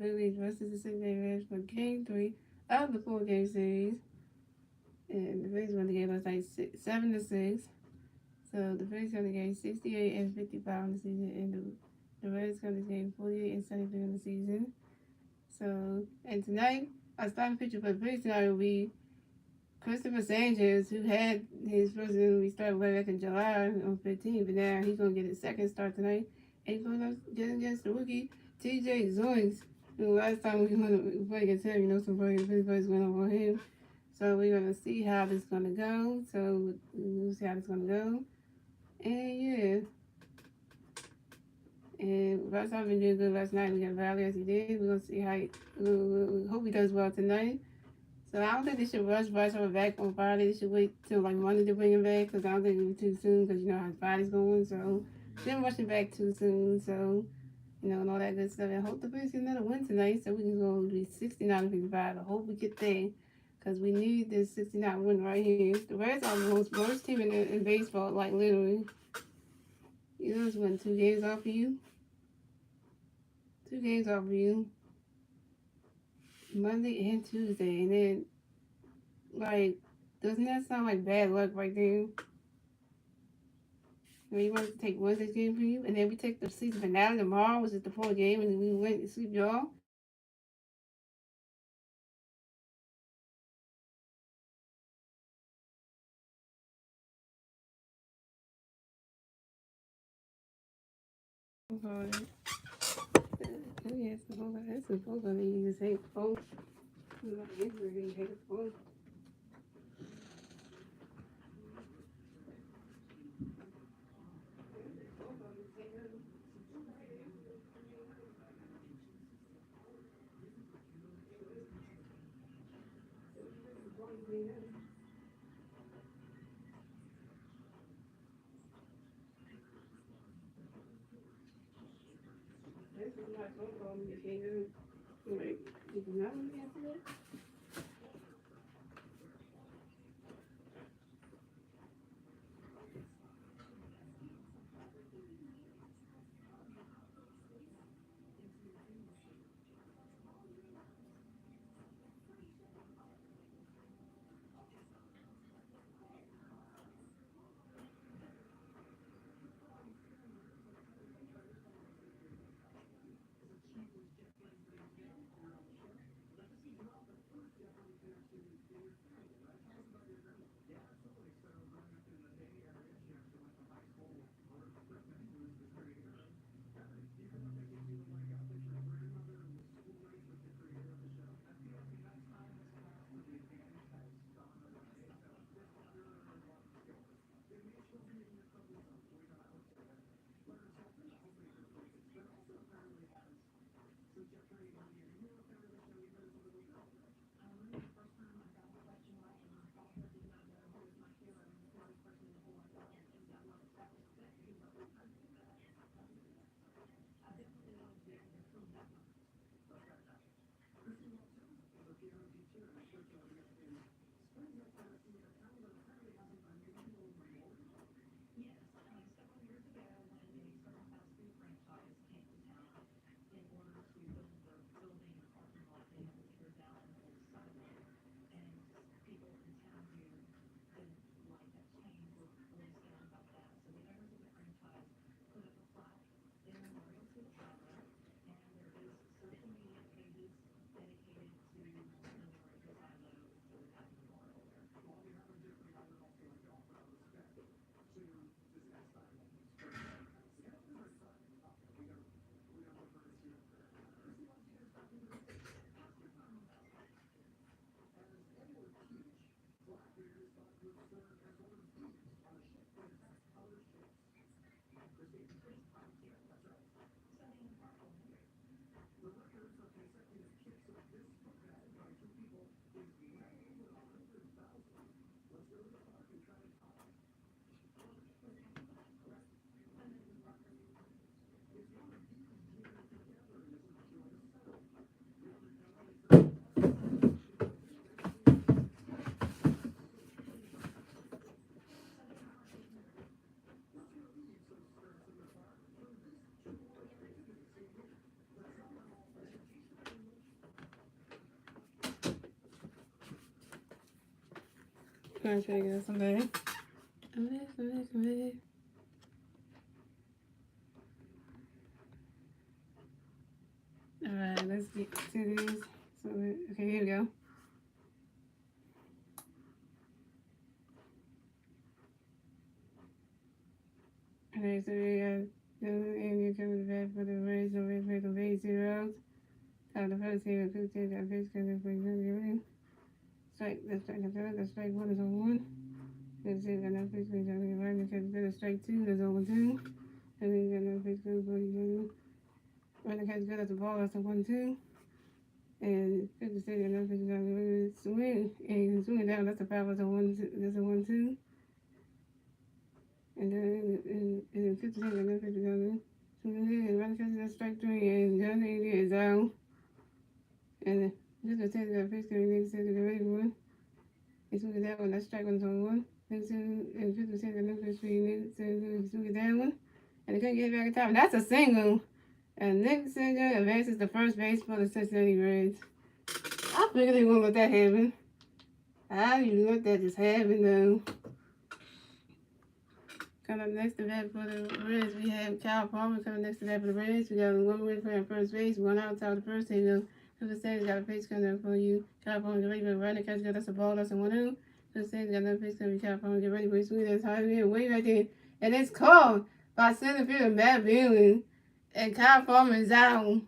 Phillies versus the Cincinnati Reds for Game 3 of the 4-game series. And the Phillies won the game last night 7-6. So the Phillies won the game 68 and 55 in the season, and the Reds won the game 48 and 73 in the season. So, and tonight, our starting pitcher for the Phillies tonight will be Christopher Sanchez, who had his first inning restart way back in July on 15th, but now he's going to get his second start tonight. And he's going to get against the rookie TJ Zoinks, who last time we played against him, some players went over him. So we're going to see how this is going to go. So we'll see how this is going to go. And yeah. And Russ has been doing good last night. We got Valley as he did. We're going to see how we hope he does well tonight. So I don't think they should rush Russell back on Friday. They should wait till like Monday to bring him back because I don't think it'll be too soon because you know how his body's going. So shouldn't rush him back too soon. So and all that good stuff. I hope the Phillies get another win tonight so we can go be 69-55. I hope we get there because we need this 69 win right here. The Reds are the most worst team in baseball, like literally. You know, it's won 2 games off of you. 2 games off of you. Monday and Tuesday, and then like, doesn't that sound like bad luck right there? You want to take Wednesday's game for you, and then we take the season finale tomorrow, which is the 4th game, and we went to sleep y'all. Yes, that's the phone. I mean, you just hate the phone. You know, you hate the phone. This is my phone call. You can't do it. Like, you can not answer it. Gonna try to get somebody. Alright, let's get to these. So, okay, here we go. Okay, so we got Indian coming back for the Reds and Reds for the Bay Zeros. The first here, 15, got fish coming for you. Strike, that's strike one is on one. Let's see, got no fish coming right. That's strike two, that's on 2. And then got no fish coming for you. Right, the catch good at the ball, that's a 1-2. And 50 Cent got no fish coming swing. And swing down, that's a foul, that's a 1-2. And then 50 Cent got no fish coming. So then, right, that's strike 3, and John is down. And just a test got fish coming, next to the ready one. And swing that one, that's strike one's on 1. And 50% got no fish for you, so swing that one. And they couldn't get it back in time. That's a single. And Nick Singer advances the first base for the Cincinnati Reds. I figured they wouldn't let that happen. I didn't let that just happen though. Coming up next to bat for the Reds, we have Kyle Palmer coming next to bat for the Reds. We got one win for first base, one out top of the first. Here we go. The Saints got a pitch coming up for you. Kyle Palmer, get ready for the running catch. That's a ball, that's a 1-0. The Saints got another pitch coming. Kyle Palmer, get ready for the swing. That's high here, way right there. And it's called by center fielder Matt Billing. And Kyle Palmer is out.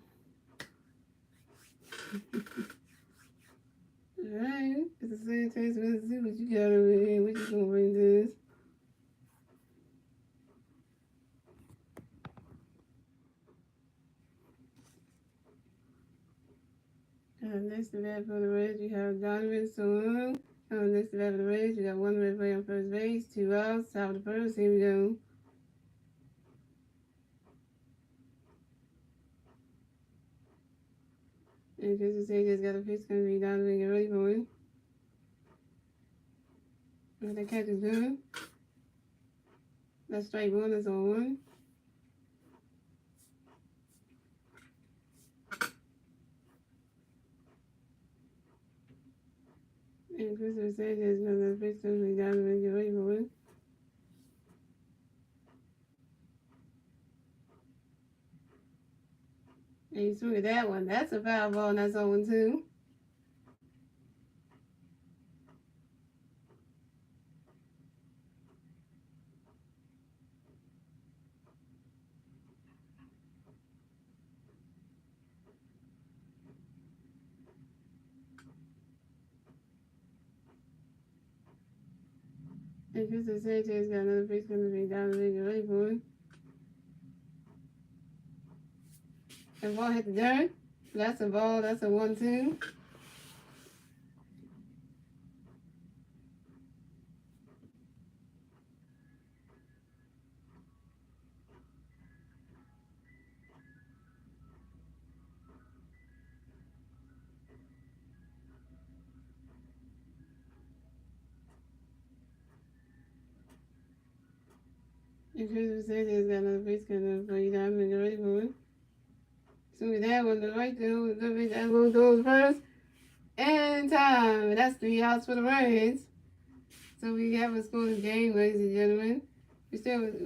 Alright, it's the same taste. Let's see what you got over here. What you gonna bring this? Next to that for the Reds, you have Donovan Saloon. Next to that for the Reds, you got one red play on first base, 2 outs, top of the first. Here we go. And Christmas Sages got a pitch coming to be Donovan. Get ready for it. And that catch is good. That's strike one, that's on 1. And Christmas Sages got a pitch coming to be Donovan. Get ready for it. And you swing at that one. That's a foul ball, and that's 0-2. And Christmas Sages got another pitch coming to be Donovan. Get ready for it. And ball hit the dirt. That's a ball, that's a 1-2. And Christmas Sages got another pitch coming for you, Donovan. Get ready for it. So that one, the right there, that one goes first. And time. That's 3 outs for the Reds. So we have a scoreless game, ladies and gentlemen. We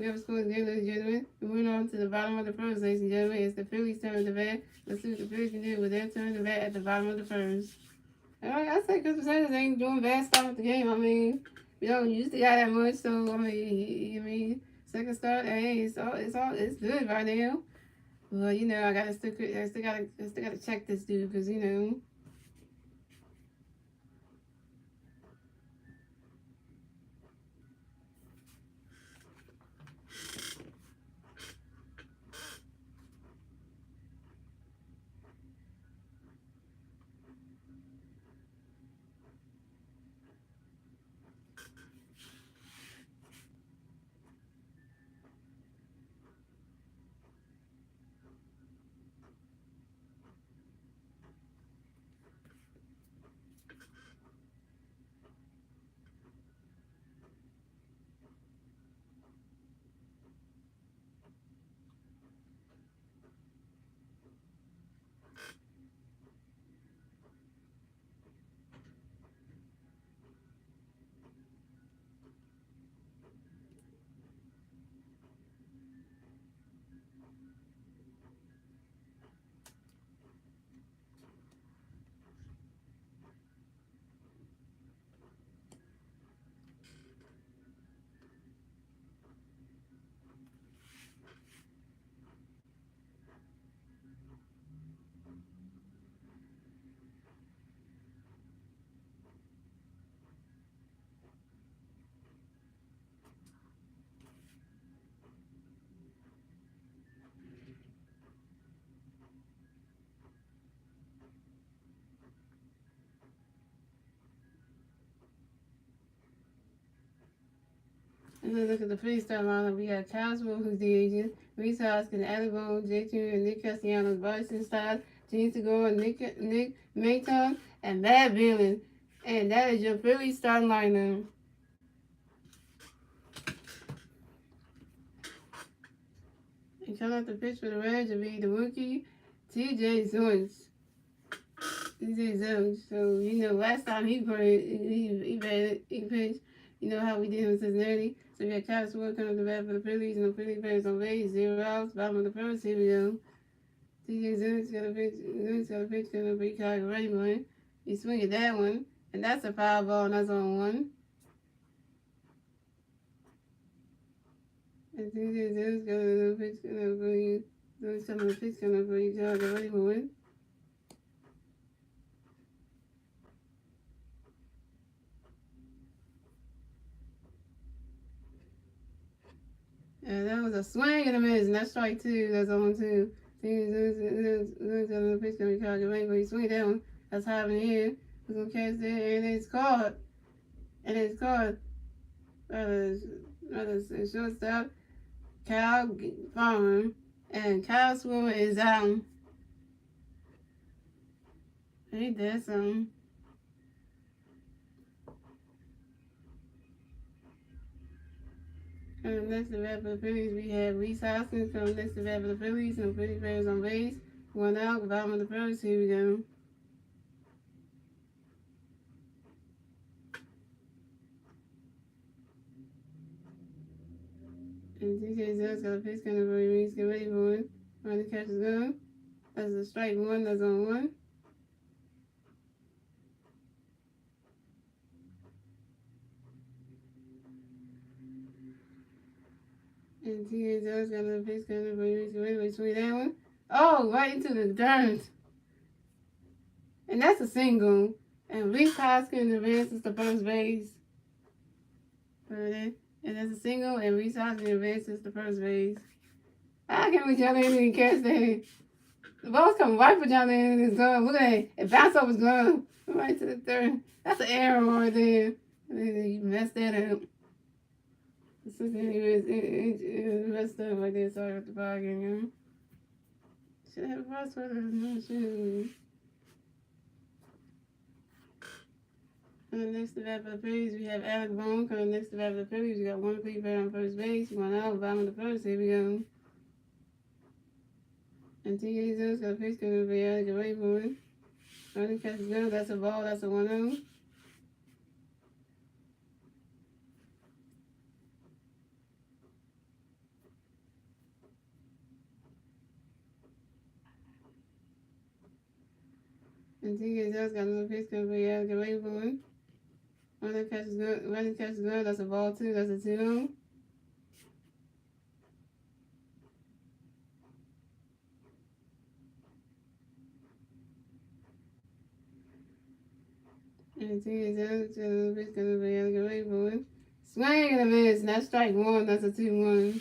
have a scoreless game, ladies and gentlemen. We went on to the bottom of the first, ladies and gentlemen. It's the Phillies' turn to bat. Let's see what the Phillies can do with their turn to bat at the bottom of the first. Alright, I say Christmas Sanders ain't doing bad start with the game. I mean, we don't usually got that much, so I mean, second start, hey, it's good right now. Well, you know, I still gotta check this dude because you know. And then look at the Phillies starting lineup. We got Coswell, who's the agent, Reese Hoskins, Alec Boone, Jay Jr., and Nick Castellanos, Bryson Stott, Gene Segura, Nick Mayton, and Matt Billin. And that is your Phillies starting lineup. And coming off the pitch for the Reds will be the rookie, TJ Zeuss. So, you know, last time he played, he pitched, you know how we did in Cincinnati. So we got Kyle Sword coming to the bat for the Phillies, and the Phillies players on base, 0 outs, bottom of the first, here we go. TJ Zeuss got a pitch, coming to be Kyle Raymond. He swing at that one, and that's a foul ball, and that's on one. And TJ Zeuss got a pitch, coming for you. Zeuss coming to pitch, coming for you, Kyle Raymond. And that was a swing and a miss, and that's strike two. That's on two. Zeuss got a pitch coming to Kyle Raymond. He swing that one. That's high in the air. He's gonna catch that, and it's caught. And it's caught. Rather shortstop, Kyle Farmer, and Kyle Swimmer is out. He did something. Next to bat for the Phillies, we have Reese Hoskins from next to bat for the Phillies, and the Phillies players on base. One out, bottom of the first. Here we go. And TJ Zeuss got a pitch coming for Reese. Get ready for it. When the catch is good. That's a strike one. That's on one. And TJ Zeuss got a pitch coming for Reese. Get ready for it. Swing that one. Oh, right into the dirt. And that's a single. And Reese Hoskins advances to first base. And that's a single, and Reese Hoskins advances to first base. How can we John Anderson catch that? The ball's coming right for John Anderson's glove. Look at that. It bounced off his glove. Right to the third. That's an error right there. You messed that up. It messed up right there. Sorry about the ball again, you know. Should have a password. No, should. Coming next to that for the Phillies, we have Alec Boone. Coming next to that for the Phillies, we got one player on first base. One out, bottom of the first. Here we go. And TJ Zeuss got a pitch coming for Alec Raymond. Running catch is good. That's a ball. That's a 1-0. And TJ Zeuss got another pitch coming for Alec Raymond. Running catch is good. Running catch is good. That's a ball 2. That's a 2-0. And TJ Zeuss got another pitch coming for Alec Raymond. Swing and a miss. And that's strike 1. That's a 2-1.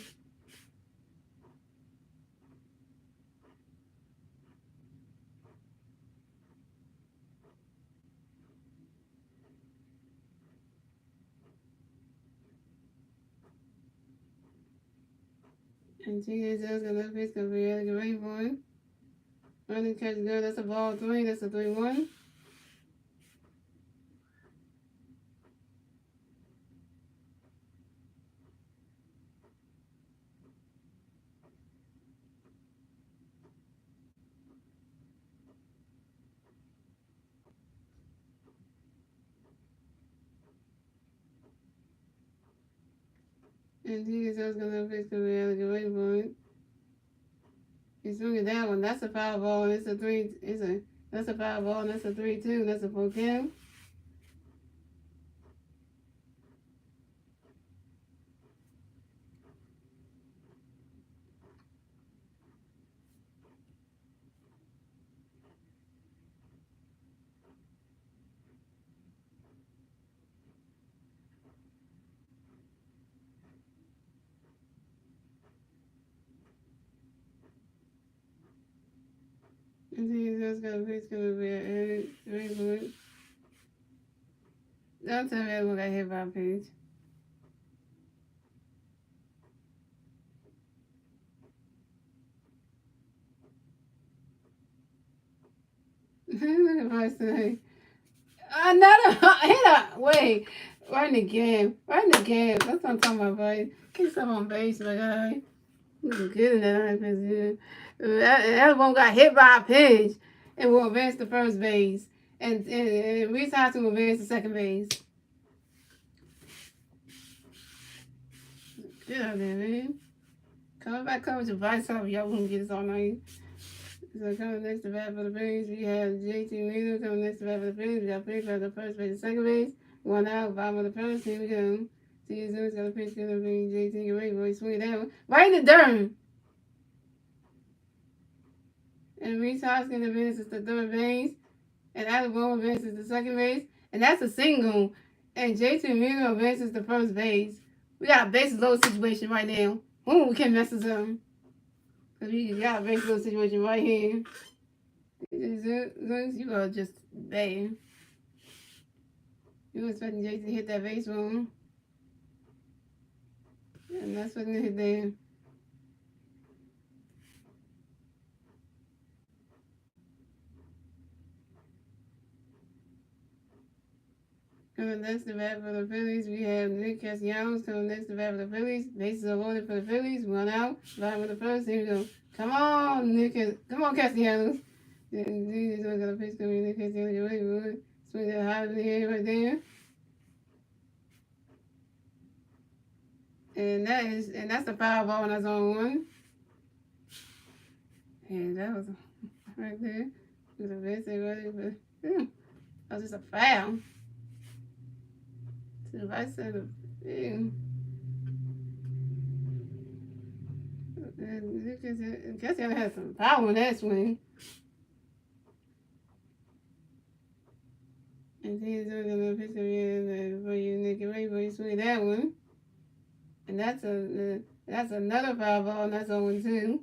And TJ Zeuss got another pitch coming for Alec Raymond. Running catch is good. That's a ball 3. That's a 3-1. And TJ Zeuss got another pitch coming for Alec Raymond. He's swinging that one. That's a foul ball, and it's a 3. That's a foul ball, and that's a 3-2. That's a 4-count. And TJ Zeuss got a pitch coming for Alec Raymond. Don't tell me everyone got hit by a pitch. Look at first thing. Another hit up. Wait. Right in the game. Right in the game. That's what I'm talking about, boy. Keep some on base, my guy. Look good in that. That one got hit by a pitch and will advance to first base. And Reese Hoskins will advance to second base. Get out there, man. Coming back, coverage advice off. Y'all won't get this all night. So coming next to bat for the Phillies, we have JT Miller coming next to bat for the Phillies. We got Phillies at the first base and second base. One out, bottom of the first. Here we go. See you soon. Got a pitch going to be JT. Get ready, boy. Swing it down. Right in the dirt. And Reese Hoskins advances to third base. And Alabama advances to second base. And that's a single. And JT Miller advances to first base. We got a bases loaded situation right now. Ooh, we can't mess this up. Because we got a bases loaded situation right here. You are just bad. You were expecting Jason to hit that base one. And that's what they hit there. Coming next to bat for the Phillies, we have Nick Castellanos coming next to bat for the Phillies. Bases are loaded for the Phillies. One out. Bottom of the first. Here we go. Come on, Nick. Come on, Castellanos. He's got a pitch coming. Nick Castellanos. Swing that high in the air right there. And that's the foul ball, and that's on one. And that was right there. With a base right, but that was just a foul. To the right side of the field. And Cassiano had some power in that swing. And he's going to pitch in for you, Nicky Ray, for you swing that one. And that's another foul ball, and that's on one too.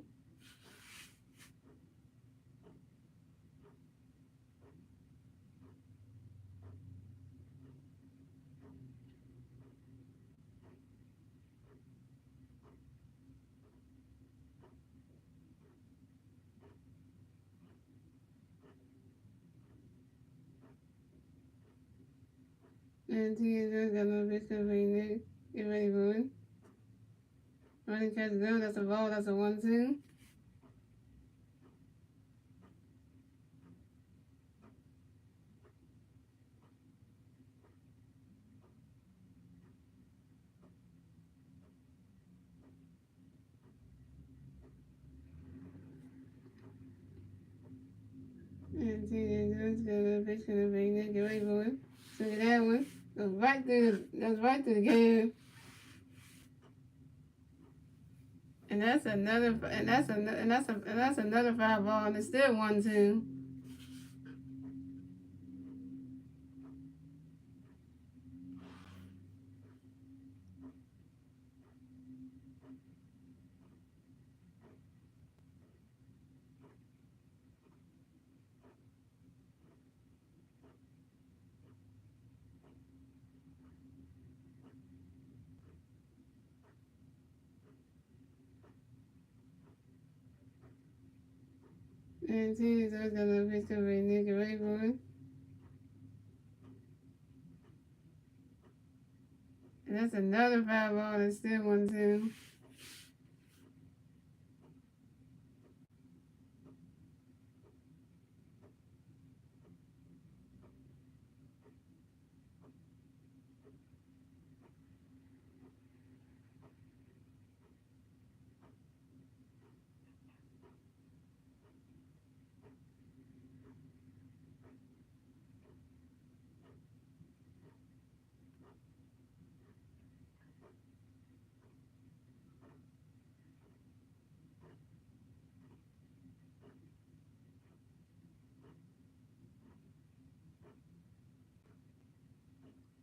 And he's going to pitch for you, Nick. Get ready for it. Running catch go, that's a ball, that's a 1-2. And he's going to pitch for you, Nick. Get ready for it. Swing that one. Goes right through the game. And that's another foul ball, and it's still 1-2. And he's gonna pitch to Nick Rayburn. And that's another foul ball, and it's still 1-2.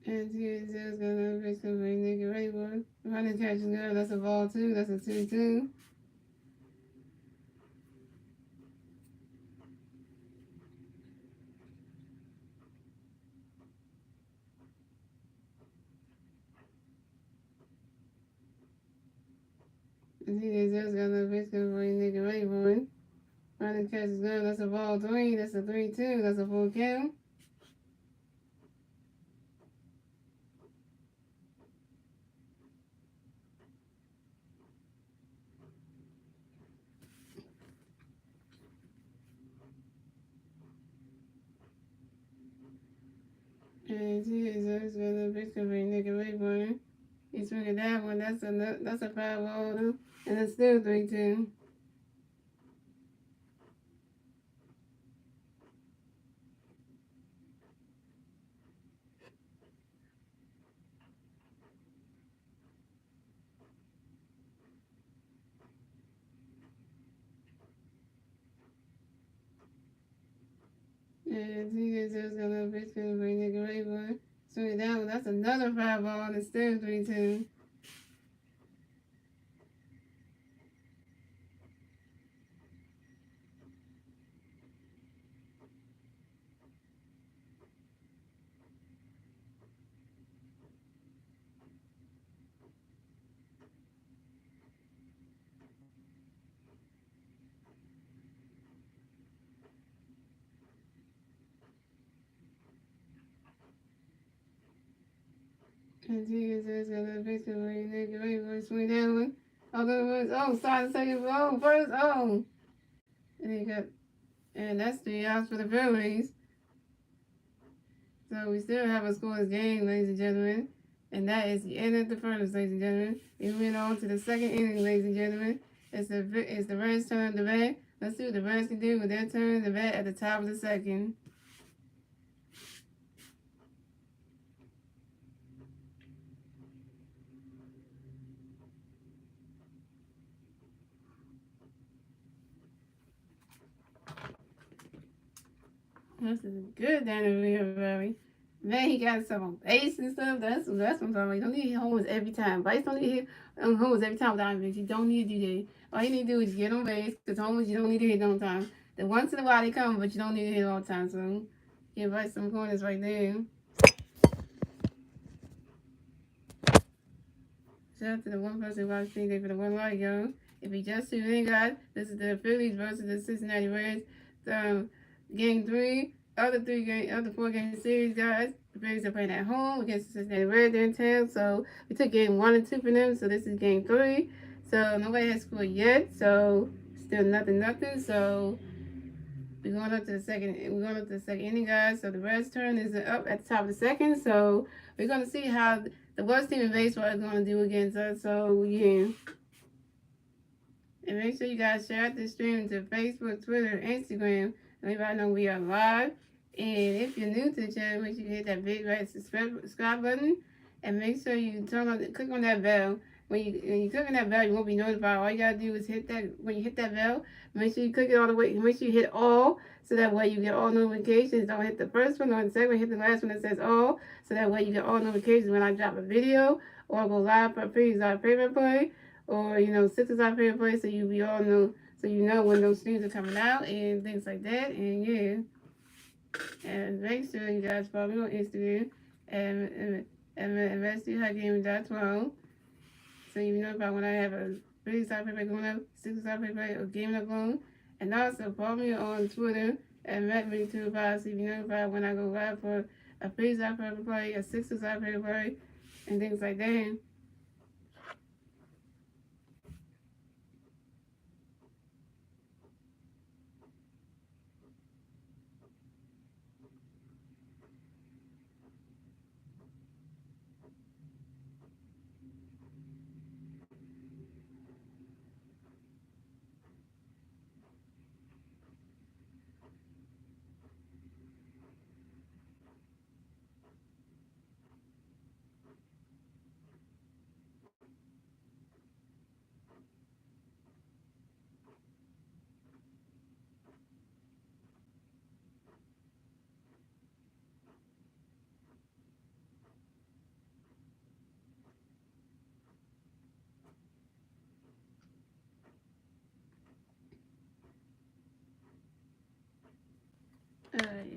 And he's gonna pitch to Nick Rayburn. Running catch is good, that's a ball too, that's a 2-2. And he's gonna pitch to Nick Rayburn. Running catch is good. That's a ball 3. That's a 3-2. That's a full count. And Jesus for the victory, Nigga Rayburn. He's swinging that one. That's a 5-0. And it's still 3-2. And Jesus gonna victory, Nigga Rayburn. Swinging that one. That's another 5-0. And it's still 3-2. And Jesus gonna victory, Nigga Rayburn. Swing that one. Start the second. First. And he got, and that's 3 outs for the Phillies. So we still have a scoreless game, ladies and gentlemen. And that is the end of the first, ladies and gentlemen. We went on to the second inning, ladies and gentlemen. It's the Reds' turn to bat. Let's see what the Reds can do with their turn to bat at the top of the second. This is good down in Rio Valley. Man, he got some on base and stuff. That's what I'm talking about. You don't need to hit homers every time. Base don't need to hit homers every time without base. You don't need to do that. All you need to do is get on base, because homers you don't need to hit on time. The once in a while they come, but you don't need to hit all the time. So give Bryce some corners right there. Shout out to the one person who watched today for the one like, yo. If you just tuned in, guys, this is the Phillies versus the Cincinnati Reds. Game 3, other 4-game series, guys. The Phillies are playing at home against the Cincinnati Reds in town. So we took game 1 and 2 for them. So this is game 3. So nobody has scored yet. So still nothing. So we're going up to the second. We're going up to the second inning, guys. So the Reds' turn is up at the top of the second. So we're going to see how the worst team in baseball is going to do against us. So yeah. And make sure you guys share out this stream to Facebook, Twitter, and Instagram. Everybody know we are live. And if you're new to the channel, make sure you hit that big red subscribe button. And make sure you click on that bell. When you click on that bell, you won't be notified. All you gotta do is hit that. When you hit that bell, make sure you click it all the way. Make sure you hit all, so that way you get all notifications. Don't hit the first one or the second one. Hit the last one that says all, so that way you get all notifications when I drop a video or go live for a favorite play, or Sixers our favorite play. So you all know. So you know when those streams are coming out and things like that. And yeah. And make sure you guys follow me on Instagram and Masteryhi Gaming 12. So you know about when I have a Phillies side paper going up, Sixers side paper, or gaming upload. And also follow me on Twitter at MattMini25 so you know about when I go live for a Phillies side paper play, a Sixers side paper play, and things like that.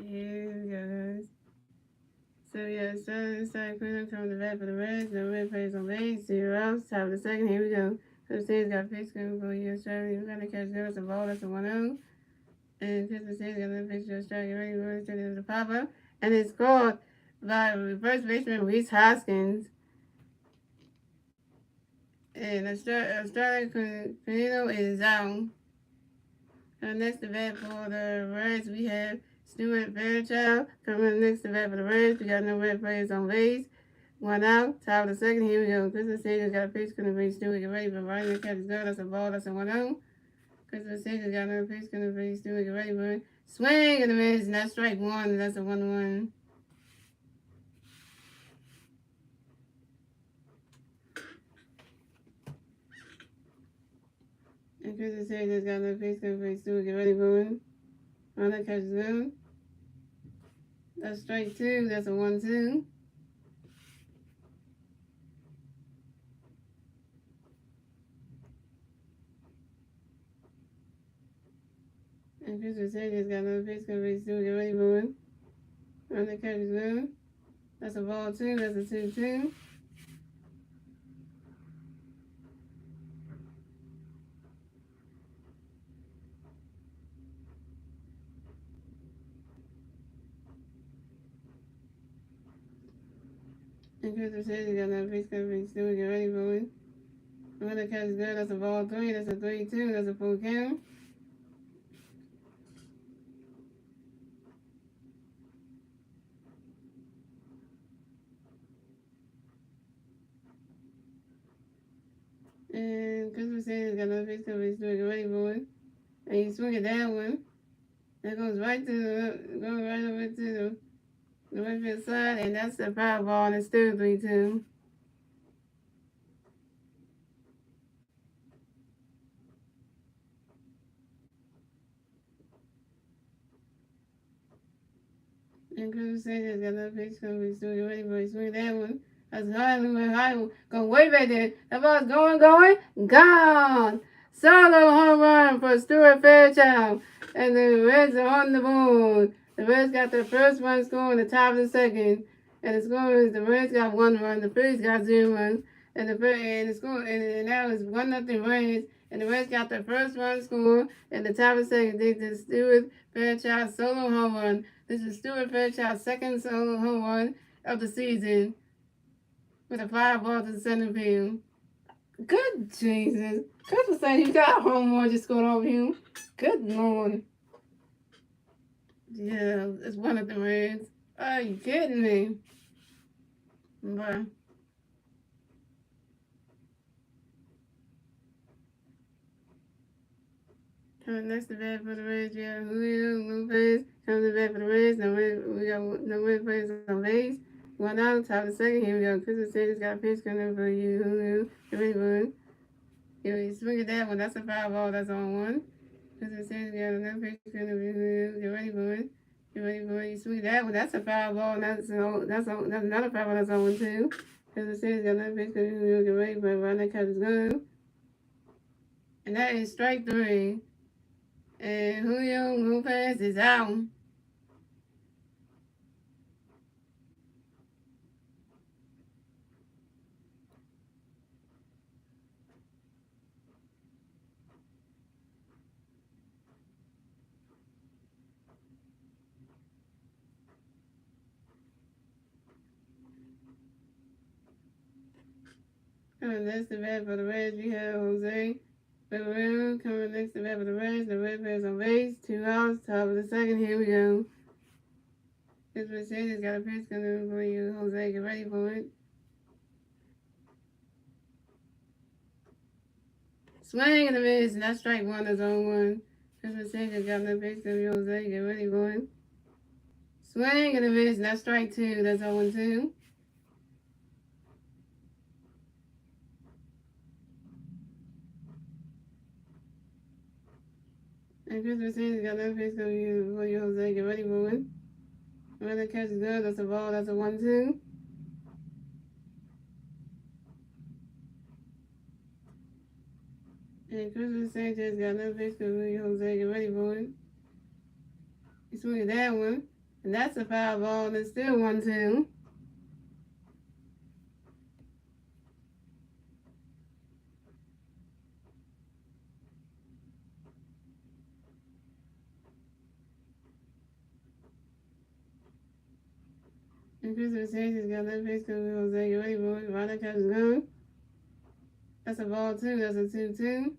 Here guys. So yeah, starting cleanup from the bat for the Reds. No red plays on base, 0 outs. Top of the second. Here we go. So the States got pitch going for you. Australia. We're gonna catch goals. A ball. That's a 1-0. And Christmas Day, got another picture of strike. Get ready for it. Turn the pop-up. And it's scored by first baseman Reese Hoskins. And Australia Canino is out. Next to bat for the Reds, we have Stuart Fairchild. Coming next to bat for the Reds, we got no red players on base. One out, top of the second. Here we go. Christmas Sager got a pitch. Gonna be Stuart. Get ready for right. The catch is good. That's a ball. That's a 1-0. Christmas Sager got another pitch. Gonna be Stuart. Get ready for it. Swing and a miss. And that's strike one. And that's a 1-1. And Christmas Sager's got another pitch. Gonna be Stuart. Get ready for it. On that catch is good. That's strike two. That's a 1-2. And Christmas Sager's got another pitch. Gonna be Stuart. Get ready for it. On the catch is good. That's a ball two. That's a 2-2. And Christmas says he got another pitch coming. Still get ready for it. Another catch is good. That's a ball three. That's a 3-2. That's a full count. And Christmas says he got another pitch coming. Still get ready for it. And he swing at that one. That goes right over to the right field side, and that's the foul ball, and it's still 3-2. And Christmas says he's got another pitch coming. Still get ready for it. Swing that one. That's high, going way back there. That ball's going, gone. Solo home run for Stuart Fairchild. And the Reds are on the board. The Reds got their first run scoring in the top of the second. And the score is the Reds got 1 run, the Phillies got 0 runs. And the score and now it's 1-0 Reds. And the Reds got their first run score in the top of the second. This is Stuart Fairchild solo home run. This is Stuart Fairchild's second solo home run of the season with a fly ball to the center field. Good Jesus. Chris saying you got a home run just scored over him. Good Lord. Yeah, it's one of the Reds. Are you kidding me? Bye. Coming next to bat for the Reds, we have Julio Lopez. Coming to bat for the Reds, we got no red players on base. 1 out, top of the second. Here we go. Christmas City's got a pitch coming for you, Julio. Get ready for it. Here we swing at that one. That's a foul ball. That's on 1. Christmas City's got another pitch coming for you. Get ready for it. Get ready for it. You swing at that one. That's a foul ball. That's another foul ball. That's on 1 too. Christmas City's got another pitch coming for you. Get ready for it. Right now, catch is good. And that is strike 3. And Julio Lopez is out. Coming next to bat for the Reds, we have Jose Barrero. Coming next to bat for the Reds, the Red players on base. 2 outs, top of the second. Here we go. This Mercedes got a pitch coming for you, Jose. Get ready for it. Swing and a miss, and that's strike 1. That's on 1. This Mercedes got another pitch coming for you, Jose. Get ready for it. Swing and a miss, and that's strike 2. That's on 1 too. And Christmas City's got another pitch coming for you, Jose. Get ready for it. Another catch is good. That's a ball. That's a 1-2. And Christmas Sanchez got another pitch coming for you, Jose. Get ready for it. He swung at that one. And that's a foul ball. And it's still 1-2. And Christopher Sanchez got left face cover Jose Guerrero. Ryder catches gone. That's a ball 2. That's a 2-2.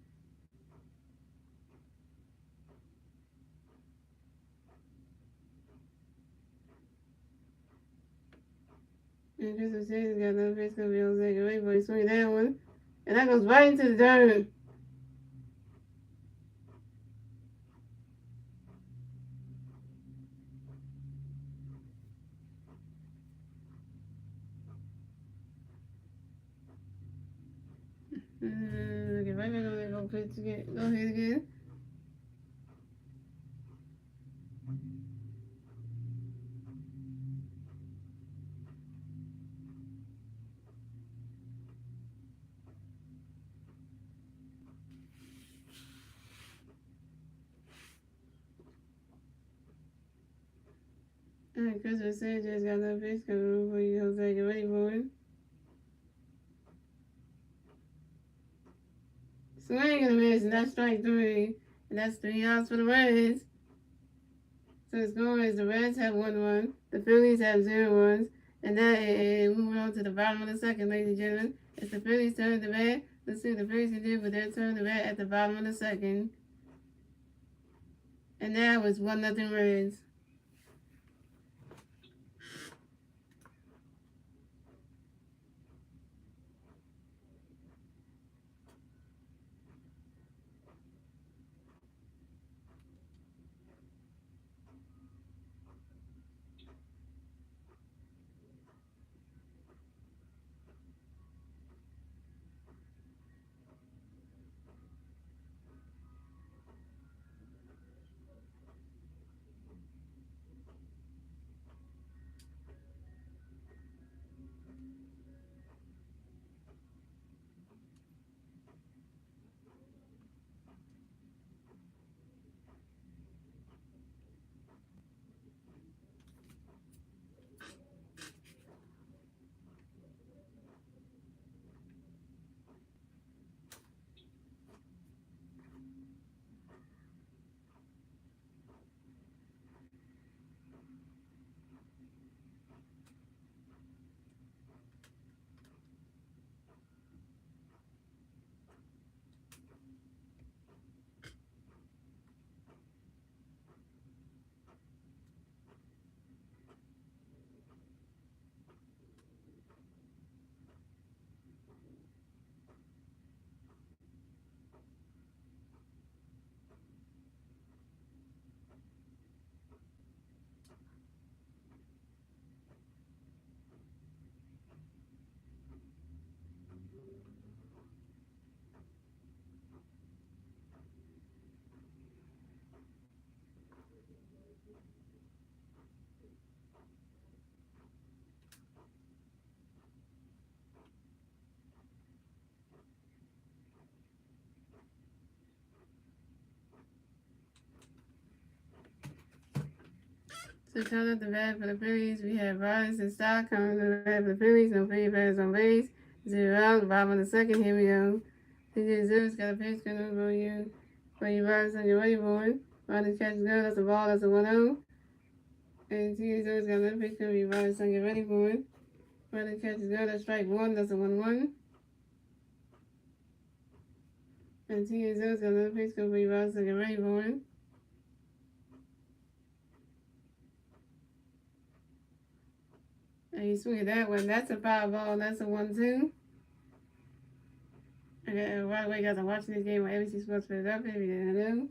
And Christopher Sanchez got left face cover Jose Guerrero. He swung that one. And that goes right into the dirt. Get right back over there. Go pitch again. Go ahead again. Alright, Christopher Sanchez got left face cover for you, Jose. Get ready for it. Swing and a miss, and that's strike 3. And that's 3 outs for the Reds. So the score is the Reds have 1-1, the Phillies have 0 runs, and moving on to the bottom of the second, ladies and gentlemen. It's the Phillies' turn to bat. Let's see what the Phillies can do for their turn to bat at the bottom of the second. And that was 1-0 Reds. So count up the bat for the Phillies. We have Robinson Stock coming to the bat for the Phillies. No Philly batters on base. 0 out. Bottom of the second. Here we go. TJ Zeus got a pitch coming for you. Robinson, you're ready for it. Robinson catches go. That's a ball. That's a 1-0. And TJ Zeus got another pitch coming for you. Robinson, get ready for it. Robinson catches go. That's strike 1. That's a 1-1. And TJ Zeus got another pitch coming for you. Robinson, get ready for it. And you swing it that way. That's a foul ball. That's a 1-2. Okay, right away, guys, I'm watching this game on ABC Sports Philadelphia. If you didn't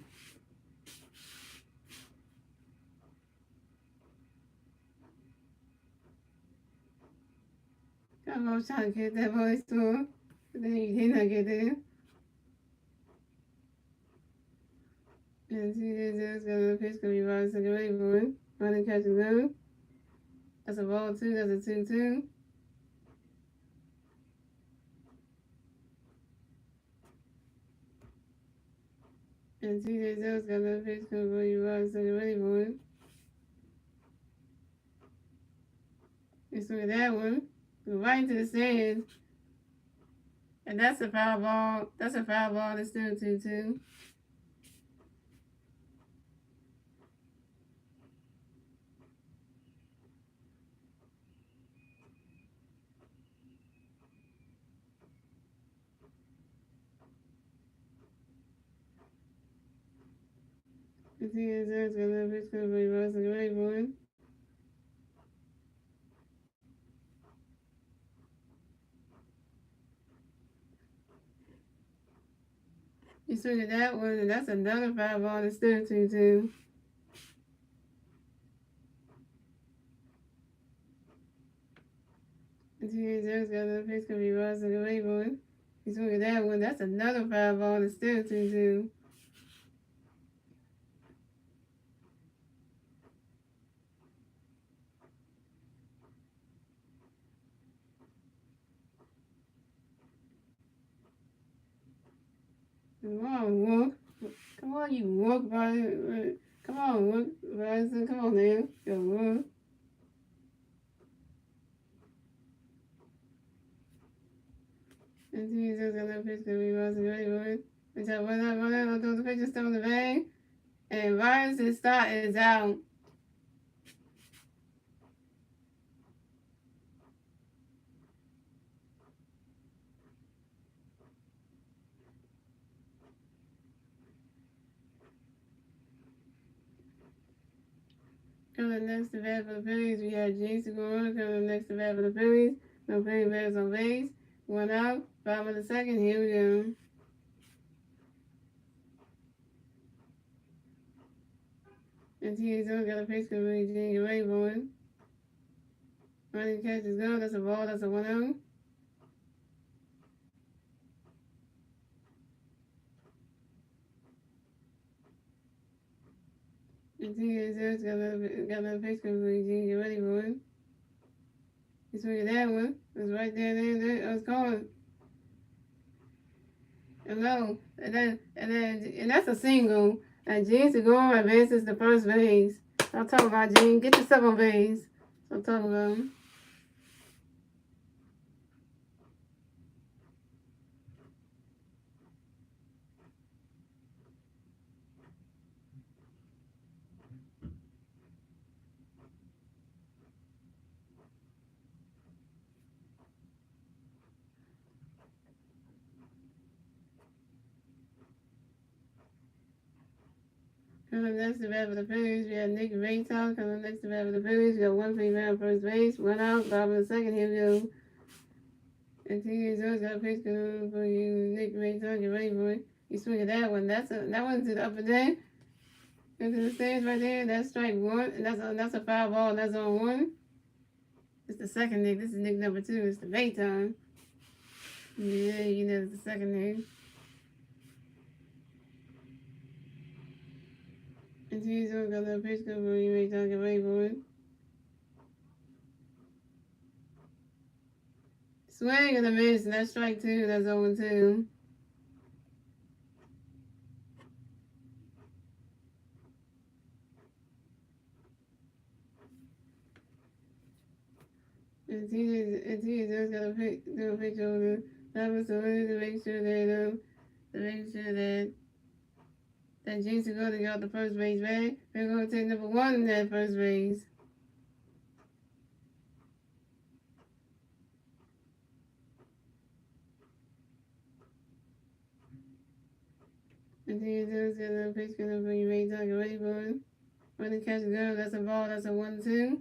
know. I was trying to get that voice to him, but then he did not get there. And see, there's got another pitch coming by the second ready for it. Running catch and go. That's a ball 2. That's a 2-2. And TJ Zeus got another pitch coming for you by the second ready for it. You swing that one. Go right into the stands. And that's a foul ball. That's a foul ball. It's still 2-2. Continue to ask another pitch could be Ross and Rayburn. You swing at that one, and that's another 5-ball and still 2-2. Continue to ask another pitch could be Ross and Rayburn. You swing at that one, that's another 5-ball and still 2-2. Come on, walk. Come on, you walk by. Come on, walk, Bryson. Come on now. Go walk. And Jesus got that pitch to be Bryson Rayburn. Which I run out, I'll throw the pitch still in the bag. And Bryson start is out. Coming next to bat for the Phillies, we had Jason Gordon coming next to bat for the Phillies. No Philly bats on base. 1 out. Bottom of the second. Here we go. And TSO got a pitch to be Junior Rayburn. Running catch is good. That's a ball. That's a 1-0. And TSO's got another pitch to be Junior Rayburn. You swing at that one. It was right there. It was gone. And low. And that's a single. And Gene Segura advances to first base. I'm talking about Gene. Get yourself on base. I'm talking about him. Coming next to bat for the Phillies, we have Nick Raytown. Coming next to bat for the Phillies, we got 1 female on first base, 1 out, bottom of the second. Here we go. And TSO's got a pitch coming for you, Nick Raytown. Get ready for it. You swing at that one. That one's to the upper deck. Into the stands right there. That's strike 1. And that's a foul ball. And that's on 1. It's the second Nick. This is Nick number 2. It's the Raytown. Yeah, you know it's the second Nick. And TSO's got a pitch coming for you, Raytown. Get ready for it. Swing and a miss, and that's strike 2. That's 0-2. And TSO's got a pitch over the solid to make sure that James is going to get the first base back. We're going to take number 1 in that first base. And TSO's got a pitch coming for you, Raytown. Get ready for it. Running catch is good. That's a ball. That's a 1-2.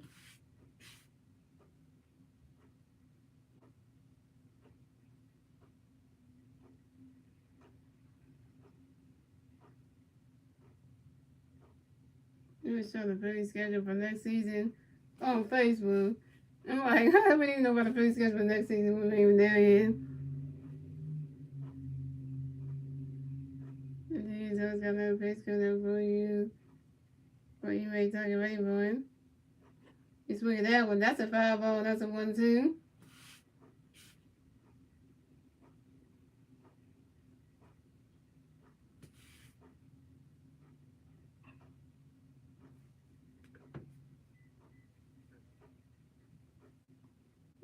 Let me show the Phillies schedule for next season on Facebook. I'm like, how many know about the Phillies schedule for next season? We're not even there yet. And TSO's got another pitch coming for you. For you, Raytown. Get ready for it. You swing at that one. That's a foul ball. That's a 1-2.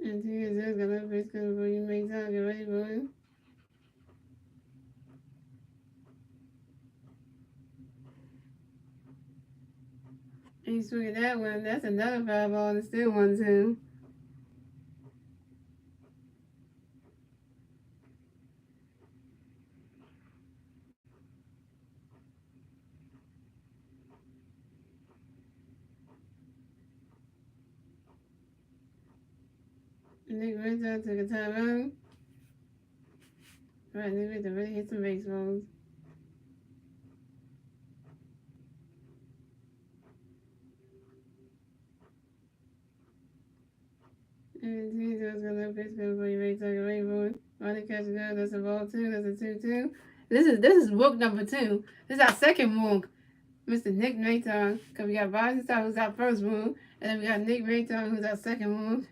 And TSO's got another pitch coming for you, Raytown. Get ready for it. And you swing at that one. That's another foul ball. It's still 1-2. Nick Rizzo took a timeout. Right, Nick Rizzo really hit some baseballs. And Rizzo's gonna let pitch go for you, Ray Tucker Rainbow. Running catch is good. That's a ball 2. That's a 2-2. This is walk number 2. This is our second walk. Mr. Nick Mayton, because we got Boston Star, who's our first walk, and then we got Nick Mayton, who's our second walk.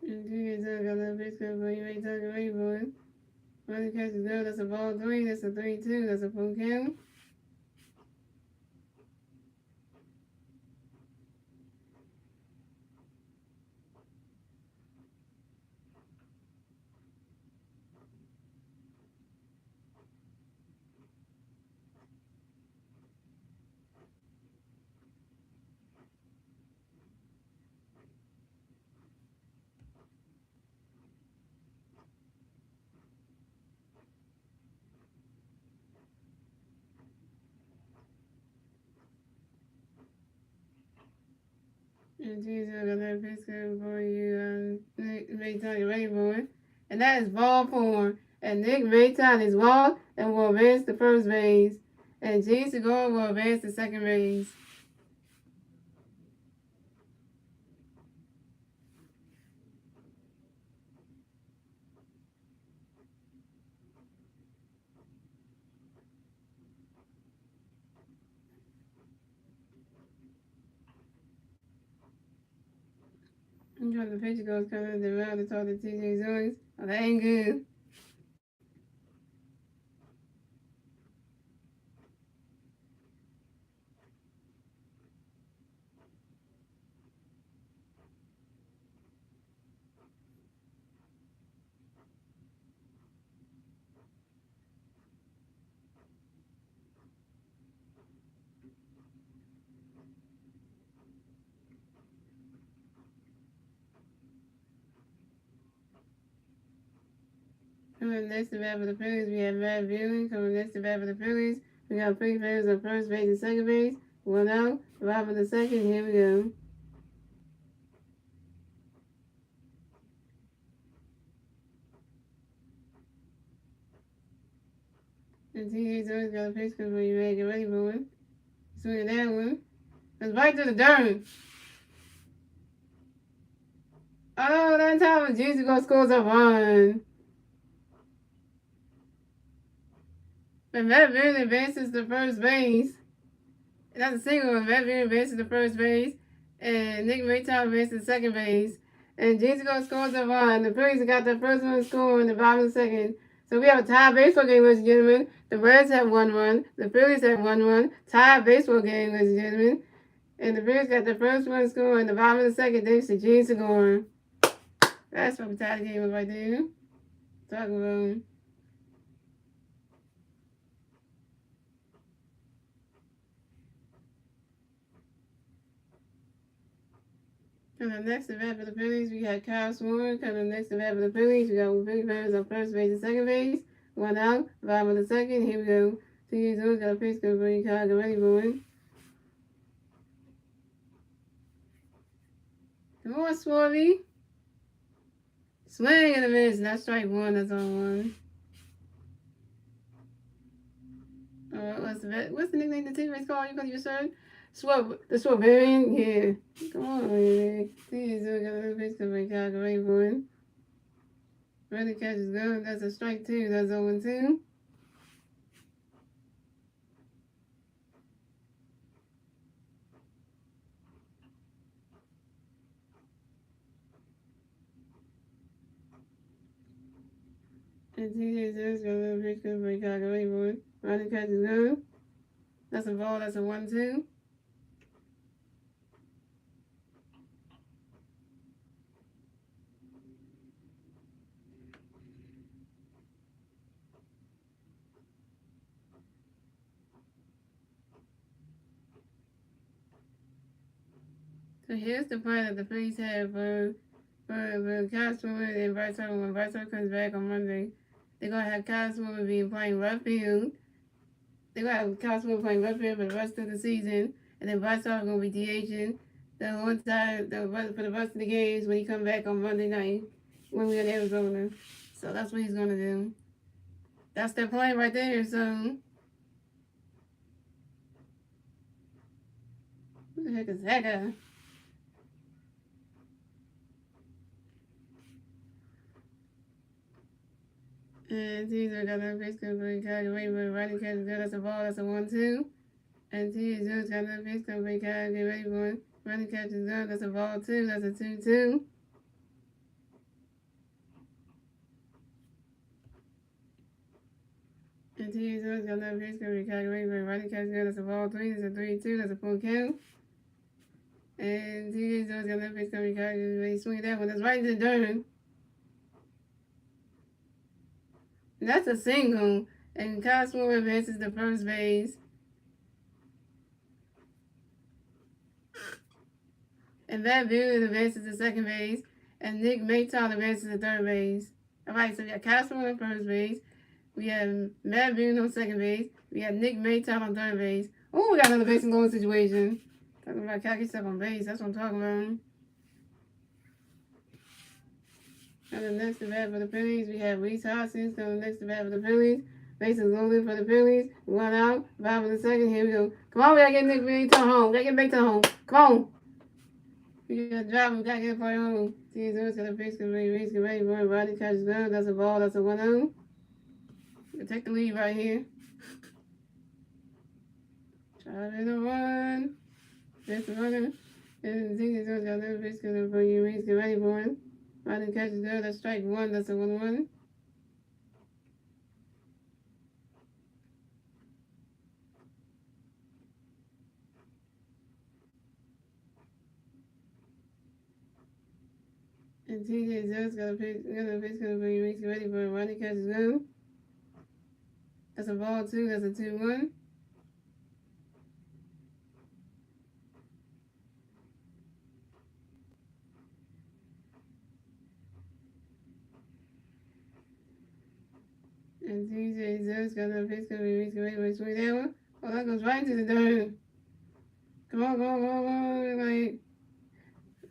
And Rizzo's gonna let pitch go for you, Ray Tucker Rainbow. Running catch is good. That's a ball 3. That's a 3-2. That's a full count. And Jesus, I'm gonna pitch good for you, Nick Mayton, Rainbow. And that is ball 4. And Nick Mayton is walked and will advance to first base. And Gene Segura will advance to second base. I'm trying to pitch goes coming the round to talk to TJ Zoyce. Oh, that ain't good. Coming next to bat for the Phillies, we have Matt Viewing. Coming next to bat for the Phillies, we got 3 players on first base and second base. 1 out, 5 for the second. Here we go. And TJ Zoyce got a pitch good for you, man. Get ready for it. Swing that one. It's right to the dirt. Oh, that time Gene Segura scores a run. And Matt Viewing advances to first base. That's a single. And Matt Viewing advances to first base. And Nick Mayton advances to second base. And Gene Segura scores a run. The Phillies got their first one score in the bottom of the second. So we have a tie baseball game, ladies and gentlemen. The Reds have 1 run. The Phillies have 1 run. Tie baseball game, ladies and gentlemen. And the Phillies got their first one score in the bottom of the second thanks to Gene Segura. That's what we tied the game up right there. Talk about. Coming next to bat for the Phillies, we got Kyle Swan. Coming next to bat for the Phillies, we got Philly players on first base and second base. 1 out, 5 for the second. Here we go. TJ Zoyce got a pitch good for you, Kyle. Get ready for it. Come on, Swarby. Swing and a miss. That's strike 1. That's all 1. What's the nickname the teammates call you because you're certain? The Swabarian? Yeah. Come on, man. TJ Zoyce got a pitch good for you, Kyle. Get ready for it. Ready catch is good. That's a strike 2. That's 0-2. And TJ Zoyce got a little pitch good for you, Kyle. Get ready for it. Ready catch is good. That's a ball. That's a 1-2. So here's the plan that the Phillies have for Castro and Bryce Harper when Bryce Harper comes back on Monday. They're going to have Kyle Swimmer being playing left field. They're going to have Kyle Swimmer playing left field for the rest of the season. And then Bryce Harper going to be DHing the whole time for the rest of the games when he come back on Monday night when we're in Arizona. So that's what he's going to do. That's their plan right there, so. Who the heck is that guy? And Teaser got another pitch comes from Kylie Rainbow. Riding catches good. That's a ball. That's a 1-2. And Teaser got another pitch comes from Kylie Rainbow. Running catches good. That's a ball 2. That's a 2-2. And Teaser got another pitch comes from Kylie Rainbow. Running catches good. That's a ball 3. That's a 3-2. That's a full count. And Teaser got another pitch comes from Kylie Rainbow. Swing that one. That's right into the dirt. That's a single, and Kyle Swimmer advances to first base. And Matt Boone advances to second base, and Nick Mayton advances to third base. All right, so we got Kyle Swimmer on first base. We have Matt Boone on second base. We have Nick Mayton on third base. Oh, we got another base and goal situation. Talking about Kyle gets up on base. That's what I'm talking about. And the next to bat for the Phillies, we have Reese Hoskins coming next to bat for the Phillies. Bases loaded for the Phillies. 1 out. 5 in the second. Here we go. Come on, we gotta get Nick Mayton home. We gotta get Mayton home. Come on. We gotta drive him. We gotta get him home. Teaser's got a pitch. Reese get ready for it. Rodney catches good. That's a ball. That's a 1-0. We take the lead right here. Try to run. That's the runner. And Teaser's got another pitch. Reese get ready for it. Rodney catches good. That's strike 1. That's a 1-1. And TJ Zell's got a pitch gonna be Reese ready for it. Rodney catches good. That's a ball 2. That's a 2-1. And TJ Zell's got a pitch gonna be Reese ready for it. Swing that one. Oh, that goes right into the dirt. Come on, come on, come on, come on. Like,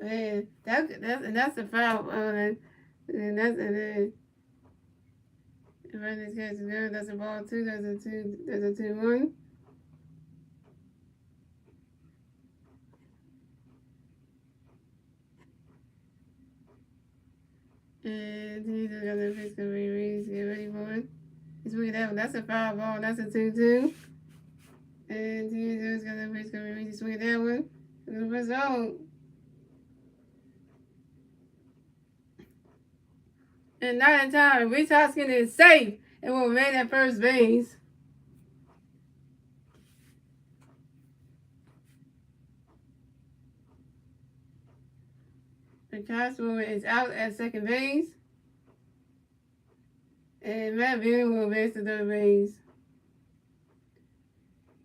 man, that's the foul. And then Rodney catches good. That's a ball 2. That's a 2-1. And he's got the pitch gonna be Reese. Get ready for it. He's swinging that one. That's a foul ball. That's a 2-2. And he's got the pitch gonna be Reese. He's swinging that one. It's the first out. And not in time. Reese Hoskins is safe and will remain at first base. The Cosmo is out at second base. And Matt Boone will advance to third base.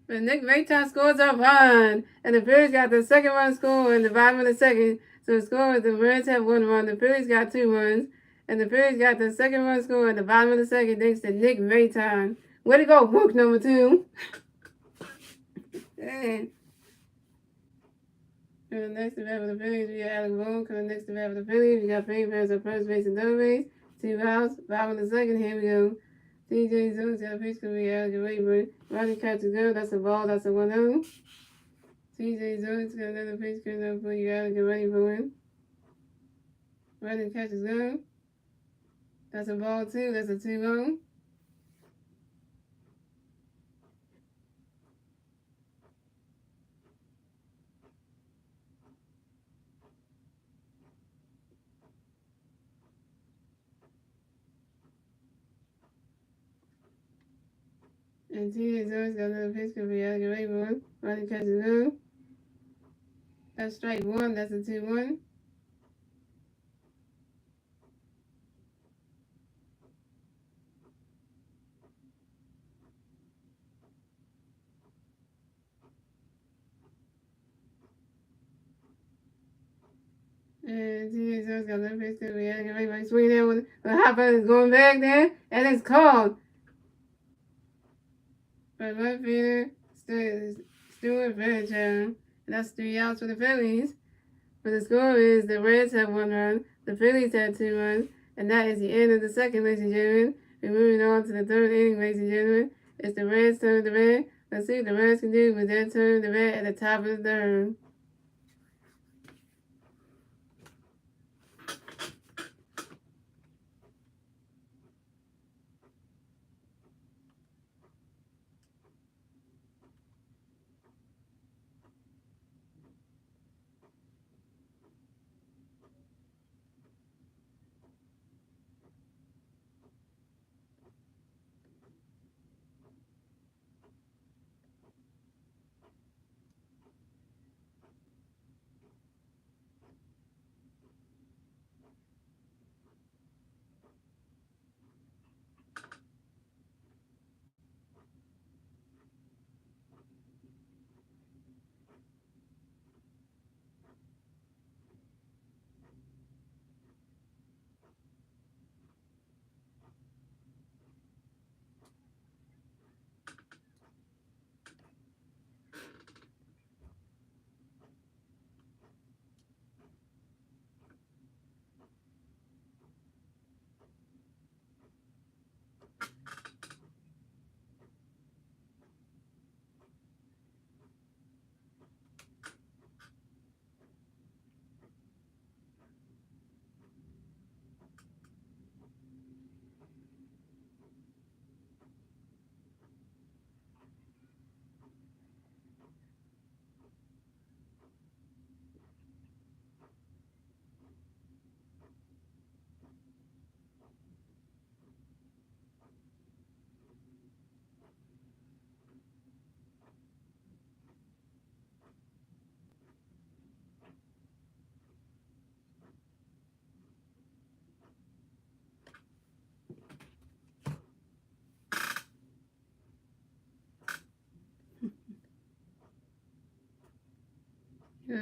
But Nick Mayton scores a run. And the Phillies got the second run score in the bottom of the second. So the score is the Reds have 1 run. The Phillies got 2 runs. And the Phillies got the second run score in the bottom of the second thanks to Nick Mayton. Way to go, book number 2. And the next to bat for the Phillies, we got Alec Boone. Coming next to bat for the Phillies, we got Payne Bears at first base and third base. 2 outs, 5 in the second. Here we go. TJ Zone's got a pitch to be Alex Rainbow. Rodney catches good. That's a ball. That's a 1-0. TJ Zone's got another pitch coming up for you. Alex ready for it. Rodney catches good. That's a ball 2. That's a 2-0. And TJ Zone's got another pitch coming for Alex Rainbow. Rodney catches good. That's strike 1. That's a 2-1. And TJ got another pitch to get ready for swing there with the hopper is going back there, and it's called. But left fielder Stewart Fairchild. And that's 3 outs for the Phillies. But the score is the Reds have 1 run, the Phillies have 2 runs, and that is the end of the second, ladies and gentlemen. We're moving on to the third inning, ladies and gentlemen. It's the Reds' turn to bat. Let's see what the Reds can do with their turn to bat at the top of the third.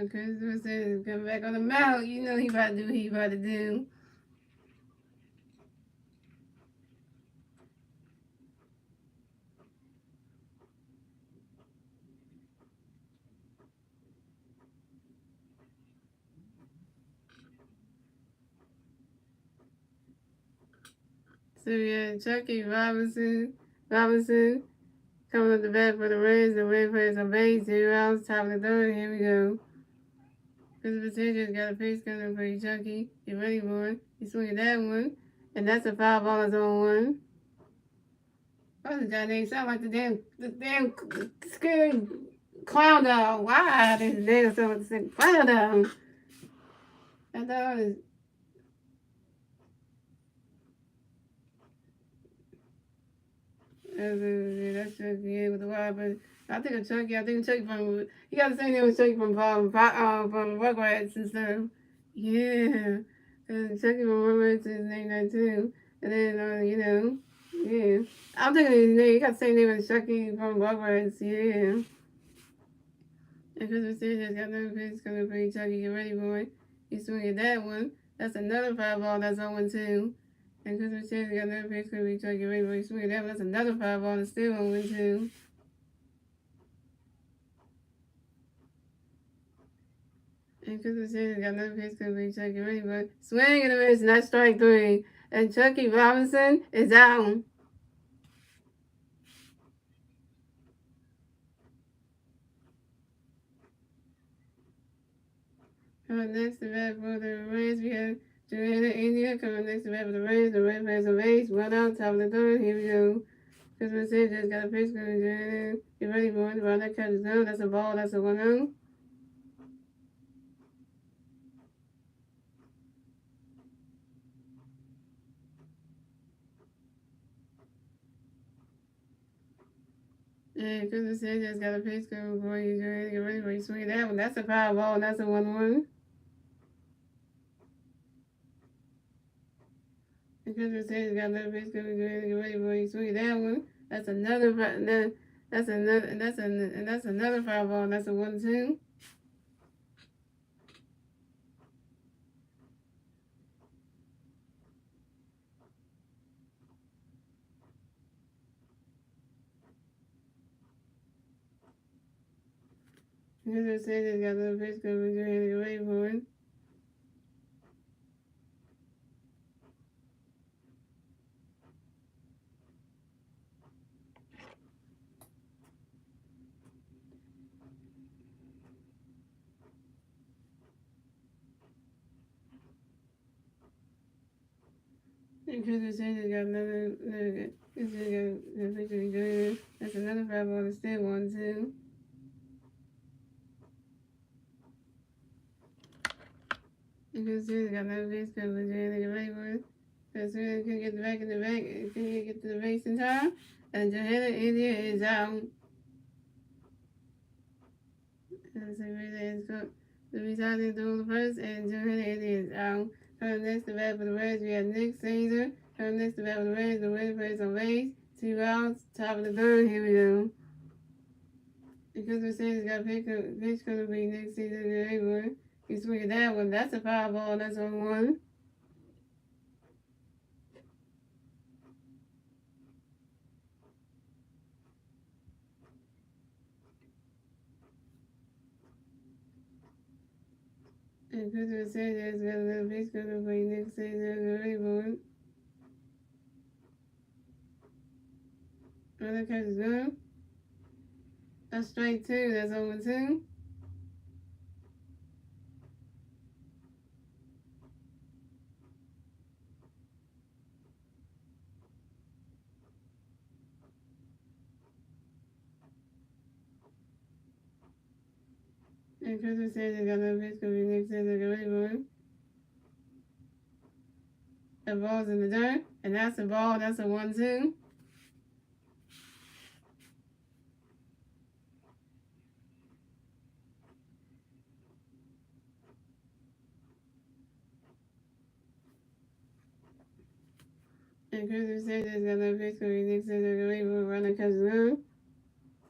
Christmas says come back on the mound. You know he about to do what he about to do. So yeah, Chucky Robinson coming up the bat for the Reds. The Reds players on base, 0 outs, top of the third. Here we go. Christopher Sanchez got a pitch coming for you, Chucky. Get ready for it. He's swinging that one. And that's a foul ball on zone 1. Oh, this guy name sound like the damn scary clown dog. Why this name sound like the clown dog? That dog is. That's Chucky with the wild, but I think of Chucky. I think Chucky from. He got the same name as Chucky from Rugrats and stuff. Yeah, Chucky from Rugrats is named that too. And then yeah. I'm thinking his name. He got the same name as Chucky from Rugrats. Yeah. And Christmas Sanchez got another pitch coming for you, Chucky. Get ready, boy. He's swinging that one. That's another foul ball. That's 0-2. And Christmas Sanchez got another pitch coming for you, Chucky. Get ready, boy. He's swinging that one. That's another foul ball. That's still 0-2. And Christmas Sanchez got another pitch coming for you, Chucky. Get ready, boy. Swing and a miss, and that's strike 3. And Chucky Robinson is out. Coming next to bat for the Reds, we have Joanna India coming next to bat for the Reds. The Reds plays a base, 1 out, top of the third. Here we go. Christmas Sanchez got a pitch coming. Joanna, get ready for it. The ball that catches down. That's a ball. That's a 1-0. And Christmas Sanchez got a pitch coming for you. Joanna, get ready for you. Swing that one. That's a foul ball. That's a 1-1. And Christmas Sanchez got another pitch coming. Joanna, get ready for you. Swing that one. That's another. That's another foul ball. That's a 1-2. Because it says it's got a little face coverage, you had to wait for it. Because it says it's got another, it's got a picture of good. That's another 5 ball, it's still 1, 2. Because it's got another face coverage, you had to wait for it. As soon as it couldn't get the back in the back, it couldn't get to the base in time. And Johanna India is out. And so really the resigning doing the first, and Johanna India is out. Coming next to bat for the Reds, we have Nick Caesar. Coming next to bat for the Reds, the winner plays on base. 2 outs, top of the third, here we go. Because Mercedes got pitch gonna be Nick Caesar, the one. He's swinging that one. That's a foul ball, that's on 1. And Christopher Sanchez got a little pitch gonna be Nick Caesar, the one. Another catch is good. That's strike 2, that's over 2. And Christopher Sanchez got another pitch gonna be Nick Caesar, the one. The ball's in the dirt, and that's a ball, that's a 1, 2. And Christopher Sanchez got another pitch gonna be Nick Caesar, the one. Runner catches good.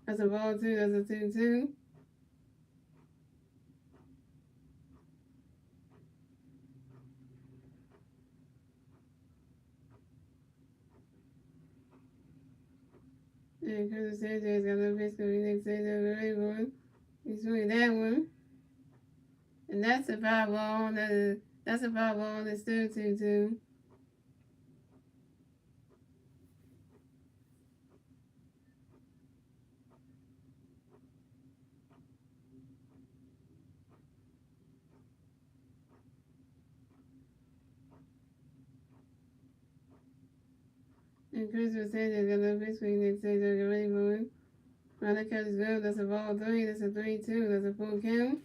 That's a ball 2, that's a 2, 2. And Christopher Sanchez got another pitch gonna be Nick Caesar, the one. He's swinging that one. And that's a foul ball, that's a foul ball, it's still 2, 2. And Christopher Sanchez got another pitch gonna be Nick Caesar, the one. Runner catches good, that's a ball 3, that's a 3, 2, that's a full count.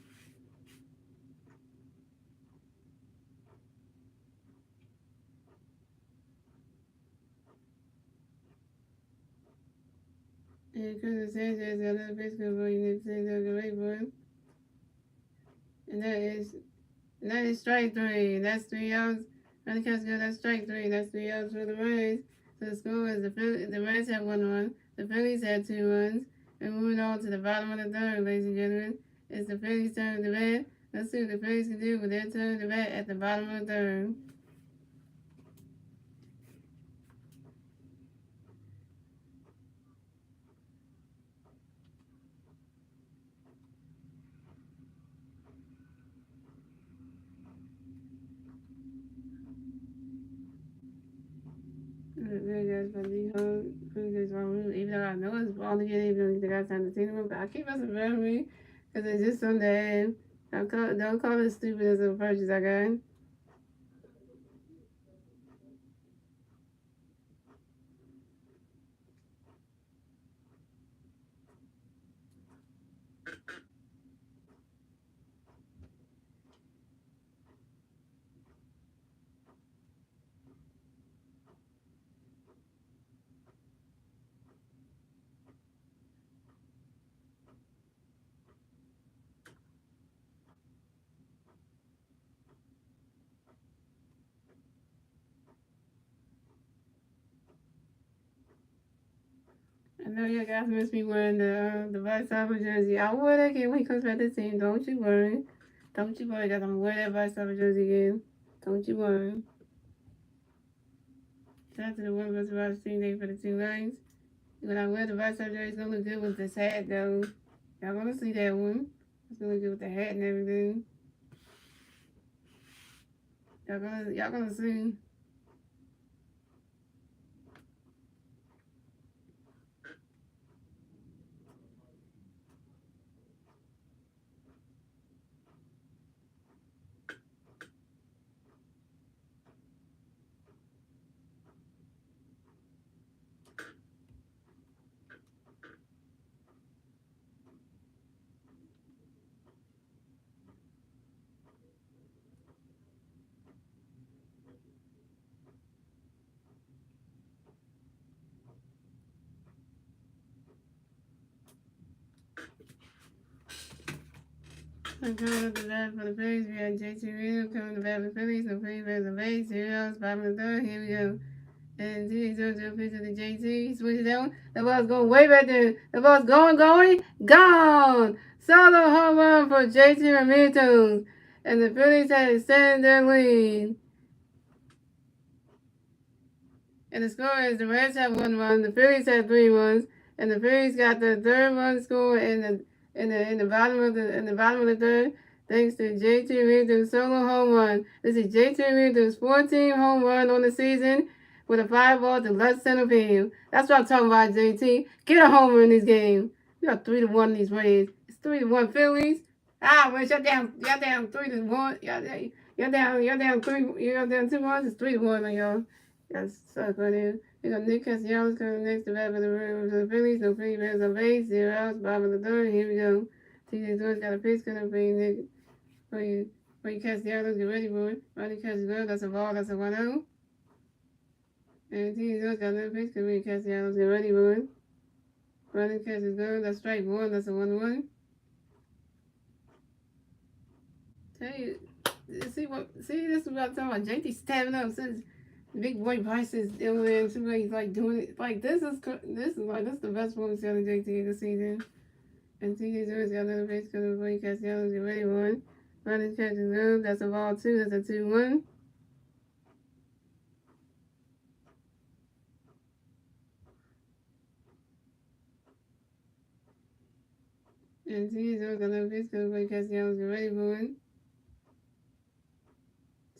And Christopher Sanchez got another pitch gonna be Nick Caesar, the one. And that is strike 3. That's 3 outs. Running catch good. That's strike 3. That's 3 outs for the Reds. So the score is the Reds have 1 run. The Phillies had 2 runs. And moving on to the bottom of the third, ladies and gentlemen, it's the Phillies' turn to bat. Let's see what the Phillies can do with their turn to bat at the bottom of the third. Really guys, but even though I know it's ball again, even though the guys haven't seen them, but I keep us around me because it's just something that don't call it stupid as a purchase I got. I know you guys miss me wearing the Vice Soccer jersey. I wear that again when he comes back to the team. Don't you worry. Don't you worry, guys. I'm gonna wear that Vice Soccer jersey again. Don't you worry. Shout out to the one of us who watched team day for the 2 lines. When I wear the Vice Soccer jersey, it's gonna look good with this hat though. Y'all gonna see that one. It's gonna good with the hat and everything. Y'all gonna see. I'm coming up the bat for the Phillies. We got JT Real coming to bat for the Phillies. No Phillies has a base. 0 bottom of the third. Here we go. And TJ throws to a pitch to the JT. He switches that one. The ball's going way back there. The ball's going, gone. Solo home run for JT Ramirez. And the Phillies had extended their lead. And the score is the Reds have 1 run, the Phillies have 3 runs, and the Phillies got the third run score in the bottom of the third, thanks to JT Realmuto's solo home run. This is JT Realmuto's 14th home run on the season with a fly ball to left center field. That's what I'm talking about, JT. Get a homer in this game. We got 3-1 in these Reds. It's 3-1 Phillies. Well, shut down. Y'all down 3-1. Y'all down 2 runs. It's 3-1 on y'all. That's suck right there. We got Nick Castellanos coming next to bat for the Phillies. No Phillies runs on base. 0 outs. Bottom of the third. Here we go. TJ George got a pitch coming for you, Nick. For you Castellanos, get ready for it. Ronnie catches good. That's a ball. That's a 1-0. And TJ George got another pitch coming for you, Castellanos, get ready for it. Ronnie catches good. That's strike 1. That's a 1-1. Tell you, see, this is what I'm talking about. JT stabbing up since Big Boy Bryce is doing it. He's like doing it. Like this is the best one we've seen on JT this season. And TJ George got another base coming for you, Castellanos, get ready for it. Ronnie catches good. That's a ball 2. That's a 2-1. And TJ George got another base coming for you, Castellanos, get ready for it.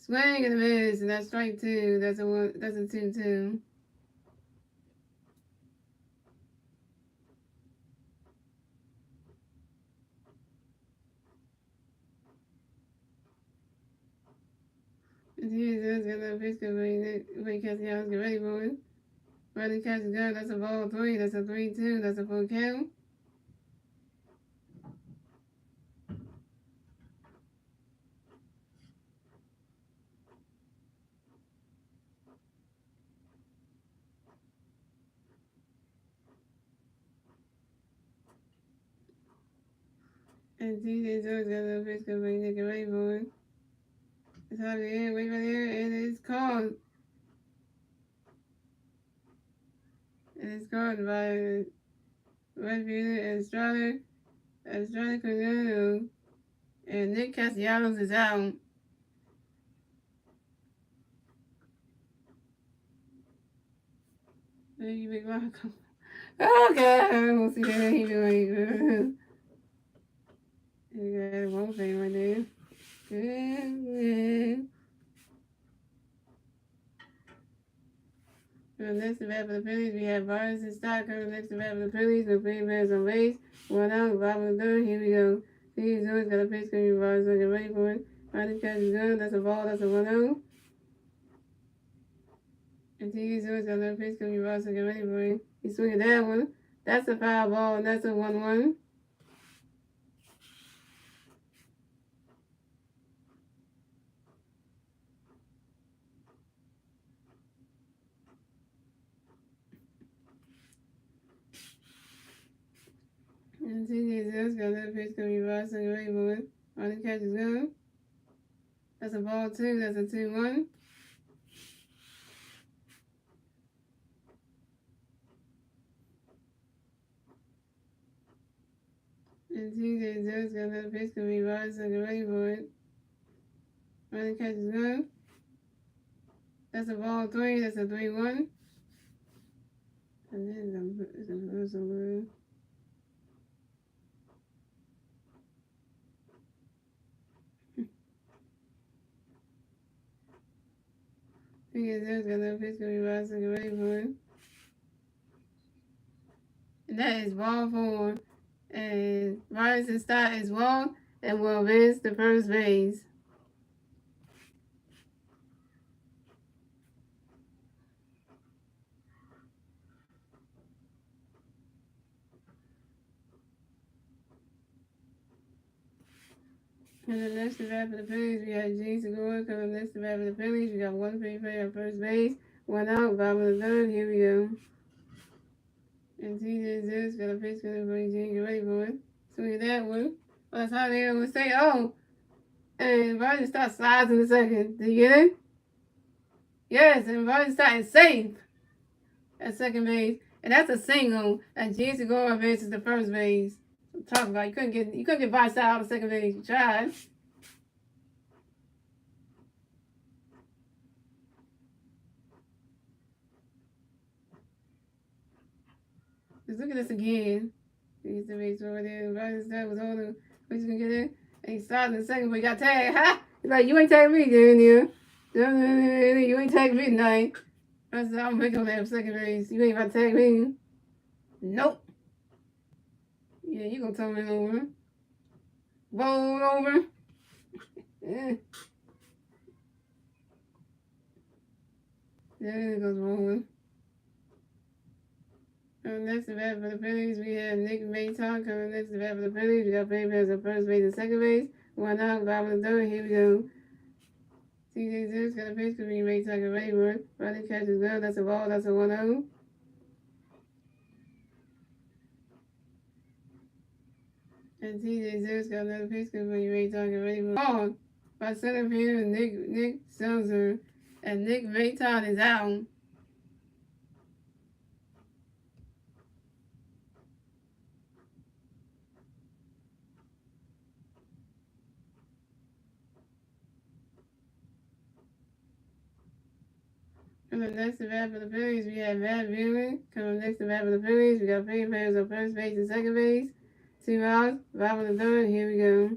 Swing and a miss, and that's strike 2. That's a 2-2. And TJ George got another pitch coming for you, Castellanos, get ready for it. Ronnie catches good. That's a ball 3. That's a 3-2. That's a full count. And TJ George got a pitch coming for you, get ready for it. It's out of the air, way by there, and it's called. And it's called by right fielder Estrada Cornelio, and Nick Castellanos is out. Thank you, Big Rock. Okay, we'll see how he doing. You got one thing right there. Good. Next to bat for the Phillies, we have Vargas and Stock coming next to bat for the Phillies. No Phillies players on base. 1 out, bottom of the third. Here we go. TJ George got a pitch coming for Vargas, so get ready for it. Ronnie catches good. That's a ball. That's a 1-0. And TJ George got another pitch coming for Vargas, so get ready for it. He's swinging that one. That's a foul ball, and that's a 1-1. And TJ George got another pitch coming for Vargas, so get ready for it. Ronnie catches good. That's a ball 2. That's a 2-1. And TJ George got another pitch coming for Vargas, so get ready for it. Ronnie catches good. That's a ball 3. That's a 3-1. And then it's a PSVita got no pitch gonna be rising and ready for it. And that is ball four. And Rising Star is wrong and will miss the first base. And the next to bat for the Phillies, we got James Segura coming next to bat for the Phillies. We got one free player at first base, one out, bottom of the third. Here we go. And TJ Zeus got a pitch for James. Get ready for it. Swing at that one. Well, that's how they would say, oh. And Rising Star slides in the second. Did you get it? Yes, and Rising Star is safe at second base. And that's a single. And James Segura advances the first base. I'm talking about you couldn't get Rising Star out of second base. You tried. Just look at this again. He's the base over there. Rising Star was holding. Who's gonna get it? And he started in the second, but he got tagged. Ha! He's like, you ain't tagging me, dude. You ain't tagging me tonight. I said, I'm making him have second base. You ain't about to tag me. Nope. Yeah, you gonna turn it over. Roll over. Yeah. There it goes rolling. Next to bat for the Phillies, we have Nick Mayton coming next to bat for the Phillies. We got Favors at first base and second base. One out, bottom of the third. Here we go. TJ Zeus got a pitch because we Mayton and Rayburn. Running catch is good. That's a ball. That's a 1-0. And TJ Zeus got another pitch because we Mayton and Rayburn. Ball by center fielder Nick Selzer. And Nick Mayton is out. Coming next to bat for the Phillies, we have Matt Buehler. Coming next to bat for the Phillies, we got three players on first base and second base. 2 outs, bottom of the third. Here we go.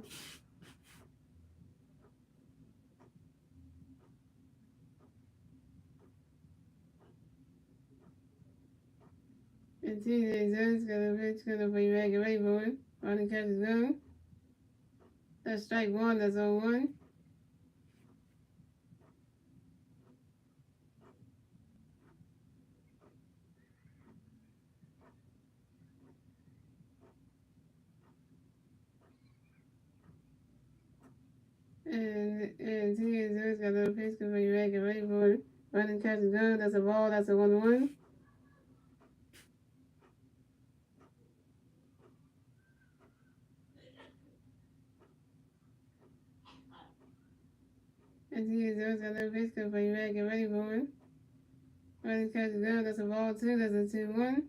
And TJ Zeus got a pitch gonna be back and wait for it. Running catch is good. That's strike one. That's 0-1. And TJ Zeus got a pitch gonna be back and wait for it. Running catch is good. That's a ball. That's a 1-1. And TJ Zeus got a pitch gonna be back and ready for it. Running catch is good. That's a ball 2. That's a 2-1.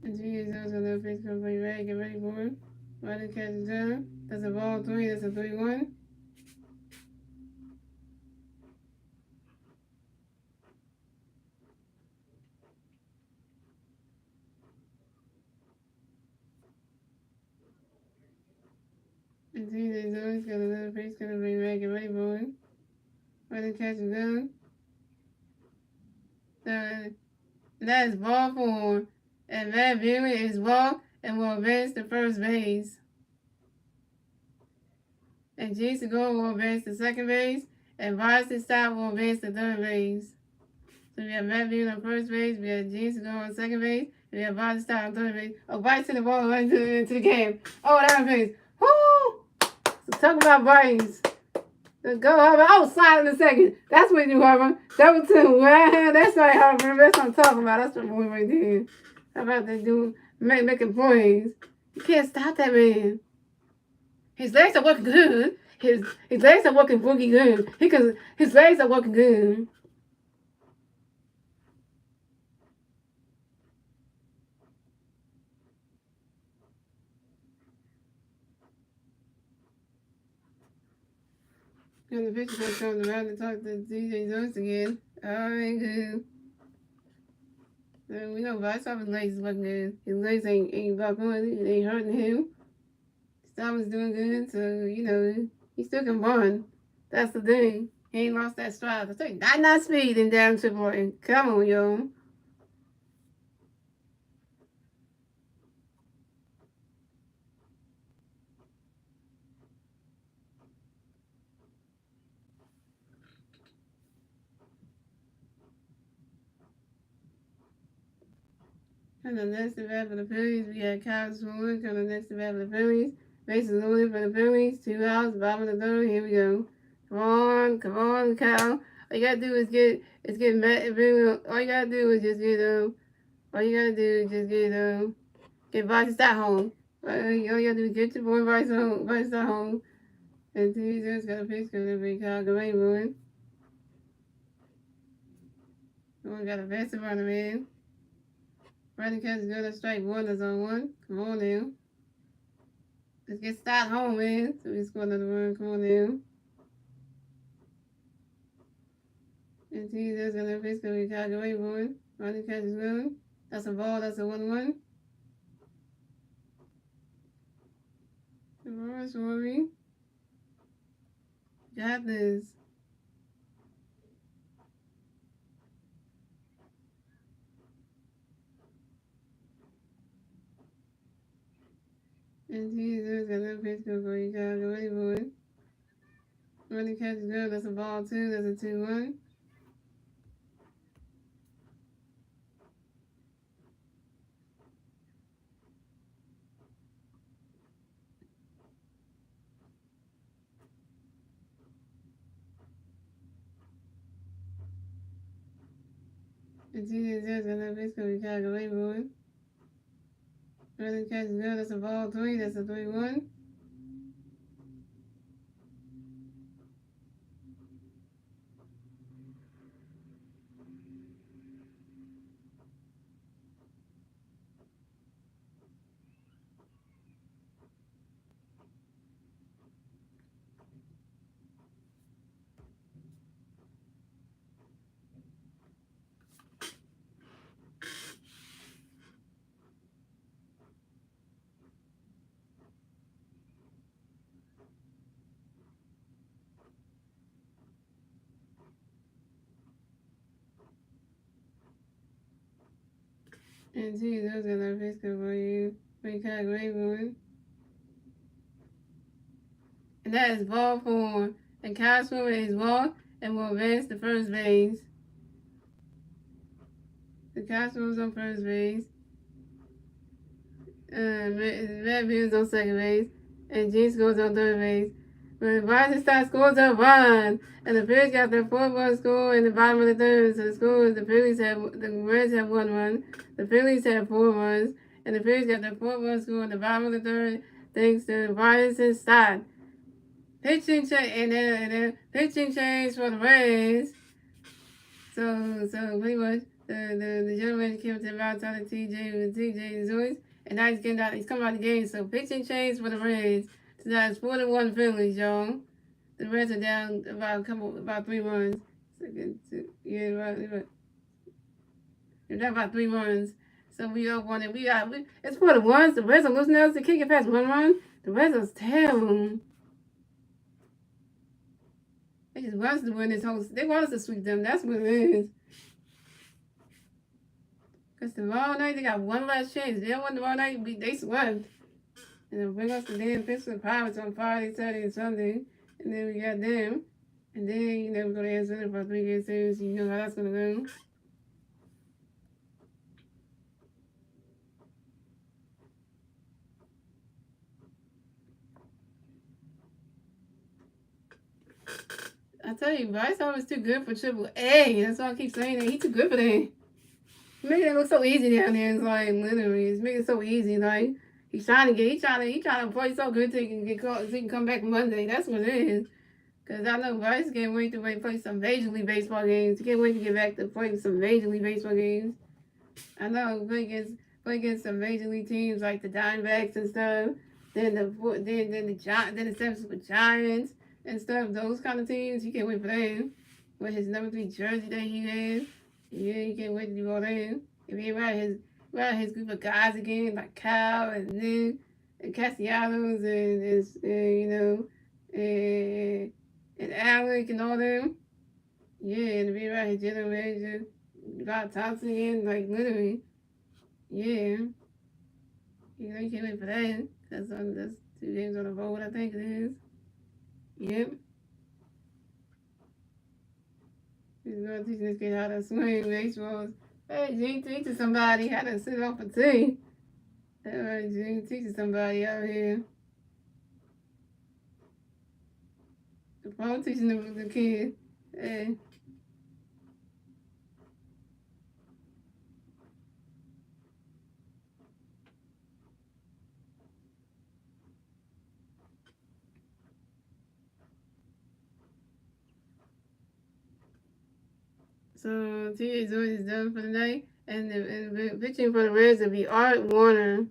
And TJ Zeus got a pitch gonna be back and ready for it. Running catch is good. That's a ball 3. That's a 3-1. And TJ Zeus got another pitch gonna be back and ready for it. Running catch is good. That is ball 4. And Matt Buehler is walked and will advance to first base. And Jason Gore will advance to second base. And Rising Star will advance to third base. So we have Matt Buehler on first base. We have Jason Gore on second base. And we have Rising Star on third base. Oh, right to the ball, right into the game. Oh, that base. Woo! So talk about Bryce. Go, Harper. Oh, slide in the second. That's what you do, Harper. Double 2. Well, that's right, Harper. That's what I'm talking about. That's what boy right there. How about they do making plays? You can't stop that man. His legs are working good. His legs are working boogie good. His legs are working good. And the picture kept coming around to talk to DJ Jones again. Oh, ain't good. We know Vice off his legs is looking good. His legs ain't about going, it ain't hurting him. His stomach's doing good, so, you know, he still can run. That's the thing. He ain't lost that stride. I tell you, not speed in down Triple. Come on, yo. And the next event for the Phillies, we got Kyle Swollen. On the next event for the Phillies. Bases loaded for the Phillies. 2 outs, bottom of the third. Here we go. Come on, Kyle. All you gotta do is get Matt. All you gotta do is just get Bryce Stott home. All you gotta do is get your boy Bryce Stott home. And TV's got a pitch gonna be Kyle Gawain. We got a best runner in. Running catch is good at strike one, that's on one. Come on now. Let's get Stott home, man. So we score another run. Come on now. And TV's got a pitch gonna be Kyle Gawain. Running catch is good. That's a ball, that's a 1-1. Come on, Swarmy. Got this. And Jesus got no pitch go for you, Kyle Gawain. Running catch is good, that's a ball 2, that's a 2-1. And Jesus got no pitch go for you, Kyle Gawain. Running catch is good, that's a ball 3, that's a 3-1. And Jesus got no pitch go for you, Kyle Gawain. And that is ball 4. And Kyle Swimmer is walk and will advance to first base. The Kyle Swimmer's on first base. Matt Beers on second base. And Gene scores on third base. When Bryson Stott scores a run, and the Phillies got their 4-1 score in the bottom of the third. So the score is the Reds have 1 run, the Phillies have 4 runs, and the Phillies got their 4-1 score in the bottom of the third thanks to Bryson Stott. Pitching change and pitching change for the Reds. So pretty much the gentleman came to the outside of TJ Zoyce, and now he's coming out of the game. So pitching change for the Reds. So that's 4-1 Phillies, y'all. The Reds are down about 3 runs. They're down about 3 runs. So we up 1 and it's 4-1. The Reds are losing now. They can't get past 1 run. The Reds are terrible. They just want us to win this whole. They want us to sweep them. That's what it is. Because tomorrow night they got one last chance. They don't win tomorrow night. They swept. And they'll bring us the damn Pittsburgh Pirates on Friday, Saturday, and Sunday. And then we got them. And then, you know, we're going to answer for a 3-game series. You know how that's going to go. I tell you, Bryce is too good for AAA. That's why I keep saying that. He's too good for that. He's making it look so easy down there. It's like, literally, he's making it so easy. Like, he's trying to play so good so he can get caught, so he can come back Monday. That's what it is. Because I know Bryce can't wait to play some Major League Baseball games. He can't wait to get back to play some Major League Baseball games. I know, play against some Major League teams like the Diamondbacks and stuff. Then the San Francisco Giants. and stuff, those kind of teams, he can't wait for that. With his number 3 jersey that he has, yeah, he can't wait to do all that. If he ride his group of guys again, like Kyle and Nick and Castellanos and you know, and Alec and all them. Yeah, and if he ride his general manager, Rod Thompson again, like literally, yeah. You know, you can't wait for that. That's 2 games on the road, I think it is. Yep. He's going to teach this kid how to swing baseballs. Hey, Gene, teaching somebody how to sit off a tee. All right, Gene, teaching somebody out here. The phone teaching the kid. Hey. So, T.A. Zoid is done for the night. And the pitching for the Reds will be Art Warner.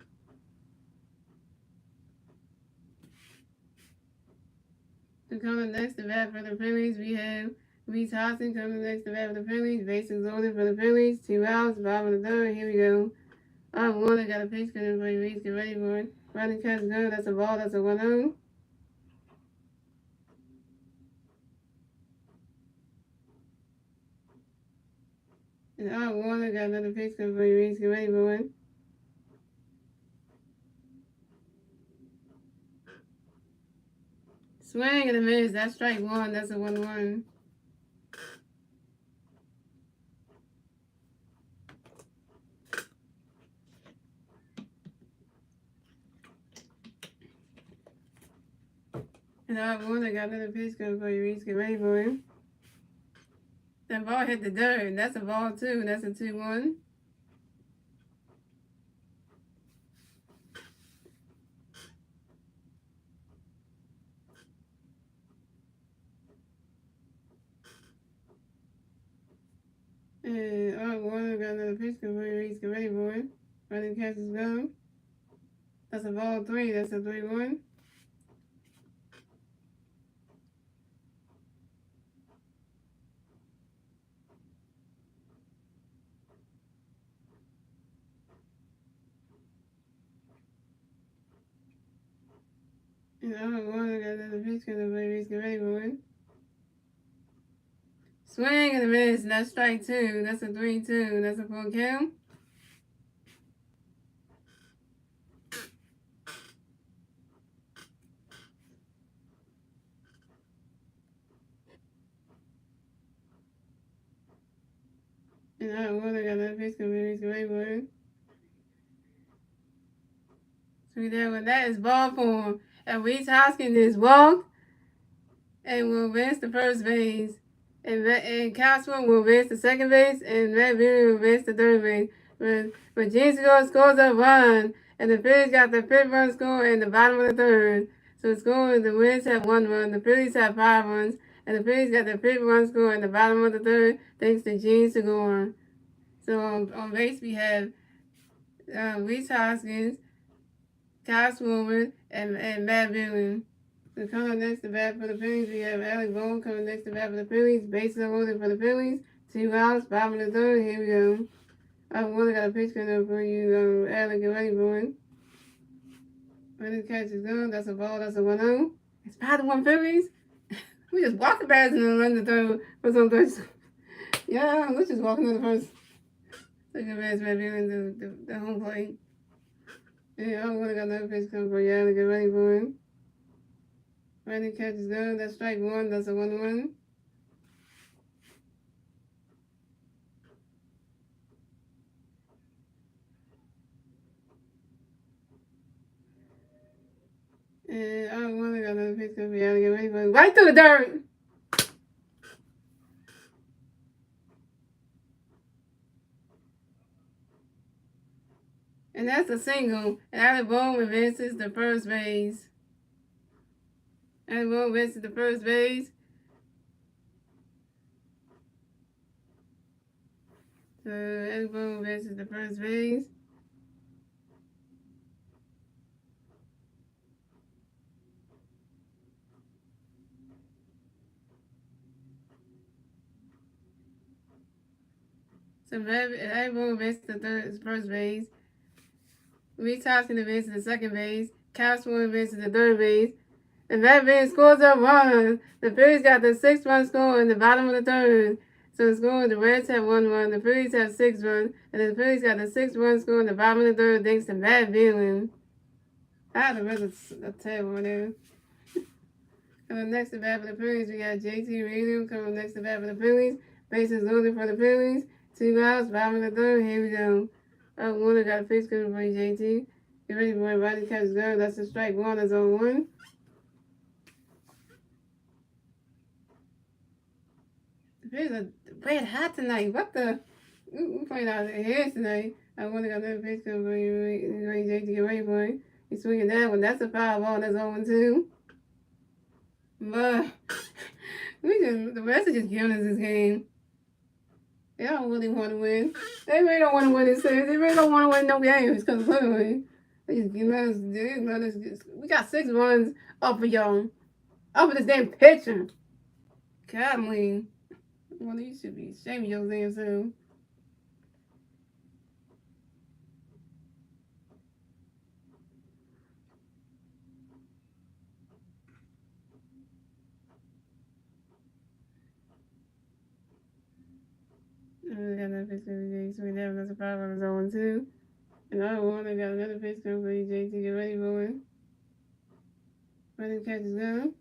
So coming next to bat for the Phillies, we have Reese Hostin coming next to bat for the Phillies. Bases loaded for the Phillies. 2 outs, bottom of the third. Here we go. Art Warner got a pitch coming for Reese. Get ready for it. Running catch good. That's a ball. That's a 1-0. And Art Warner got another pitch coming for Reese. Get ready for it. Swing and a miss. That's strike 1. That's a 1-1. And Art Warner got another pitch coming for Reese. Get ready for it. That ball hit the dirt. That's a ball 2. That's a 2-1. And Art Warner got another pitch coming for Reese. Get ready for it. Running catch is go. That's a ball 3. That's a 3-1. And Art Warner got another pitch coming for Reese. Get ready for it. Swing and a miss. That's strike 2. That's a 3-2. That's a full count. And Art Warner got another pitch coming for Reese. Get ready for it. So that is ball 4. And Reese Hoskins is walk and will advance to first base. And Castro will advance to second base. And Red Beauty will advance to third base. But Gene scores a run. And the Phillies got the 5th run score in the bottom of the third. So the Reds have 1 run. The Phillies have 5 runs. And the Phillies got the 5th run score in the bottom of the third thanks to Gene Segura. So on base we have Reese Hoskins, Kyle Swoomer, and Matt Billing. So coming next to bat for the Phillies, we have Alec Boone coming next to bat for the Phillies. Bases are loaded for the Phillies. 2 outs, bottom of the third. Here we go. I've really got a pitch coming up for you, Alec. Get ready for it. Ready to catch is good. That's a ball. That's a 1-0. It's 5-1 Phillies. We just walking past and run the third for some thirds. Yeah, let's just walk into the first. Second base, Matt Billing, the home plate. Yeah, I've really got another pitch coming for you, Alec. Get ready for it. Ready to catch is good. That's strike 1. That's a 1-1. And I want to got another pitch coming for you, Alec. Get ready for it. Right through the dirt. And that's a single. And Alec Boone advances to first base. Alec Boone advances to first base. So Alec Boone advances to first base. So everyone advances to the first base. Reed Thompson advances to the second base. Cal Swan advances to the third base. And that man scores a run. The Phillies got the 6-run score in the bottom of the third. So the score, the Reds have 1 run, the Phillies have 6 runs, and the Phillies got the 6-run score in the bottom of the third thanks to Matt Villain. The Reds are terrible right now. Coming next to bat for the Phillies, we got JT Radio coming next to bat for the Phillies. Bases loaded for the Phillies. 2 outs, bottom of the third. Here we go. Warner got a face coming for JT. Get ready for my body catches go. That's a strike one. That's 0-1. The Phillies are red hot tonight. What the? We playing out here tonight. Warner got another face coming for JT. Get ready for it. He's swinging that one. That's a foul ball. That's 0-2. But the Reds are just giving us this game. They don't really want to win. They really don't want to win this series. They really don't want to win no games because literally they just let us. We got 6 runs off of y'all, off of this damn pitcher. God, Lee. Well, you should be ashamed of your damn self. We got another pitch for EJ. So we have another 5 on his own too. Another one. They got another pitch coming for EJ to get ready for it. Running catch is good.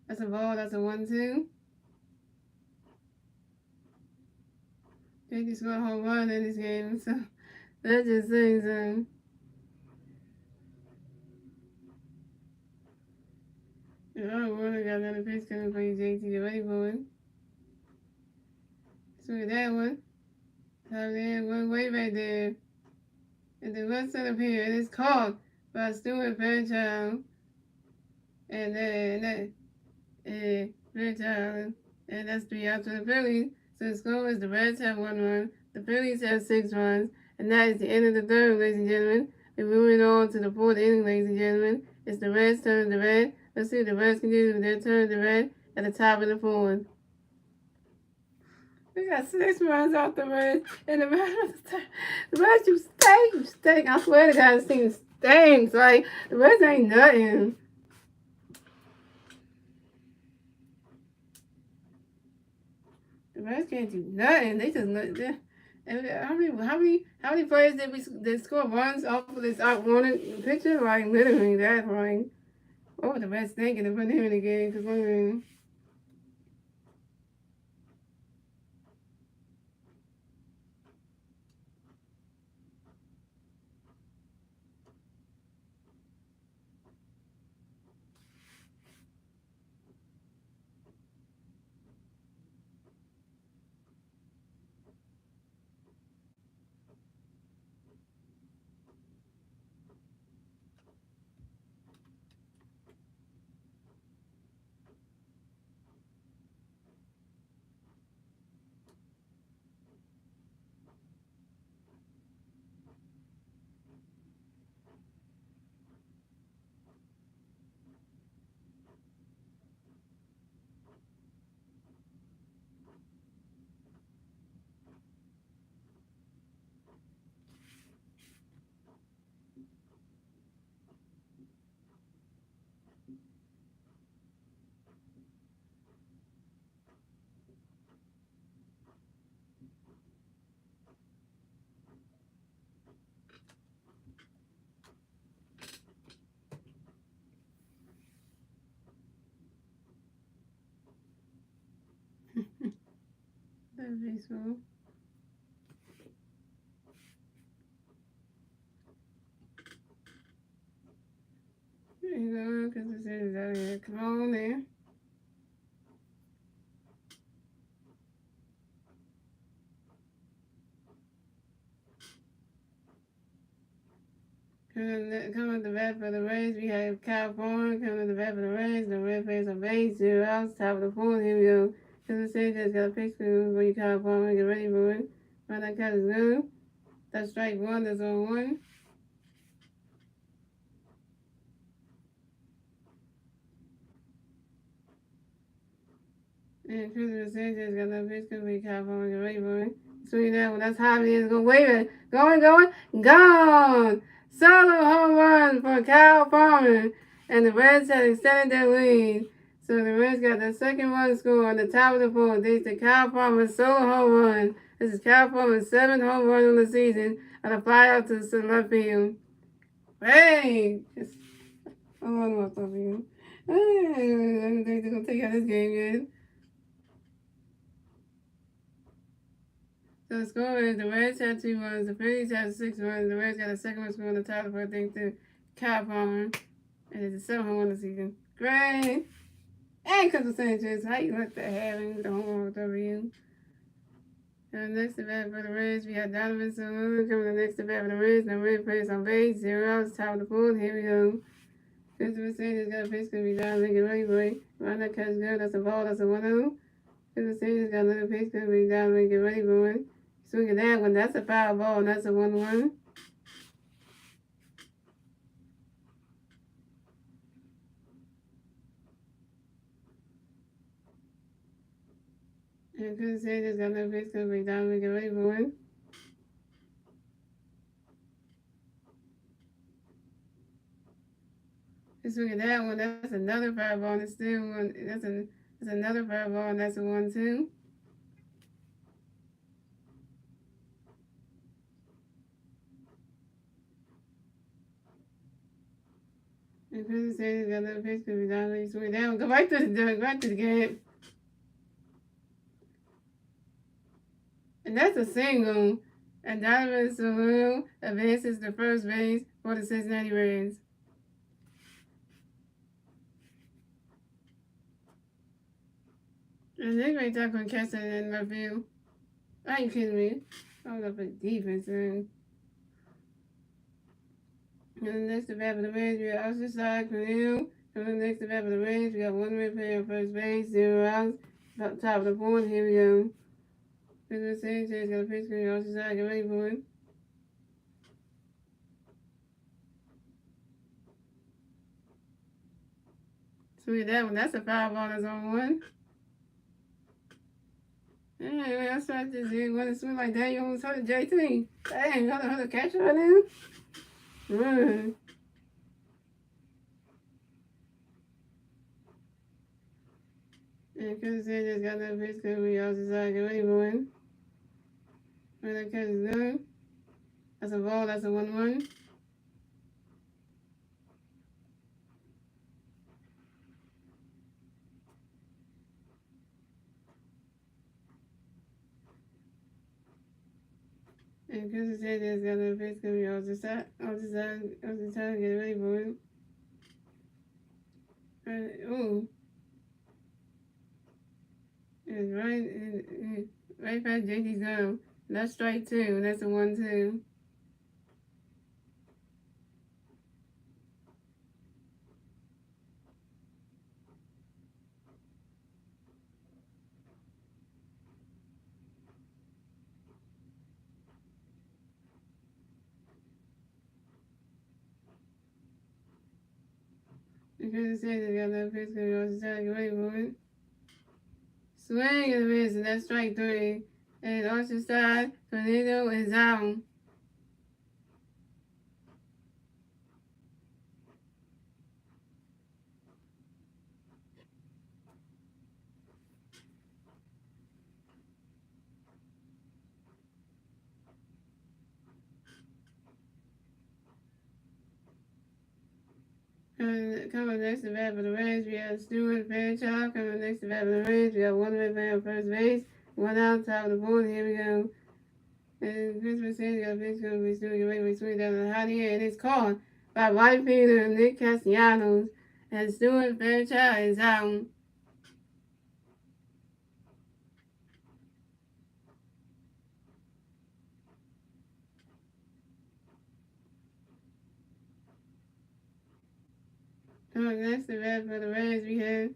That's a ball. That's a 1-2. JT scored a home run in this game, so that just saying something. Another one. They got another pitch coming for EJ to get ready for it. Swing at that one. Top there, one way right there. And the left side up here, it is caught by Stuart Fairchild. And then Fairchild. And that's 3 outs for the Phillies. So the score is the Reds have 1 run, the Phillies have 6 runs, and that is the end of the third, ladies and gentlemen. We're moving on to the 4th inning, ladies and gentlemen. It's the Reds' turn to red. Let's see what the Reds can do with their turn to red at the top of the 4th. We got 6 runs off the Reds, and the Reds, you stink. I swear to God, this team stinks. Like, the Reds ain't nothing. The Reds can't do nothing. They just how many players did score runs off of this Warner picture? Like, literally, that's like, what were the Reds thinking to put him in the game? Because literally. That's baseball. There you go, because it says out here. Come on there. Coming to the bat for the Rays, we have Kyle Farmer coming to the bat for the Rays. The Red Rays are base, 0 outs, top of the 4th. Here we go. Because it says just got a pitch for you, Kyle Farmer. Get ready for it. Right, that cat is good. That's strike 1. That's 0-1. And Christopher Sanchez got no pitch, could be California Rainbow. Swing that one, that's how it is. Go wave it. Going, gone! Solo home run for Kyle Farmer. And the Reds had extended their lead. So the Reds got the second run score on the top of the fourth. Thanks to Kyle Farmer's solo home run. This is Kyle Farmer's 7th home run on the season on a fly out to the left field. Hey! I don't know what's up here. I don't think they're going to take out this game yet. So the score is the Reds had 2 runs, the Phillies had 6 runs, the Reds got a second one score on the top of it, thanks to Kyle Farmer. And it's a 7th home run this season. Great! And Christopher Sanchez, how you like that having the home run with W? And next to bat for the Reds, we got Donovan Saloon coming up next to bat for the Reds. Now Red players on base, 0 outs, top of the fourth. Here we go. Christopher Sanchez got a pitch, gonna be down, make it ready, boy. Run that catch good, that's a ball, that's a 1-0. Christopher Sanchez got another pitch, gonna be down, make it ready, boy. Swing at that one, that's a foul ball, and that's a 1-1. And Christopher Sanchez got another pitch, gonna be down, make it ready, boy. Swing at that one, that's another foul ball, and it's still one. That's another foul ball, and that's a 1-2. And Christopher Sanchez got another pitch, gonna be down, make it swing down, go right to the gap. And that's a single. And Donovan Saloon advances to first base for the Cincinnati Reds. And they may talk on catch that in left field. Are you kidding me? I was up at defense and then next to bat for the Reds, we got Austin Side, Cornell. And then next to bat for the Reds, we got one red player on first base, 0 outs. Top of the board, here we go. Christopher Sanchez got a pitch, Austin Side, get ready for it. Swing that one, that's a foul ball, that's on 1. Hey, I started this dude want to swing like that. You almost hurt JT. Dang, hurt the catcher right now. And Christopher Sanchez got that pitch because we all decided to get ready for him. When that catch is good. That's a ball, that's a 1-1. And Christopher Sanchez got that pitch because we all decided to get ready for him. Ooh. And right past JT's gone. That's strike 2, that's a 1-2. And Christopher Sanchez got that pitch because we all decided to get ready for him. Swing and a miss, and that's strike 3. And Austin Side, Tornado is out. Coming next to bat for the Reds, we have Stewart Fairchild. Coming next to bat for the Reds, we have one red man on first base. 1 out, top of the board. Here we go. And Christopher Sanchez got a pitch going to be Stewart. Get ready to swing down the hot air. And it's caught by right fielder Nick Castellanos. And Stewart Fairchild is out. Coming next to bat for the Reds, we have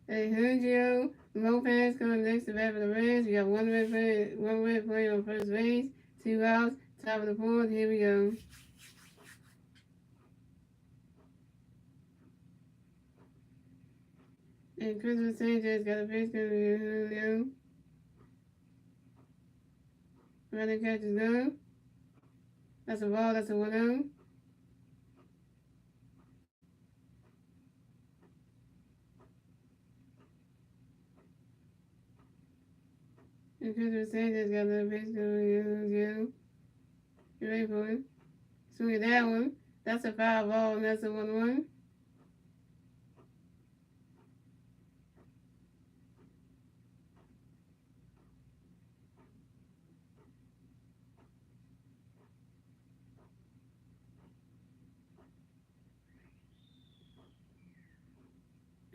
Julio Lopez. Coming next to bat for the Reds, we got one red player on first base, 2 outs, top of the board. Here we go. And Christmas Sanchez got a base cover Julio. Running catches go. That's a ball, that's a 1-0. And Christmas Sanchez got a base cover Julio. You ready for it? Swing at that one. That's a foul ball, and that's a 1-1.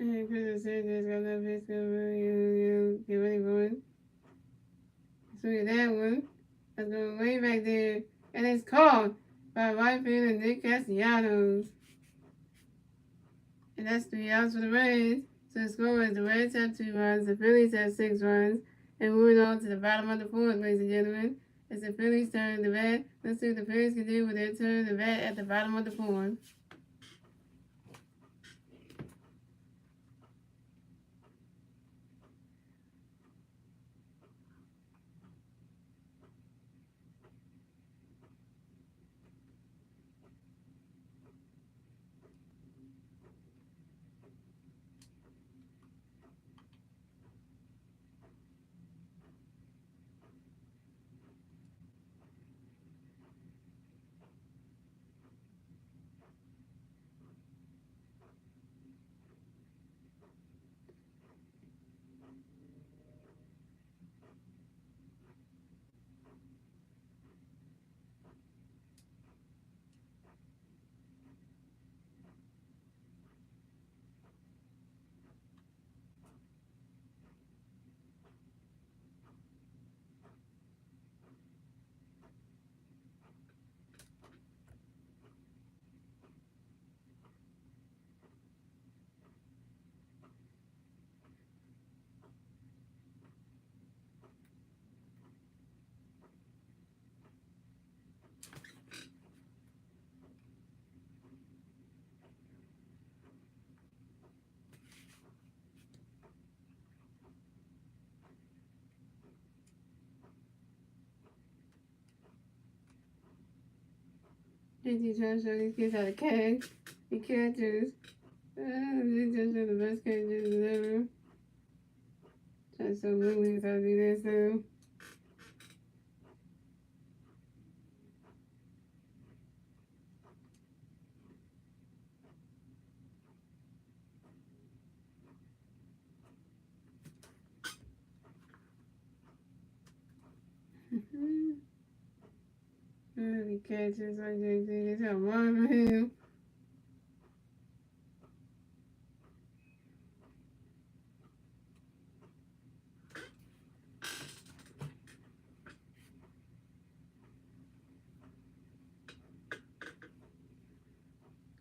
And Christmas Sanchez got that base cover Julio. Get ready for it. Swing at that one. That's going way back there. And it's called by right fielder Nick Castellanos. And that's 3 outs for the Reds. So the score is the Reds have 2 runs, the Phillies have 6 runs. And moving on to the bottom of the fourth, ladies and gentlemen. It's the Phillies' turn to bat. Let's see what the Phillies can do with their turn to bat at the bottom of the fourth. JT trying to show these kids how to catch. He catches. JT trying to show the best catches ever. Trying to show Louis how to do this too. He catches like JT. That's how Marvin him.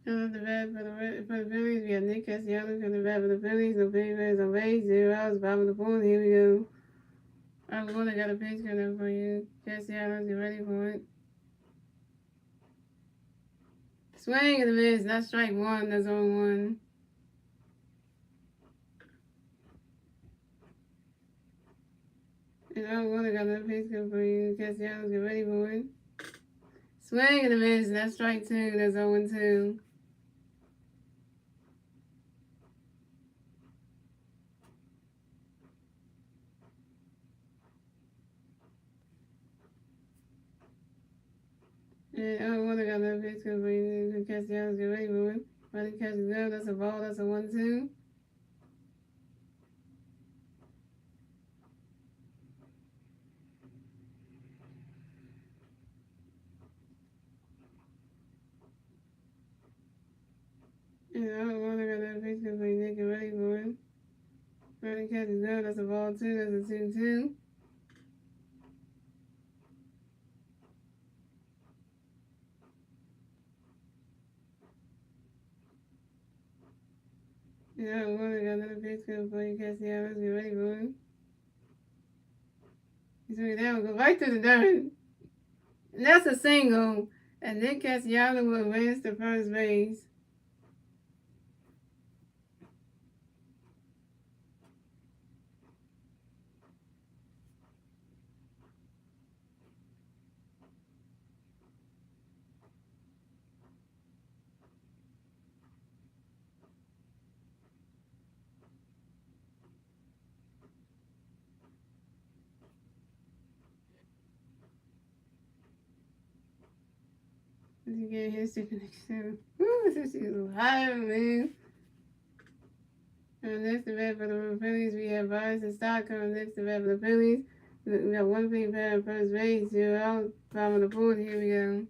Coming the bat for the Phillies. We got Nick Castellanos coming the bat for the Phillies. No Phillies on base. 0 outs. Bottom of the fourth. Here we go. I'm going to got a pitch coming up for you. Castellanos, get ready for it. Swing and a miss. That's strike 1. That's 0-1. And I'm going to got a pitch coming for you. Castellanos, get ready for it. Swing and a miss. That's strike 2. That's 0-2. And I'm going to got a pitch coming for you. Castellanos, get ready for it. Running catch is good. That's a ball. That's a 1-2. And I'm going to got that pitch coming for you. Get ready for it. Running catch is good. That's a ball 2. That's a 2-2. Yeah, I'm going to got another pitch coming for you. Castellanos, get ready for it. He's going down, go right to the dirt. And that's a single. And Nick Castellanos will advance to first base. You get history connection. Woo, this is high, man. Next event for the Phillies, we have Bias and Stock coming next event for the Phillies. We got one big pair first base, 0 out, 5 on the board. Here we go.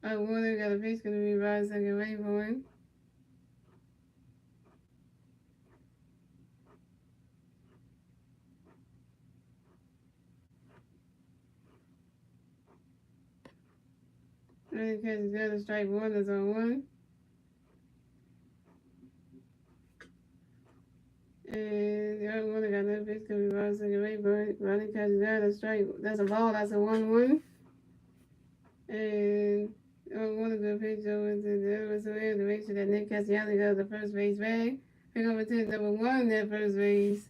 Warner got a pitch going to be Bias second wait for him. Ready to catch the other strike one, that's on one. And the other one got another pitch going to be Bias second wait for it. Ready to catch the other strike, that's a ball, that's a 1-1. And one of the pitch over to the other side to make sure that Nick Cassiano goes the first base bag. Pick up a 10 number 1 at first base.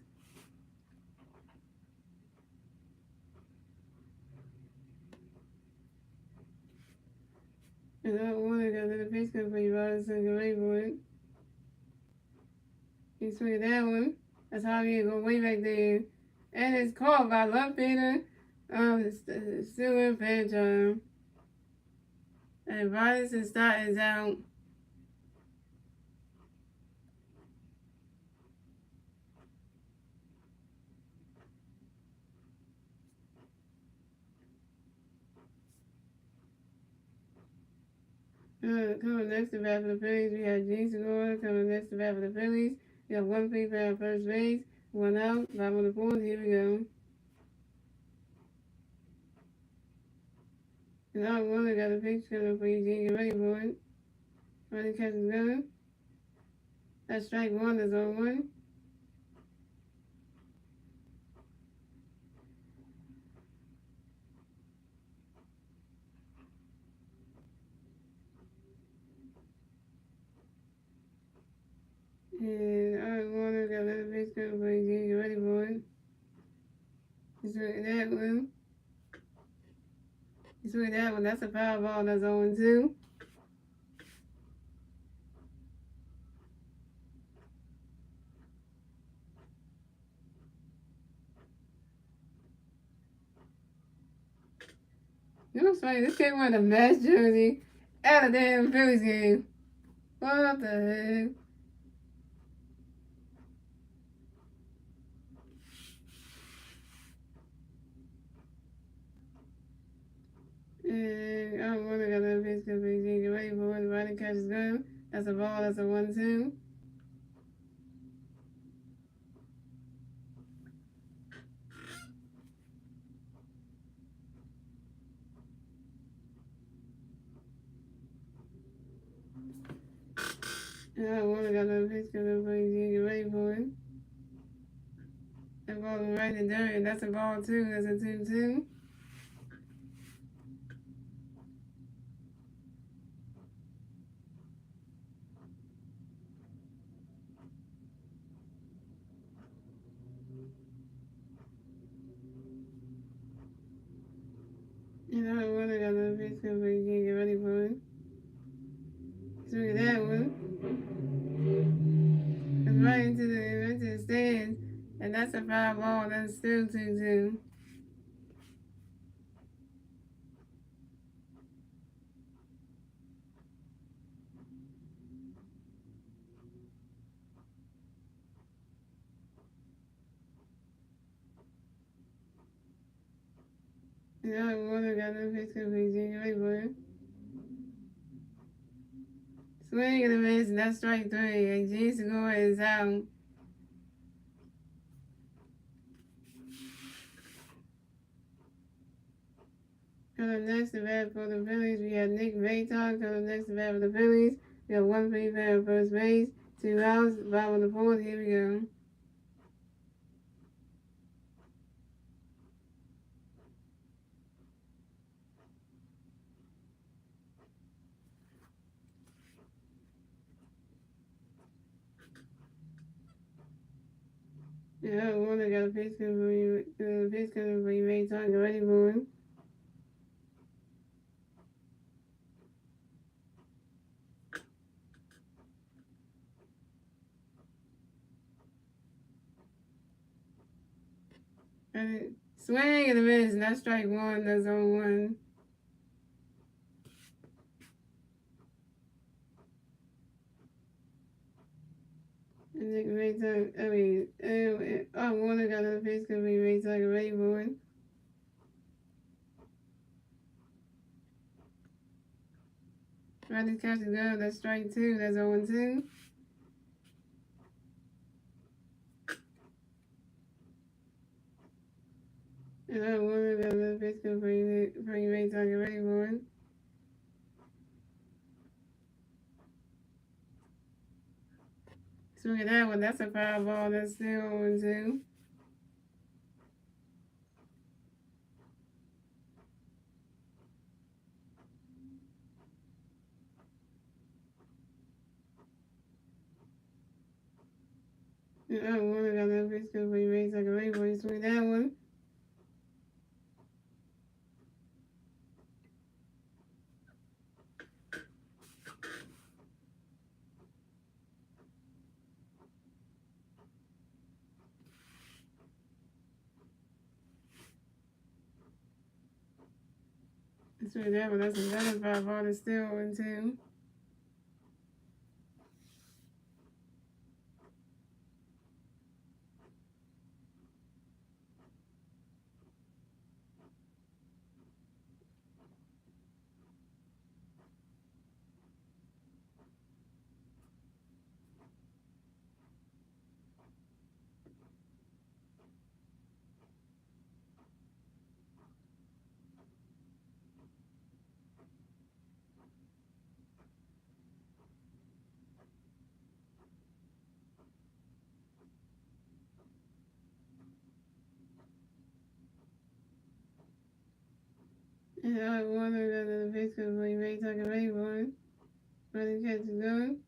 And I wanted another pitch coming for you, Rod, so you wait for it. You swing that one. That's how you go way back there. And it's called by Love Peter. It's still in fair time. And Robinson Stott is out. Coming next to bat for the Phillies, we have Jason Gore. Coming next to bat for the Phillies, we have one pitch at first base, 1 out, 5 on the board. Here we go. And I Warner got a pitch coming for Eugene. Get ready for it. Running catch is good. That's strike one, that's on 1. And I Warner got another pitch coming for Eugene. Get ready for it. He's doing that one. He's doing that one. That's a foul ball, that's on 2. You know what's funny? This kid wearing a Mets jersey at a damn Phillies game. What the heck? And I don't want to got that pitch because we get ready for it. The running catch is good. That's a ball. That's a 1-2. And I don't want to got that pitch because we get ready for it. That ball is right in there, and that's a ball too. That's a 2-2. And I don't want to got that pitch because we get ready for it. Look at that one. It's right into the stands, and that's a foul ball. That's still 2-2. And I don't want to got that pitch because we get ready for it. Swing and a miss, and that's strike 3. And Jason Gore is out. Coming next to bat for the Phillies, we have Nick Vayton. Coming next to bat for the Phillies, we have one free at first base, 2 outs, 5 on the board. Here we go. Yeah, Warner got a pitch coming for you. Pitch coming for you, Vayton. Get ready for him. And swing and a miss, and that's strike 1. That's on 1. And they raise like, Warner got another face because we raised like a rainbow. Riley's catch is good. That's strike two. That's 0-2. And Warner got another face because we raised like a rainbow. So look at that one. That's a foul ball. That's still 0-2. And Warner got another face because we raised like a rainbow. So look at that one. So look at that one. That's another foul ball. That's still 0-2. And Warner got another face because we raised like a rainbow. Riley's catch is good.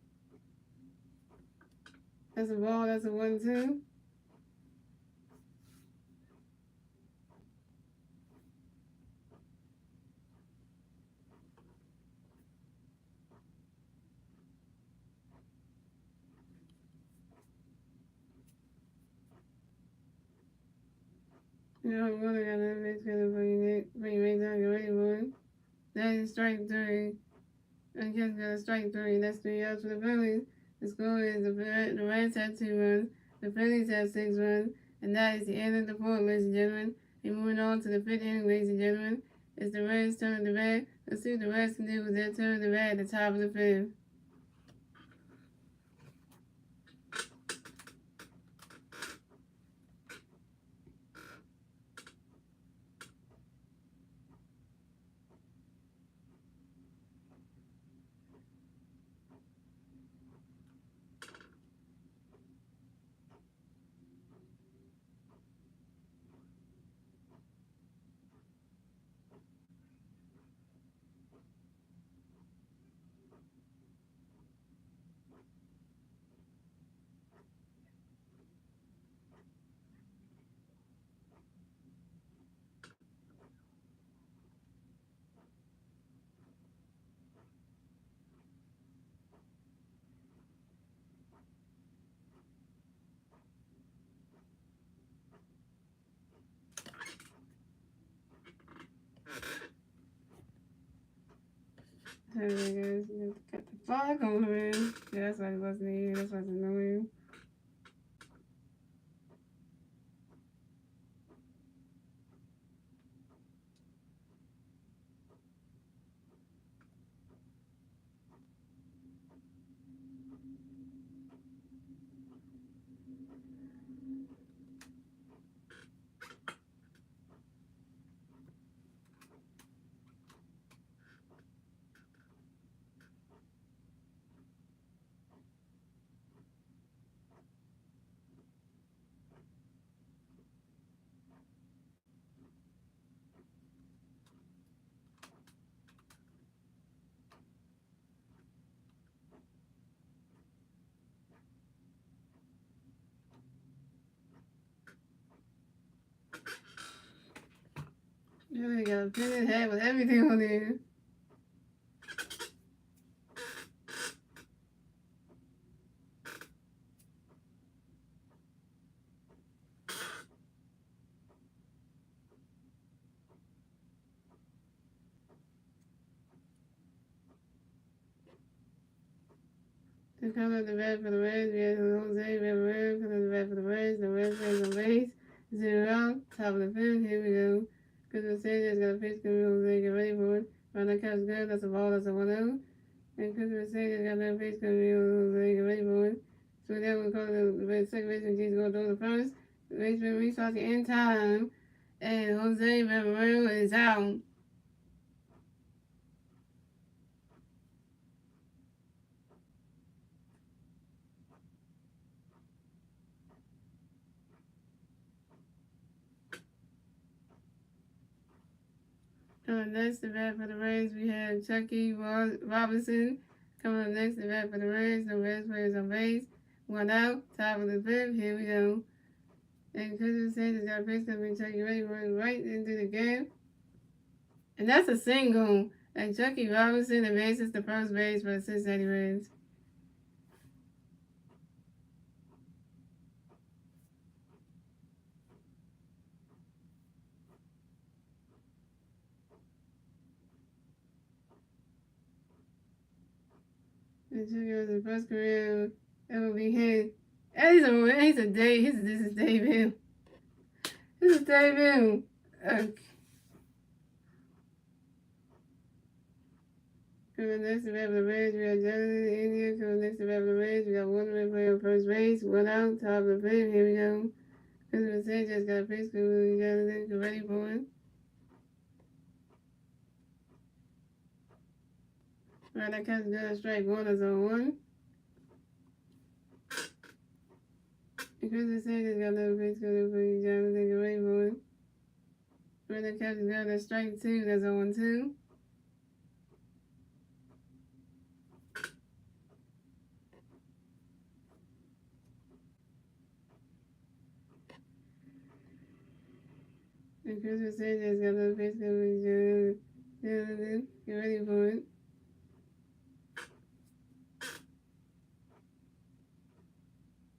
That's a ball. That's a 1-2. Warner got another face because we raised like a rainbow. That is strike three. And Kent's got a strike three. That's 3 outs for the Phillies. The score is the Reds have 2 runs. The Phillies have 6 runs. And that is the end of the fourth, ladies and gentlemen. And moving on to the fifth inning, ladies and gentlemen. It's the Reds' turn to bat. Let's see what the Reds can do with their turn to bat at the top of the fifth. There it is. You got the flag on the end. Yeah, that's why it wasn't here. That's why it's annoying. Yeah, they got a pin head with everything on there. To come up the bat for the Reds, we have Jose Rivera coming up the bat for the Reds. The Reds plays on base. 0 top of the fifth. Here we go. Christmas Sanchez got a pitch coming. Jose, get ready for it. Run that catch good. That's a ball. That's a 1-0. And Christmas Sanchez got another pitch coming. Jose, get ready for it. So then we call the second baseman. He's going to throw the first. The baseman restarts in time. And Jose Rivera is out. Next to bat for the Reds, we have Chucky Robinson. Coming up next to bat for the Reds. The Reds players on base. 1 out. Top of the fifth. Here we go. And Christmas Sanchez got a pitch coming. Chucky ready running right into the gap. And that's a single. And Chucky Robinson advances to first base for the Cincinnati Reds. And Chucky was the first career ever be hit. And he's a Dave. This is Dave Hill. This is Dave Hill. Okay. Coming next to bat for the Reds, we got Jonathan India. Coming next to bat for the Reds, we got one red player on first base. 1 out, top of the fifth. Here we go. Christmas Sanchez got a pitch coming. Jonathan, get ready for it. Right, that catch good. Strike 1 is on 1. And Christmas Sanchez got another pitch coming for Jonathan, get ready for it. Right, that catch good. That's strike 2. That's on 2. And Christmas Sanchez got another pitch coming. Jonathan, get ready for it.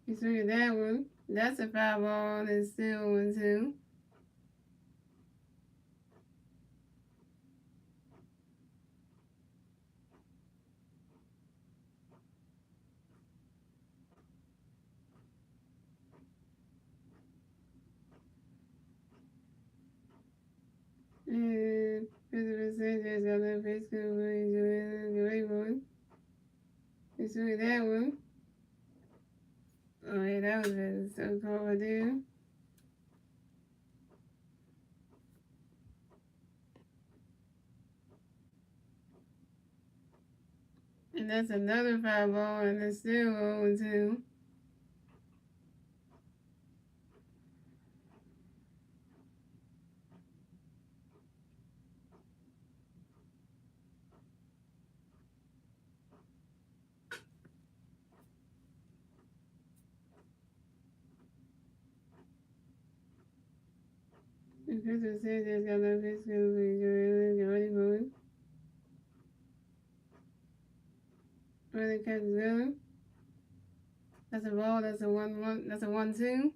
He swung at that one. That's a foul ball, and it's still 1-2. And Christopher Sanchez got another pitch coming. Get ready for it. He swung at that one. Oh, yeah, that was a so-called right there. And that's another foul ball, and it's still 0-2. And Christopher Sanchez got another pitch coming. Get ready for it. Running catch is good. That's a ball. That's a 1-1. That's a 1-2.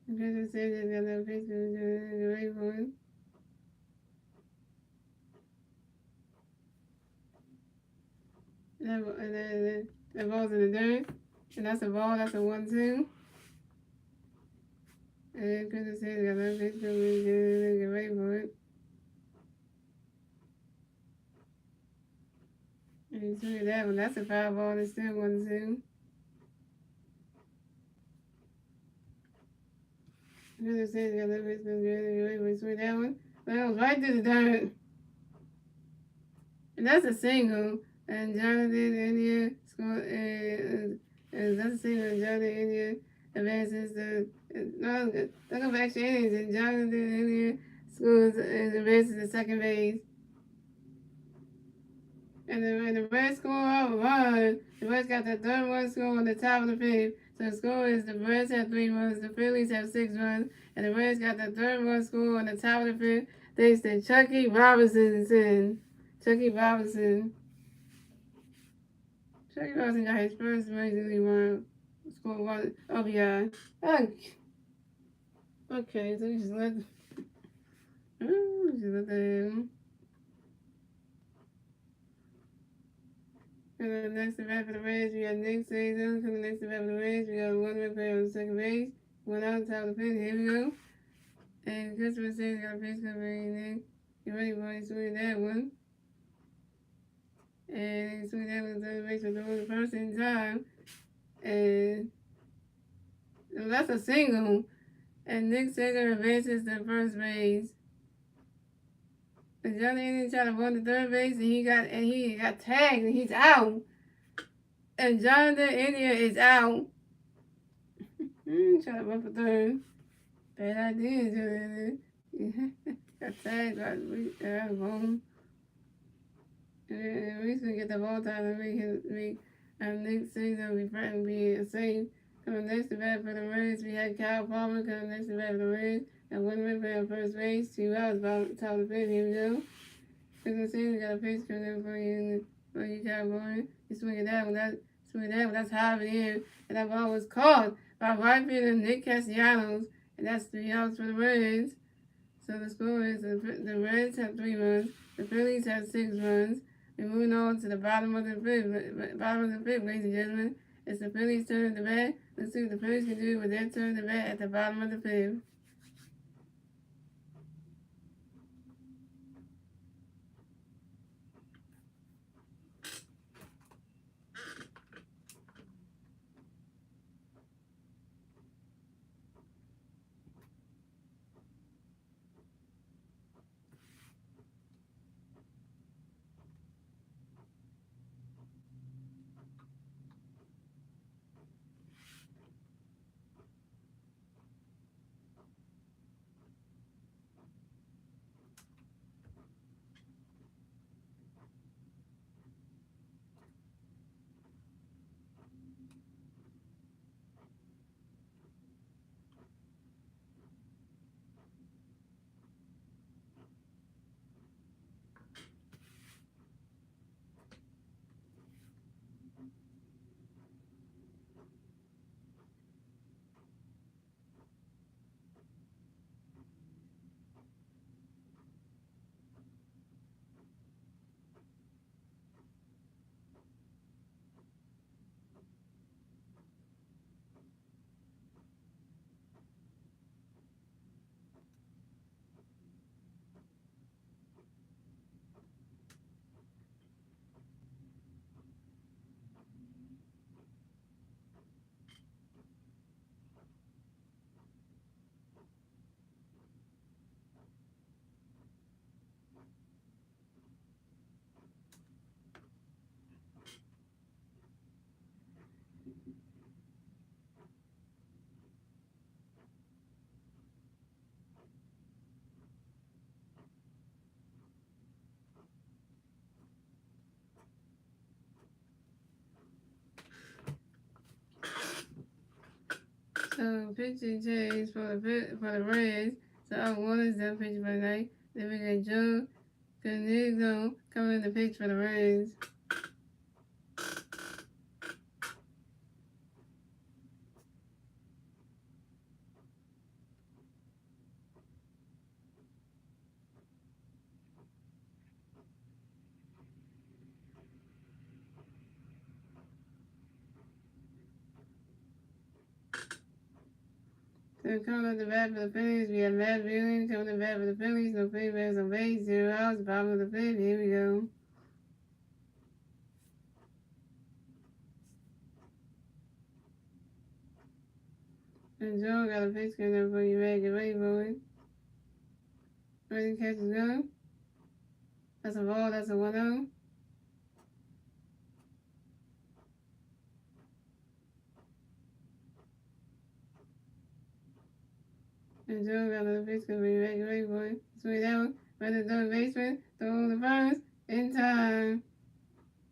And Christopher Sanchez got another pitch coming. Get ready for it. That ball's in the dirt. And that's a ball. That's a 1-2. And Christopher Sanchez got another pitch coming. Get ready for it. And he swung at that one. That's a foul ball. And it's still 1-2. Christopher Sanchez got another pitch coming. Get ready for it. Swing that one. That was right to the dirt. And that's a single. And Jonathan India scored. And that's a single. And Jonathan India advances to don't go for extra innings. And Jonathan India scores and advances to second base. And the Reds score a run. The Reds got the third run score on the top of the fifth. So the score is the Reds have 3 runs, the Phillies have 6 runs, and the Reds got the third run score on the top of the fifth thanks to Chucky Robinson. Chucky Robinson. Chucky Robinson got his first major league score one RBI. Okay, so we just let them. And the next event for the Reds, we got Nick Saison. Coming next event for the Reds, we got a one-man player on second base. One out, top of the pin. Here we go. And Christopher says got a pitch coming in. You ready, boy? Swing that one. And swing that one to third base for the first in time. And that's a single. And Nick Saison advances to first base. And Johnny Indian tried to run to third base, and he got tagged, and he's out. And Jonathan India is out. Trying to run for third. Bad idea, Jonathan. Got tagged by the bone. And we're gonna get the ball time and make Nick Saison will be threatened to be safe. Coming next to bat for the Reds, we had Kyle Palmer coming next to bat for the Reds. And Winman playing on first base. 2 outs, about top of the fifth. Here we go. Christmas season got a pitch coming in for you Cowboy. You swing it down, that's high in the air. And that ball was caught by right fielder Nick Castellanos. And that's 3 outs for the Reds. So the score is the Reds have 3 runs, the Phillies have 6 runs. We're moving on to the bottom of the fifth, ladies and gentlemen. It's the Phillies' turn to bat. Let's see what the Phillies can do with their turn to bat at the bottom of the fifth. So pitching change for the Reds. So one is done pitching for the night. Then we got Joe Canigno coming in to pitch for the Reds. So coming up the bat for the Phillies, we have Matt Wheeling coming to the bat for the Phillies. No Phillies on base, 0 outs, bottom of the fifth. Here we go. And Joe got a pitch coming up for you, man. Get ready for it. Ready to catch his gun. That's a ball, that's a 1-0. And Joe got another pitch coming for you, man. Get ready for it. Swing that one. Ready to throw the basement. Throw the first. In time.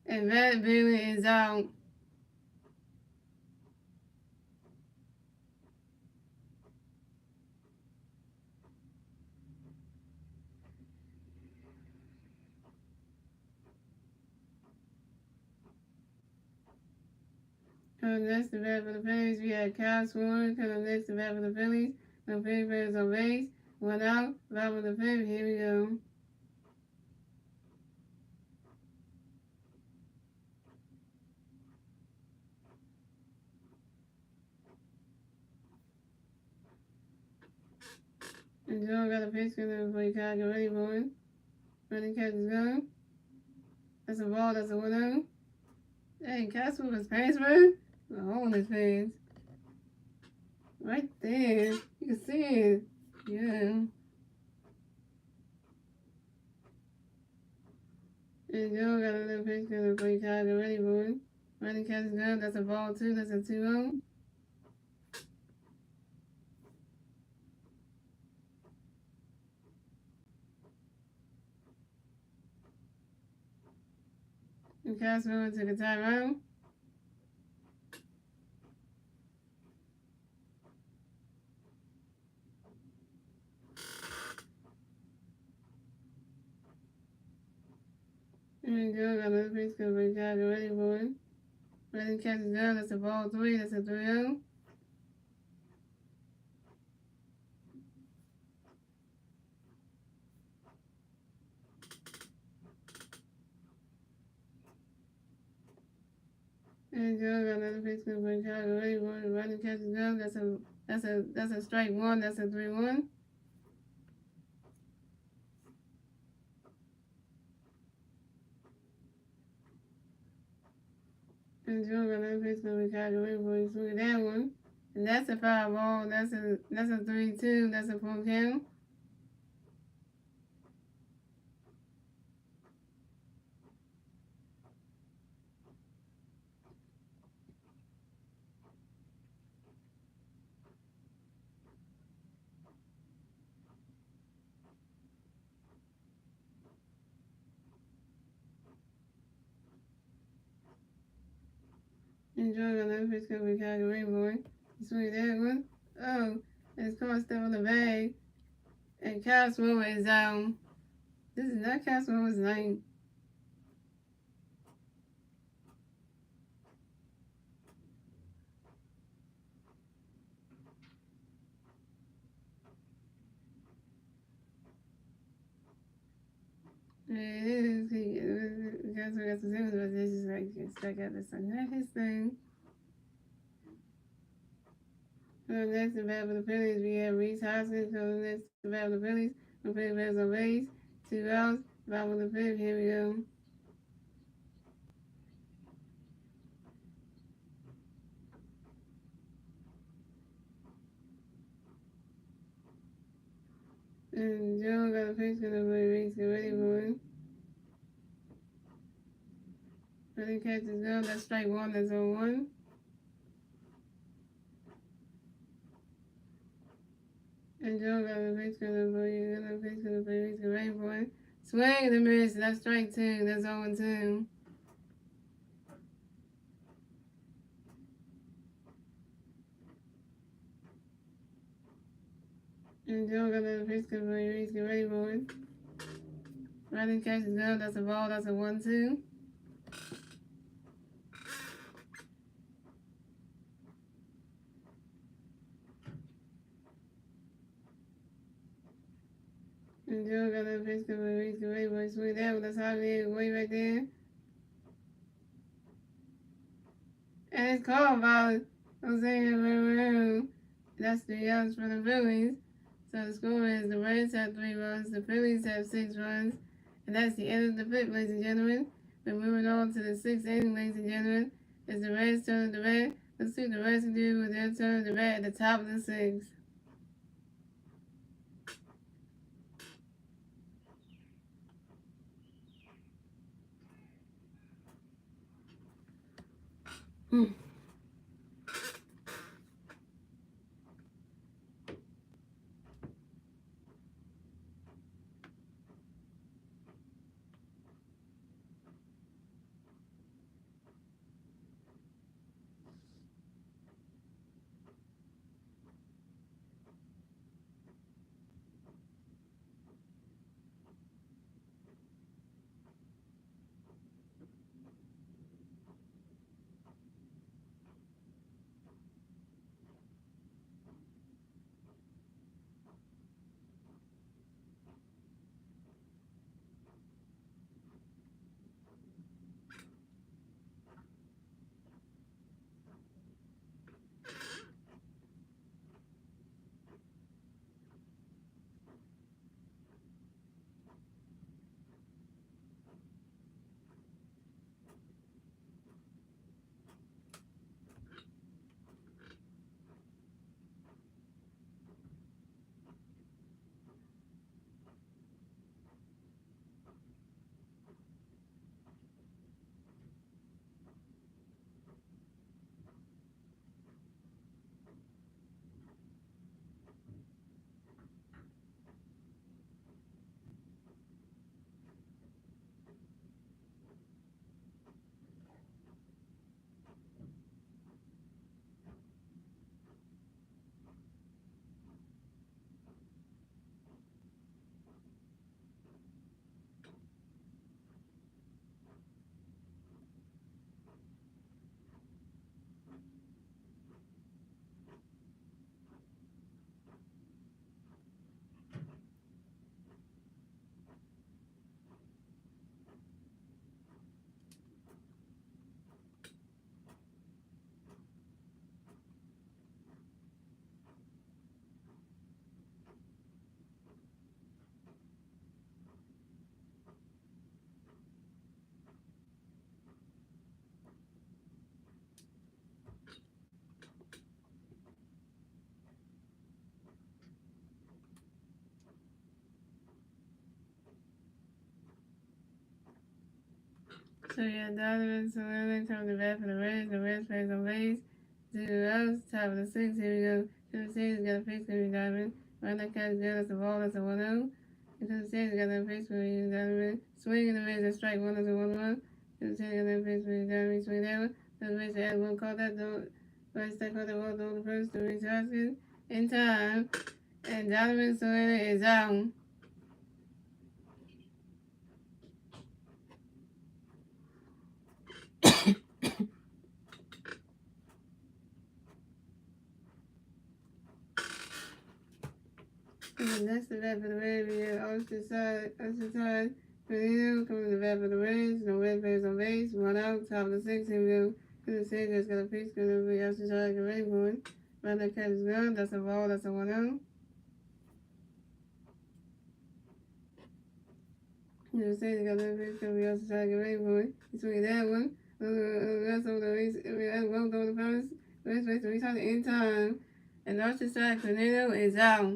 And Matt Wheeling is out. Coming next to bat for the Phillies, we had Kyle Swan. Coming next to bat for the Phillies. No Phillies players on base. 1 out. Bottom of the fifth. Here we go. And Joe got a pitch for Kyle. Get ready for it. Running catch is gone. That's a ball. That's a 1-0. Dang, Castle was pants, bro. A hole in his pants. Right there. You can see it. Yeah. And Joe got a little pitch for Kyle. Get ready for it. Running catch is gone. That's a ball, too. That's a 2-0. And Castle took a timeout. And Joe got another pitch for Kyle. Get ready for it. Running catch is gone. That's a ball, 3. That's a 3-0. And Joe got another pitch for Kyle. Get ready for it. Running catch is gone. That's a strike 1. That's a 3-1. And Joe got another pitch for Kyle. Get ready for it. Swing at that one. And that's a foul ball. That's a 3-2. That's a full count. And Joe got another pitch for Kyle. Get ready for it. Swing at that one. Oh, and his car stepped on the bag. And Kyle Swover is down. This is not Kyle Swover's night. It is. Kyle Swover got some things, but this is like stuck out the sun. Not his thing. Next to bat for the Phillies, we have Reese Hoskins. Next to bat for the Phillies. No Phillies players on base. 2 outs. Bottom of the fifth. Here we go. And Joe got a pitch for the Reese. Get ready for it. Running catch is gone. That's strike 1. That's 0-1. And Joe got a pitch for the Reese. Get ready for it. Swing and a miss. That's strike 2. That's 0-2. And Joe got another pitch for the Reese. Get ready for it. Running catch is gone. That's a ball. That's a 1-2. And Joe got another pitch for the Reese. Get ready for it. Swing that one. That's how it is. Way right there. And it's called by Jose. That's 3 outs for the Phillies. So the score is the Reds have 3 runs, the Phillies have 6 runs, and that's the end of the fifth, ladies and gentlemen. We're moving on to the 6th inning, ladies and gentlemen. It's the Reds' turn to bat. Let's see what the Reds can do with their turn to bat at the top of the 6th. So yeah, Donovan Sullivan comes to bat for the Reds. The Reds plays on base. 2 outs, top of the sixth. Here we go. Phillies Cincinnati got a face for Donovan. Run that catch good. That's a ball. That's a 1-0. And Phillies Cincinnati got that face for Donovan. Swing in the middle. That's strike one. That's a 1-1. Phillies Cincinnati got that face for Donovan. Swing that one. The base add one. Caught that. Don't. First, that caught the ball. Throw the first to Reese Hoskins. In time. And Donovan Sullivan is out. And the next to bat for the Reds, we have Oceanside, Fernando coming to the bat for the Reds. No Red players on base. 1 out, top of the sixth. Here we go. The Sages got a piece because it'll be Oceanside, get ready for it. Round that catch is gone. That's a ball. That's a 1 out. The Sages got a piece because it'll be Oceanside, get ready for it. He swinging that one. That's over the race. One throw the first. Race to reach out in time. And Oceanside, Fernando is out.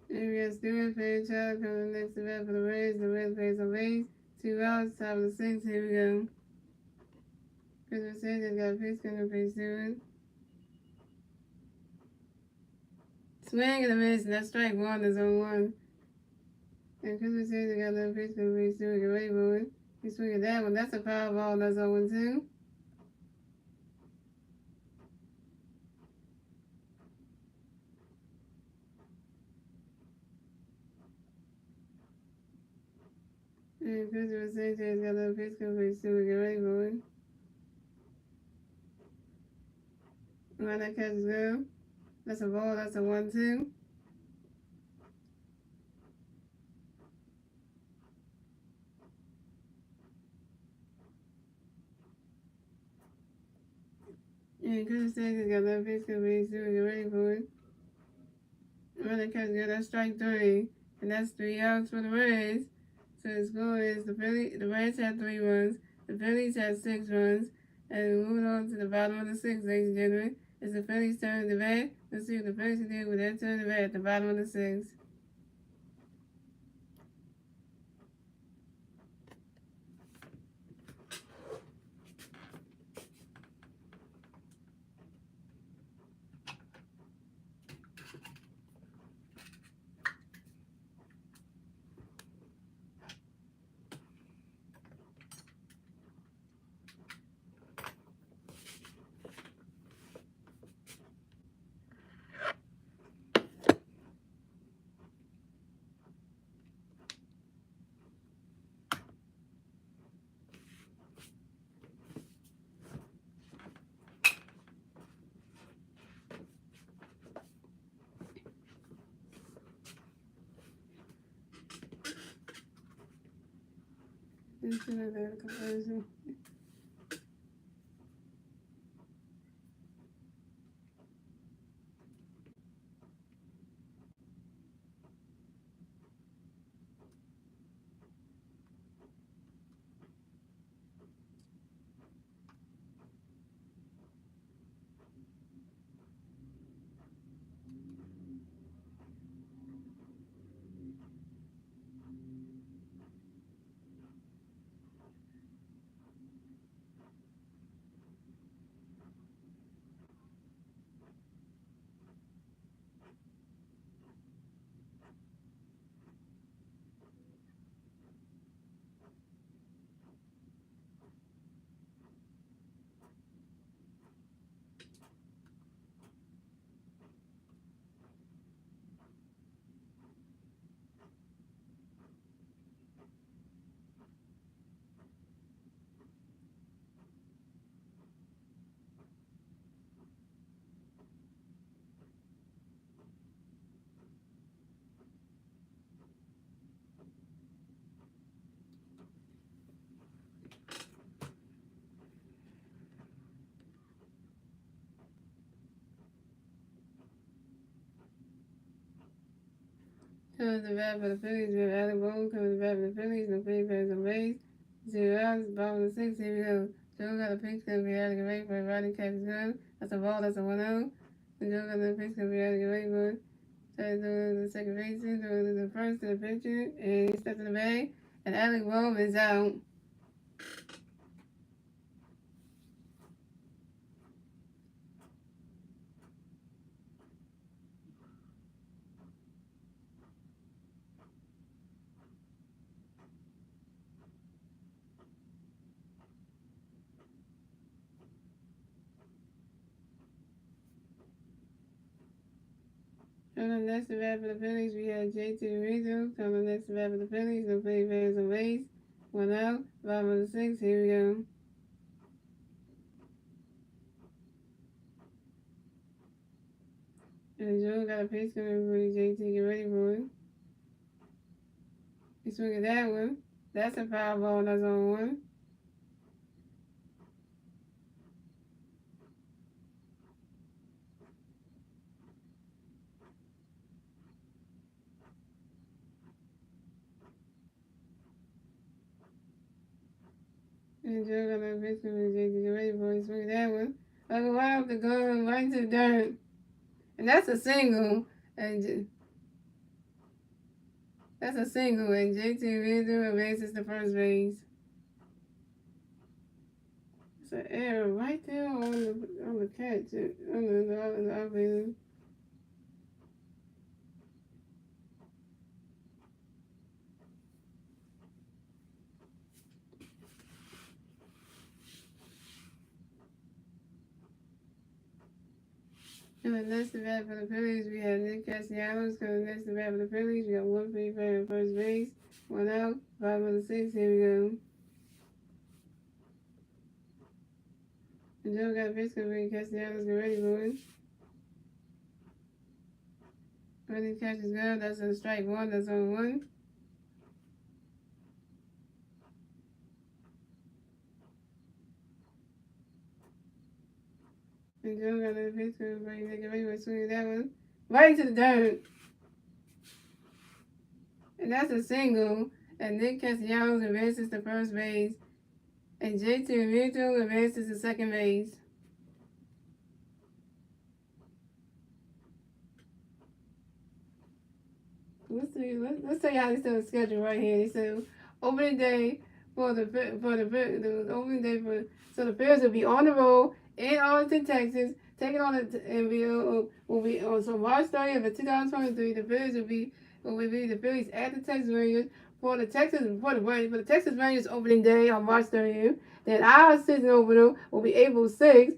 And we got Stewart Fairchild coming next to bat for the Reds. The Reds plays on base. 2 outs, top of the sixth. Here we go. Christopher Sanchez got a pitch coming for Stewart. Swing and a miss, and that's strike one. That's on one. And Christopher Sanchez got a pitch coming for Stewart. Get ready for it. He's swinging that one. That's a foul ball. That's on 1-2. And Christopher Sanchez got a pitch coming for Stewart. Get ready for it. Run that catch is good. That's a ball. That's a 1-2. And Christopher Sanchez got that pitch coming for Stewart. Get ready for it. Run that catch is good. That's strike 3. And that's 3 outs for the Reds. So the score is the Reds had 3 runs, the Phillies had 6 runs, and moving on to the bottom of the 6th, ladies and gentlemen, it's the Phillies' turn to bat. Let's see what the Phillies can do with their turn to bat at the bottom of the 6th. Into the vertical version. Coming to the bat for the Phillies, we have Alec Boone. Coming to the bat for the Phillies, no Phillies players on base. 0 outs, bottom of the 6th, here we go. Joe got a pitch, gonna be out of the way for a riding catch is good. That's a ball, that's a 1-0. And Joe got a pitch, gonna be out of the way for tries to do the second baseman, to the first to the pitcher, and he steps in the bag, and Alec Boone is out. Coming next to bat for the Phillies, we have JT Rizzo. Coming next to bat for the Phillies, no Phillies players on base. 1 out, bottom of the 6th, here we go. And Joe got a pitch coming for JT, get ready for it. He swing at that one. That's a foul ball, that's on 1. And Joe got a pitch coming for JT, get ready for it. He swing at that one. Like right off the gun, right to the dirt. And that's a single. And that's a single. And JT Rizzo advances to first base. It's an error right there on the catch, on the offense. And the next to bat for the Phillies, we have Nick Castellanos. Coming next to bat for the Phillies, we got 1 free player at first base, 1 out, bottom of the 6th, here we go. And Joe got a pitch coming for Castellanos, get ready for it. Running catch is good, that's a strike 1, that's on 1. And Joe got a pitch coming for you, get ready for swinging that one. Right to the dirt. And that's a single. And Nick Castellanos advances to first base. And JT Rizzo advances to second base. Let's tell you how they set the schedule right here. They said opening day for the opening day for so the Bears will be on the road in Arlington, Texas, taking on will be on so March 30th of 2023. The Bears will be the Phillies at the Texas Rangers for the Texas Rangers opening day on March 30th. Then our season opener will be April 6th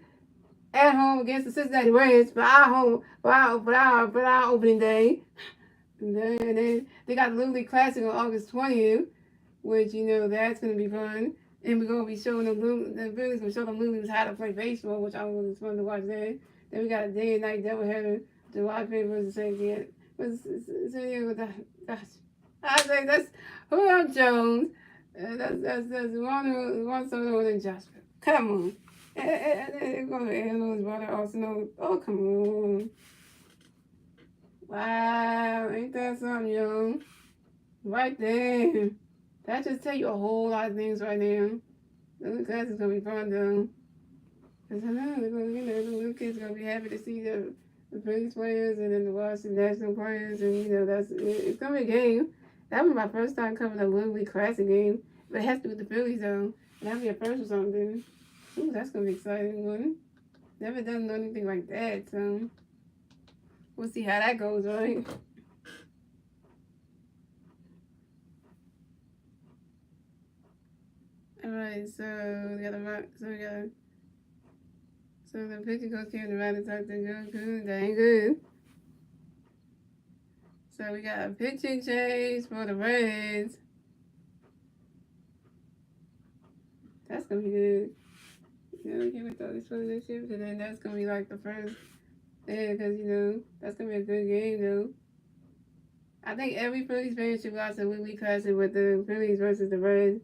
at home against the Cincinnati Reds for our opening day. And then they got the Little League Classic on August 20th, which, you know, that's going to be fun. And we're going to be showing them, the Phillies going to show them Lulu's how to play baseball, which I was fun to watch that. Then we got a day and night doubleheader, July 5th versus San Diego. I think that's Julio Jones. That's Juan Soto and Jasper. Come on. And going to Aaron's brother also. Oh, come on. Wow, ain't that something, young? Right there. That just tell you a whole lot of things right now. The class is gonna be fun though. Cause I know they're gonna, the little kids are gonna be happy to see the Phillies players and then the Washington National players, and it's gonna be a game. That was my first time covering a Little League Classic game, but it has to be with the Phillies though. That'll be a first or something. Ooh, that's gonna be exciting, wouldn't it? Never done anything like that, so we'll see how that goes, right? Alright, so the pitching coach came to ride and talk to good, that ain't good. So we got a pitching change for the Reds. That's gonna be good. We can't throw this one this year, but then that's gonna be like the first. Yeah, because, that's going to be a good game, though. I think every Phillies fan should watch the Little League Classic with the Phillies versus the Reds.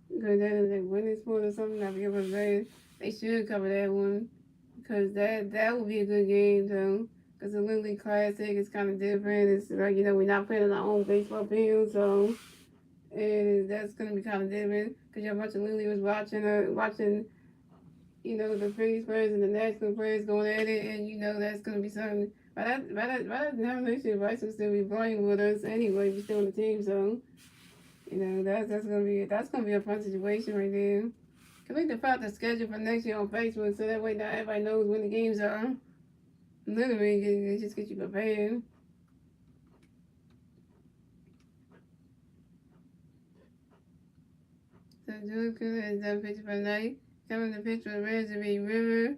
Because that is like winning sport or something. I forget what it is. They should cover that one. Because that will be a good game, though. because the Little League Classic is kind of different. It's like, we're not playing on our own baseball field, so, and that's going to be kind of different because you have a bunch of Little Leaguers watching, the Phillies players and the national players going at it, and, that's going to be something. By that time next year, Bryce will still be playing with us anyway. We're still on the team, so, that's gonna be a fun situation right there. Can we put out the schedule for next year on Facebook so that way now everybody knows when the games are? Literally, it just get you prepared. So Julie Cooper has done picture for the night. Coming to picture for the Reds will be River,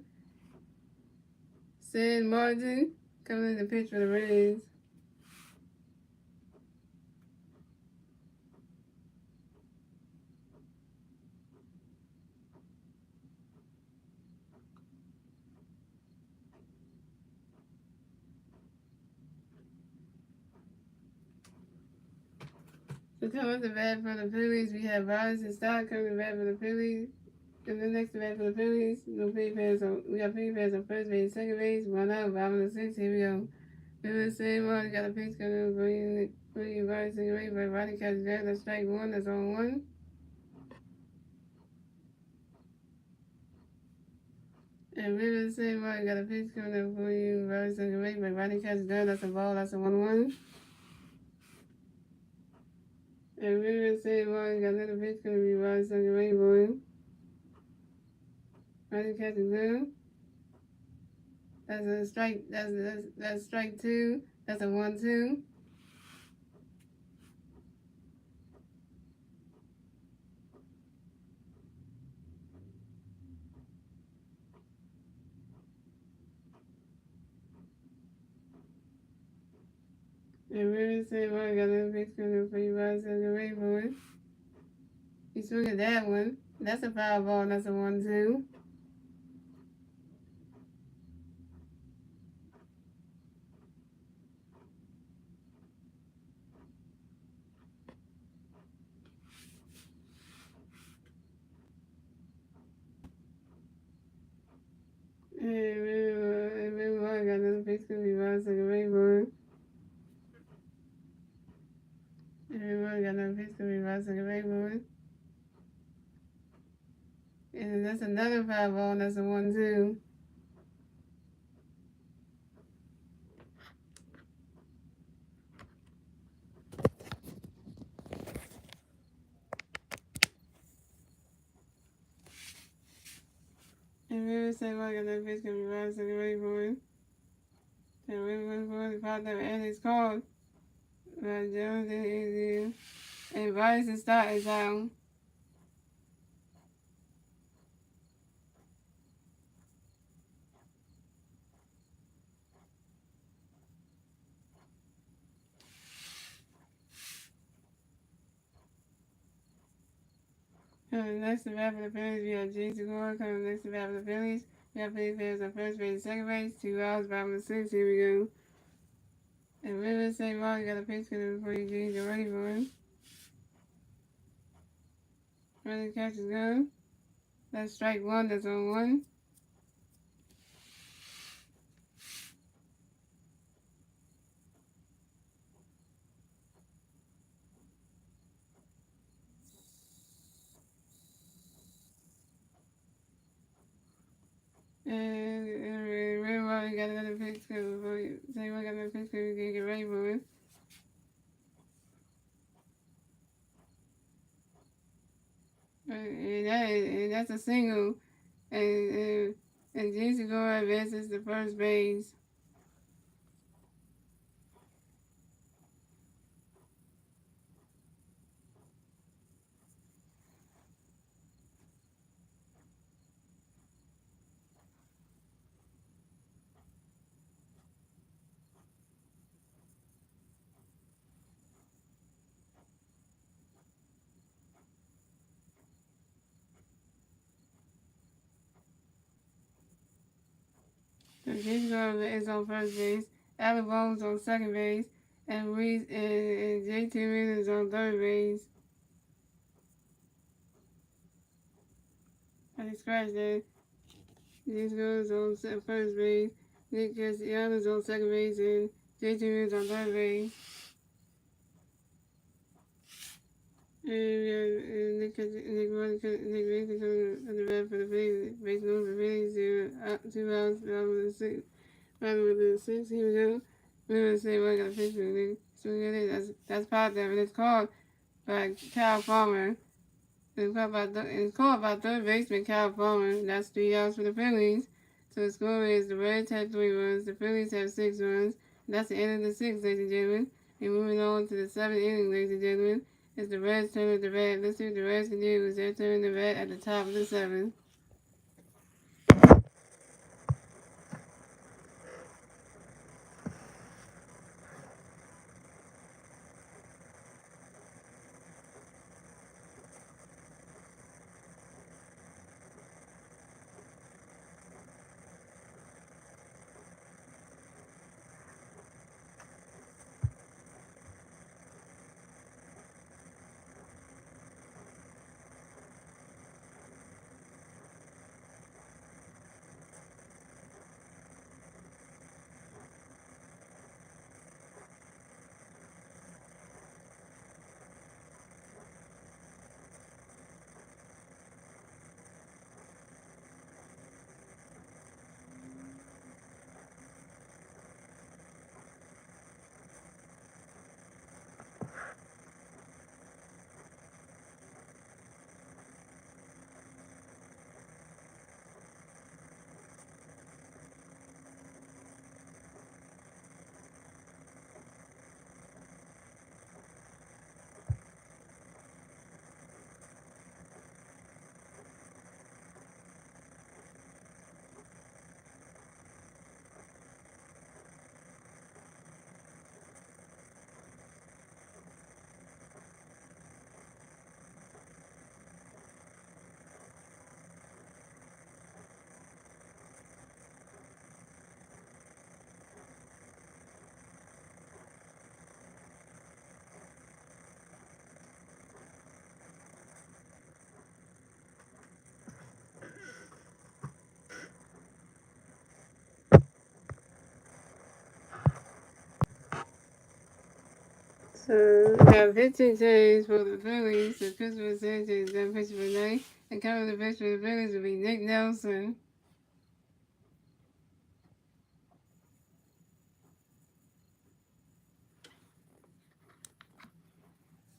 San Martin. Coming in the picture for the Reds. So coming to bat for the Phillies, we have Robinson Stock coming to bat for the Phillies. And the next bat for the Phillies, we got Philly fans on first base, second base, 1 out, bottom of the 6. Here we go. River, San Martin got a pitch coming for you, Robinson, right, but Rodney catches that. That's strike one. That's on one. And River, San Martin got a pitch coming up for you, Robinson, right, but Rodney catches that. That's a ball. That's a 1-1. And River, San Martin got another pitch coming to Robinson, right, boy. Rodney catches that. That's a strike. That's strike two. That's a 1-2. And River, San Martin got another pitch coming up for you, Robinson, right, boy. You swing at that one. That's a foul ball. That's a 1-2. And I got another pitch to be Robinson, right, boy. And I got another pitch to be Robinson, right, boy. And that's another foul ball. That's a 1-2. And River said, well, I got another pitch to be Robinson, right, boy. And River popped up and it's called. But Jones and Bryson Stott is out. Next to bat for the Phillies, we have Jason Gore coming next to bat for the Phillies. We have Phillies fans on first base and second base, 2 outs, bottom of the 6. Here we go. And River St. Martin got a pitch coming before you James. You're ready for him. Running catch is gone. That's strike one. That's on one. And Red Martin got another pitch coming before you. St. Martin got another pitch coming. You can get ready for him. And that's a single. And Jason Gore advances to first base. So Jason Gore is on first base. Alec Bones on second base. And JT Reed is on third base. I just scratched that. Jason Gore is on first base. Nick Castellanos on second base, and JT Mills on third base. And we have Nick Mason on the bat for the Phillies. Base number for the Phillies, 2 outs, bottom of the sixth. Bottom of the sixth, here we go. We're going to say, well, I got a pitch for Nick. So we got it. That's positive, and it's called by Kyle Farmer. It's called by third baseman Kyle Farmer. That's 3 outs for the Phillies. So the score is the Reds have 3 runs, the Phillies have 6 runs. That's the end of the 6th, ladies and gentlemen. And moving on to the 7th inning, ladies and gentlemen, it's the Reds' turn at the bat. Let's see what the Reds can do. It's their turn at the bat at the top of the 7th. So we have 15 saves for the Phillies. The Pittsburgh Sanchez and pitch for night. And coming to pitch for the Phillies will be Nick Nelson.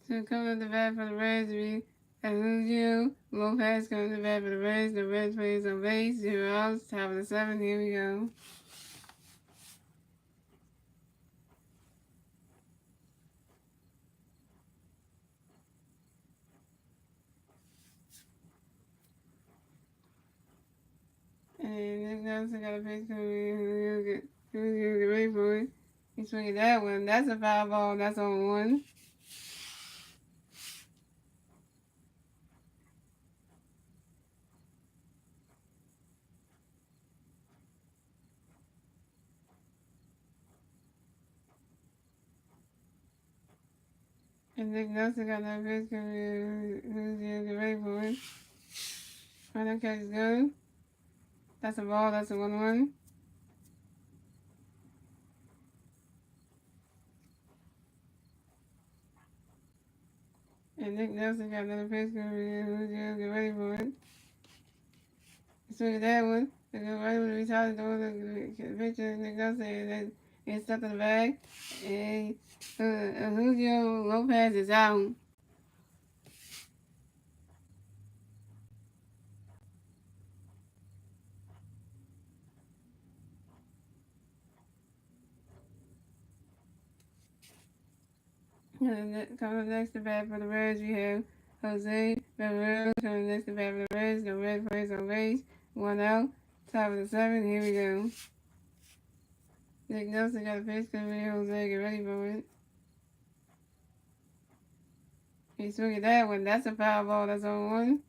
So coming to the bat for the Reds will be Julio Lopez coming to the bat for the Reds. The Reds plays on base, 0 outs, top of the 7th. Here we go. And Nick Nelson got a pitch coming in. Julio get ready for it. He's swinging that one. That's a foul ball. That's on 1. And Nick Nelson got that pitch coming in. Julio get ready for it. Final catch is good. That's a ball. That's a 1-1. And Nick Nelson got another pitch coming in. Julio get ready for it. He's swinging that one. They go right when we tried to throw the picture, Nick Nelson, and then it's stuck in the bag. And Julio Lopez is out. Coming next to bat for the Reds, we have Jose Barrero. Coming next to bat for the Reds, the Red plays on base, 1 out, top of the 7th. Here we go. Nick Nelson got a pitch coming in. Jose, get ready for it. He's swinging that one. That's a foul ball. That's on 1.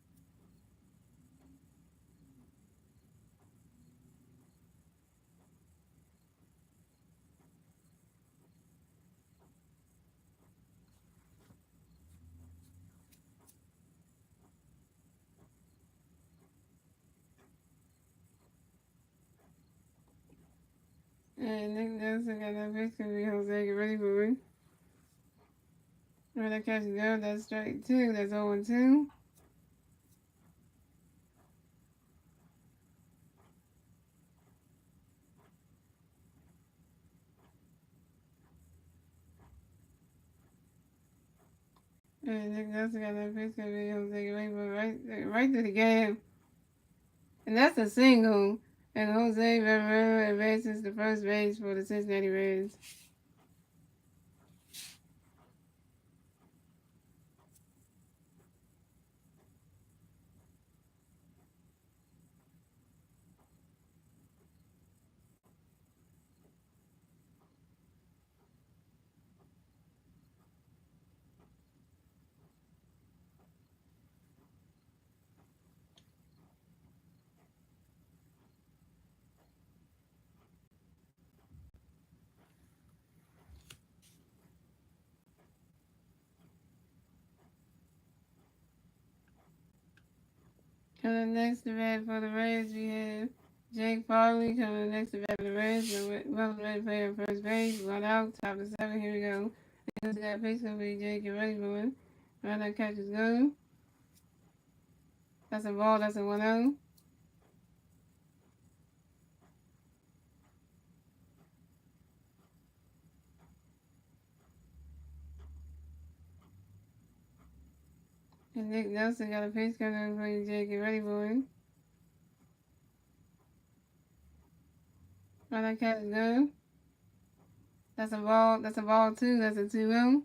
And Nick Nelson got that pitch gonna be Jose. Get ready for it. When that catch is good, that's straight 2. That's 0-2. And Nick Nelson got that pitch gonna be Jose. Get ready for it. Right through the game. And that's a single. And Jose Rivera advances to first base for the Cincinnati Reds. Coming next to bat for the Reds, we have Jake Farley coming next to bat for the Reds. Well, ready player first base, 1 out, top of 7. Here we go. This got pitch gonna be Jake. Get ready for it. Right, that catch is good. That's a ball. That's a 1-0. And Nick Nelson got a pitch coming for you, Jake. Get ready for it. Right, that catch is good. That's a ball. That's a ball 2. That's a 2-0.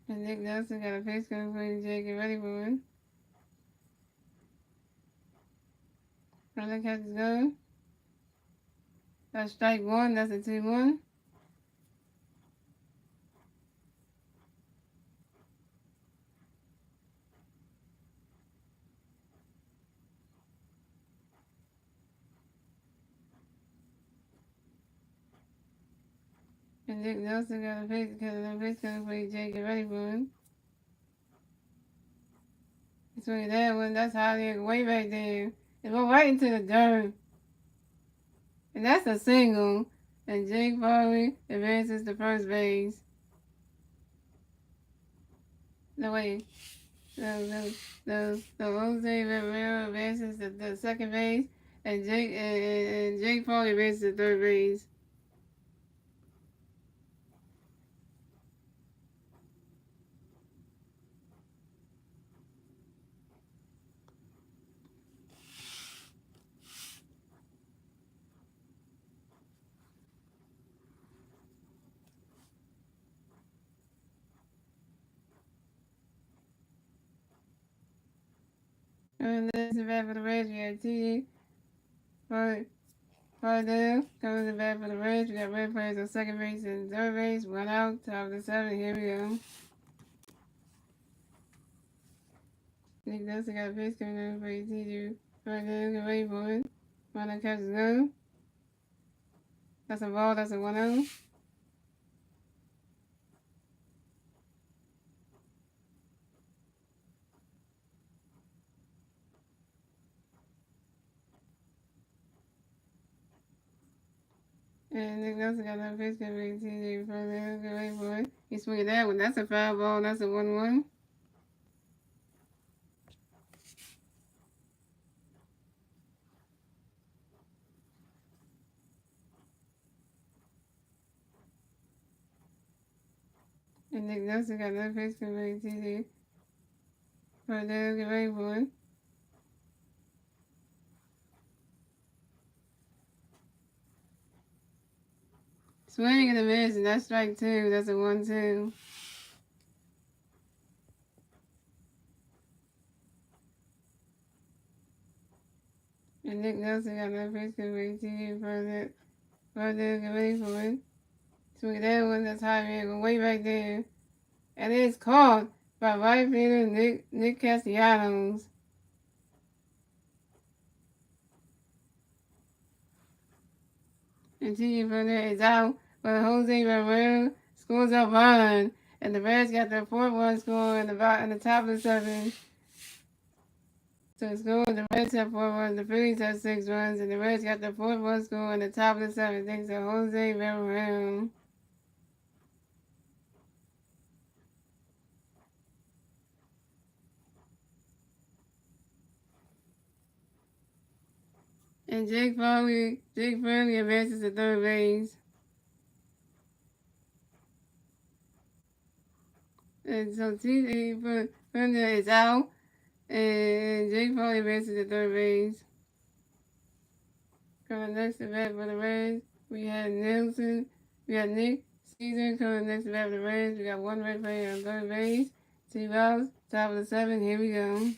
And Nick Nelson got a pitch coming for you, Jake. Get ready for it. Right, that catch is good. That's strike 1. That's a 2-1. And Nick Nelson got a pitch coming for you, Jake. Get ready for it. Swing that one. That's how they way back there. It go right into the dirt. And that's a single. And Jake Farley advances to first base. No, wait. The Jose Rivera advances to the second base. And Jake Farley advances to third base. And that's the bat for the Reds. We got TD Fardell coming to the bat for the Reds. We got red players on second base and third base. 1 out, top of the 7. Here we go. Nick Nelson got a pitch coming in for you, TD Fardell. Get ready for it. One that catches go. That's a ball. That's a 1-0. And Nick Nelson got that pitch coming for you, TD Fardell. Get ready for it. He swinging that one. That's a foul ball. That's a 1-1. And Nick Nelson got that pitch coming for you, TD Fardell. Get ready for it. Swing and a miss, and that's strike 2. That's a 1-2. And Nick Nelson got that pitch coming to you further get ready for it. Swing that one, that's high man, go way back there. And it's caught by right fielder Nick Castellanos. And TJ Further is out But Jose Rivera scores a run, and the Reds got their fourth run score in the top of the seventh. So score, the Reds have 4 runs, the Phillies have 6 runs, and the Reds got their fourth run score in the top of the seventh. Thanks to Jose Rivera. And Jake Fraley advances to third base. And so T.A. Fernandez is out, and Jake Fraley advances to third base. Coming next to bat for the Reds, we have Nick Caesar coming next to bat for the Reds. We got one Red player on third base. 2 outs, top of the 7th. Here we go.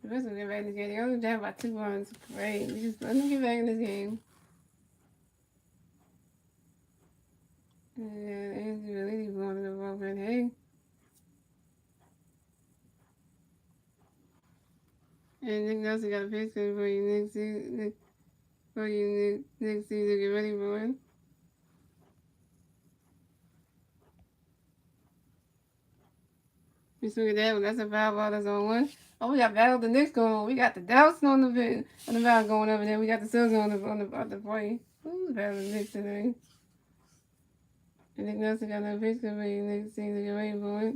The rest will get back in this game. They only down by 2 runs. Great. Let them get back in this game. And Anthony really going to the bullpen. Hey. And Nick Nelson got a pitch coming for you, Nick Caesar. Nick Caesar, get ready for it. We swing at that one. That's a foul ball. That's on 1. Oh, we got Battle of the Knicks going on. We got the Dallas on the foul going over there. We got the Suns on the play. Who's Battle of the Knicks today? And Nick Nelson got no pitch coming for you, Nick Caesar, get ready for it.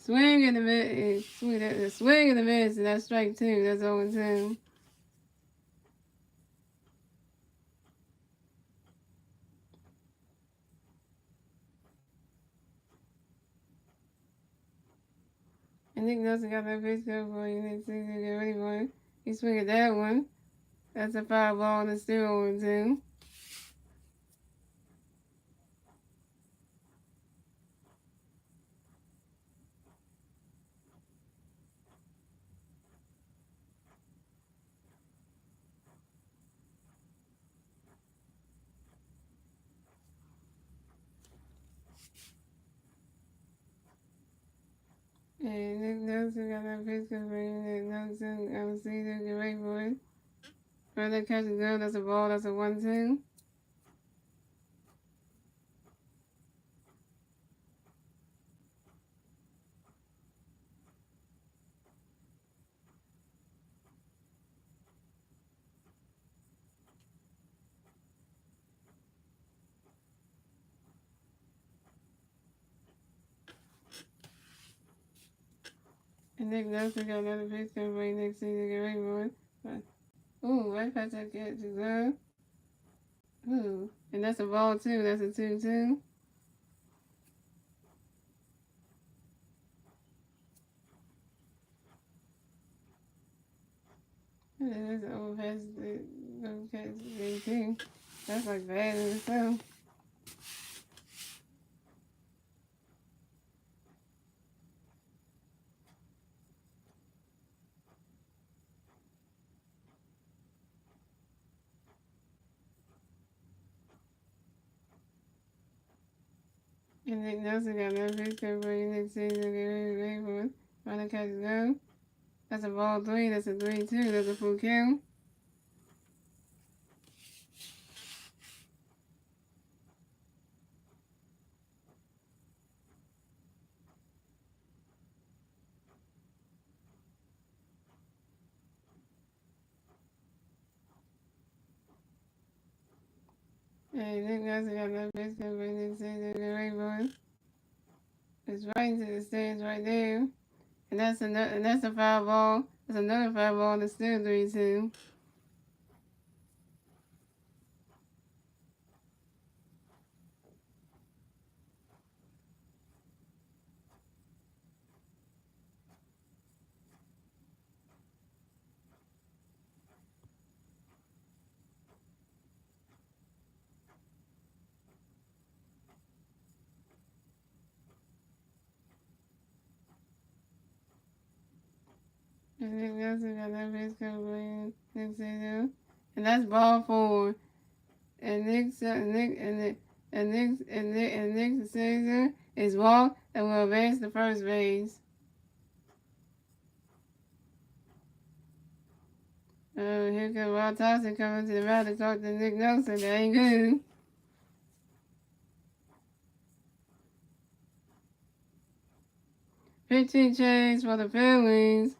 Swing in the mid, swing in the mids, and that's strike 2. That's 0-2. And Nick Nelson got that pitch coming for you, Nick Caesar, get ready for it. He swing at that one. That's a foul ball, and it's still 0-2. And Nick Nelson got that pitch coming for you, Nick Nelson, Caesar, get ready for it. Further catch is good, that's a ball, that's a 1-2. And Nick Nelson got another pitch coming for you, Nick Caesar, get ready for it. Ooh, right past that catch is good. Ooh, and that's a ball too, that's a 2-2. And then that's an overpass, catch, that's like bad in itself. And Nick Nelson got another pitch coming for you, Nick Caesar, get ready for it. Running catch is good. That's a ball 3, that's a 3-2, that's a full count. And Nick Nelson got another pitch coming for you, Nick Caesar, get ready for it. It's right into the stands right there. And that's a foul ball. That's another foul ball, and it's still 3-2. And Nick Nelson got that pitch coming for you, Nick Caesar. And that's ball 4. And Nick Caesar is walked and will advance to first base. Here comes Rob Thompson coming to the mound to talk to Nick Nelson. That ain't good. 15 chains for the Phillies.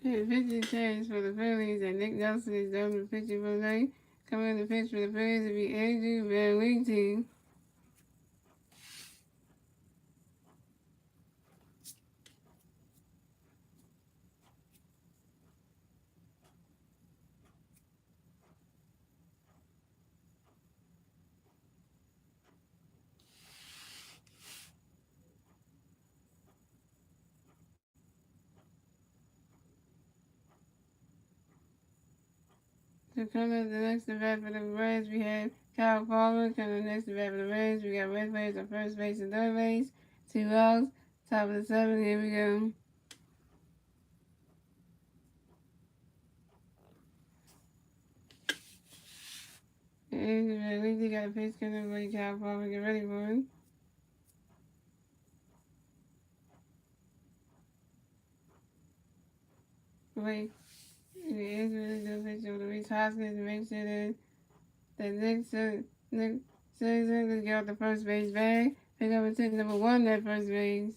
Here, 15 chains for the Phillies, and Nick Nelson is done with pitching for the night. Coming in the pitch for the Phillies will be Andrew Van Wingting. So coming up the next at bat for the Reds, we have Kyle Palmer. Coming up next at bat for the Reds, we got Red players on first base and third base. 2 outs. Top of the 7th. Here we go. And at least he got a pitch coming for Kyle Palmer. Get ready for him. Wait. It is really good pitch over the Reese Hoskins to make sure that Nick Scherzer can get out the first base bag. Pick up and take number 1 at first base.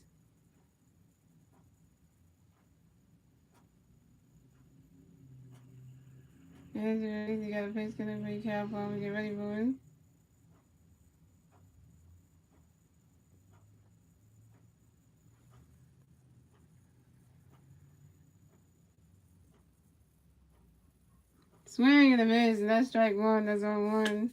And he got a pitch coming for Kyle Palmer. Get ready for him. Swing and a miss, and that's strike 1. That's on 1.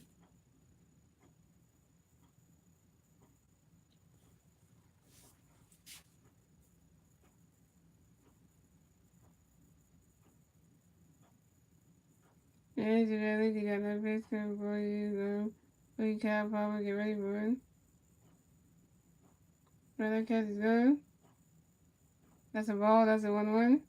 And you got no pitch coming for you. For you, Kyle Palmer. Get ready for him. Brother catch is good. That's a ball. That's a 1-1.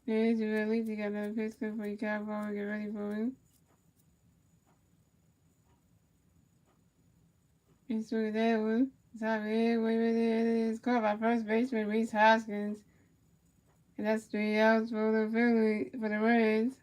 And you got no pitch coming for you, Kyle Palmer. Get ready for him. He's through that one. Top of it. Wait, it is caught by first baseman Reese Hoskins. And that's 3 outs for the Reds.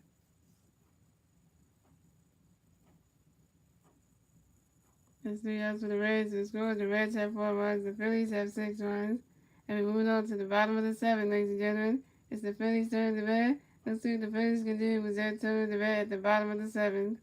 That's 3 outs for the Reds. The score, the Reds have 4 runs, the Phillies have 6 runs. And we're moving on to the bottom of the 7th, ladies and gentlemen. It's the Phillies turn to bat. Let's see what the Phillies can do with that turn the bat at the bottom of the seventh.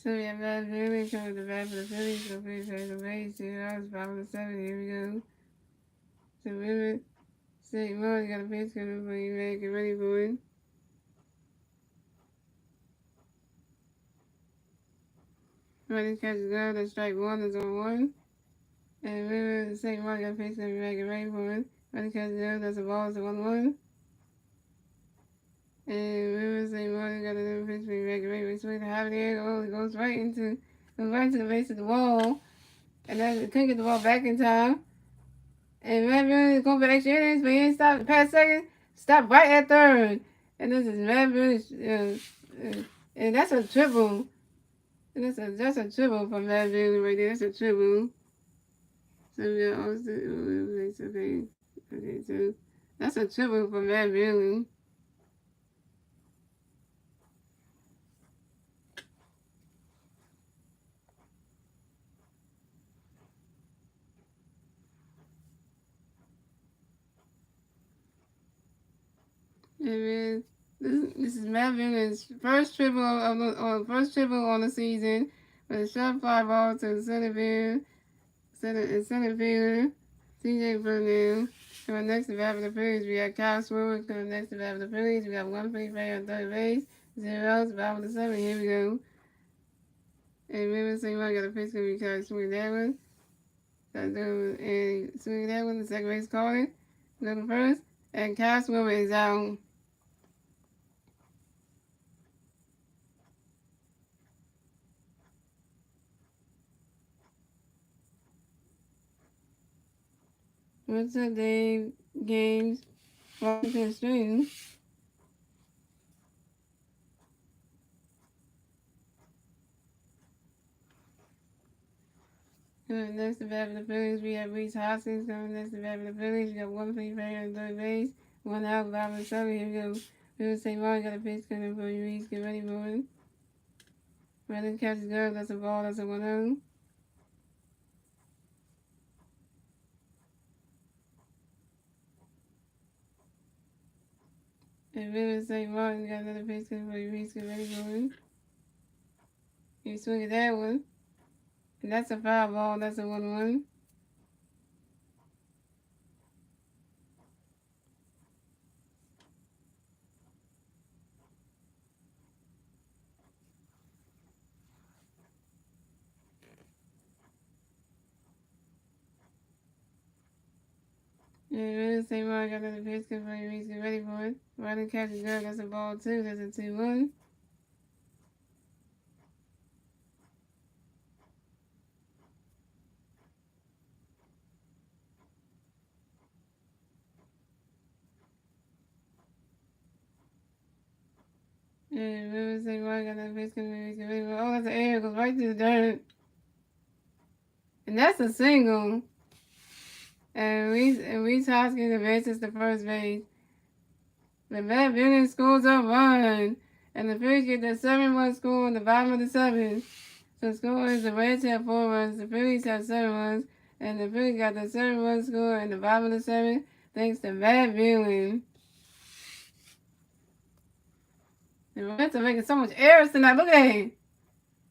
So we have that really coming the bat for the Phillies. So Phillies has the base. 2 hours, bottom of the seventh. Here we go. So remember, St. Martin got a pitch coming for you, man. Get ready for it. Ready to catch the glove. That's strike one. That's on one. And remember, St. Martin got a pitch coming back. Get ready for it. Ready to catch the glove. That's a ball. That's a 1-1. And remember, St. Martin got another pitch coming back. Get ready for it. Swing the high in the air. Oh, it goes right to the base of the wall. And then it couldn't get the ball back in time. And Matt Moon is going for extra innings, but he didn't stop the past second. Stop right at third. And this is Matt Moon. And that's a triple. And that's a triple from Matt Moon right there. That's a triple. So we got Austin. Okay, so that's a triple from Matt Moon. And this is Matt Moon's first triple on the season with a short fly ball to the center fielder, TJ Burnell. Coming next to bat for the Phillies, we got Kyle Schwarber. Coming next to bat for the Phillies, we got one free player on third base. 0 outs, bottom of the seventh. Here we go. And remember, St. Mark got a pitch to Kyle swing that one. And swing that one. The second base called it. Go to first. And Kyle Schwarber is out. What's up, Dave? Games. Welcome to the stream. Coming next to bat for the Phillies, we have Reese Hoskins. Coming next to bat for the Phillies, we got one free player on third base. 1 out, bottom of the seventh. Here we go. Phillies St. Martin got a pitch coming for you, Reese. Get ready for it. Ready to catch the glove. That's a ball. That's a 1-0. And Phillies St. Martin got another pitch coming for you, Reese. Get ready for it. You swing at that one. And that's a foul ball. That's a 1-1. really same one. I got another pitch for you. He's ready for it. Running catch is good. That's a ball too. That's a 2-1. And really same one. I got another pitch for you. He's ready for it. Oh, that's an air. Goes right to the dirt. And that's a single. And Reese Hoskins advances to first base. The Matt Bennett scores a run. And the Phillies get the 7-1 score in the bottom of the 7th. So the score is the Reds have 4 runs, the Phillies have 7 runs, and the Phillies got the 7-1 score in the bottom of the 7th thanks to Matt Bennett. The Reds are making so much errors tonight. Look at him.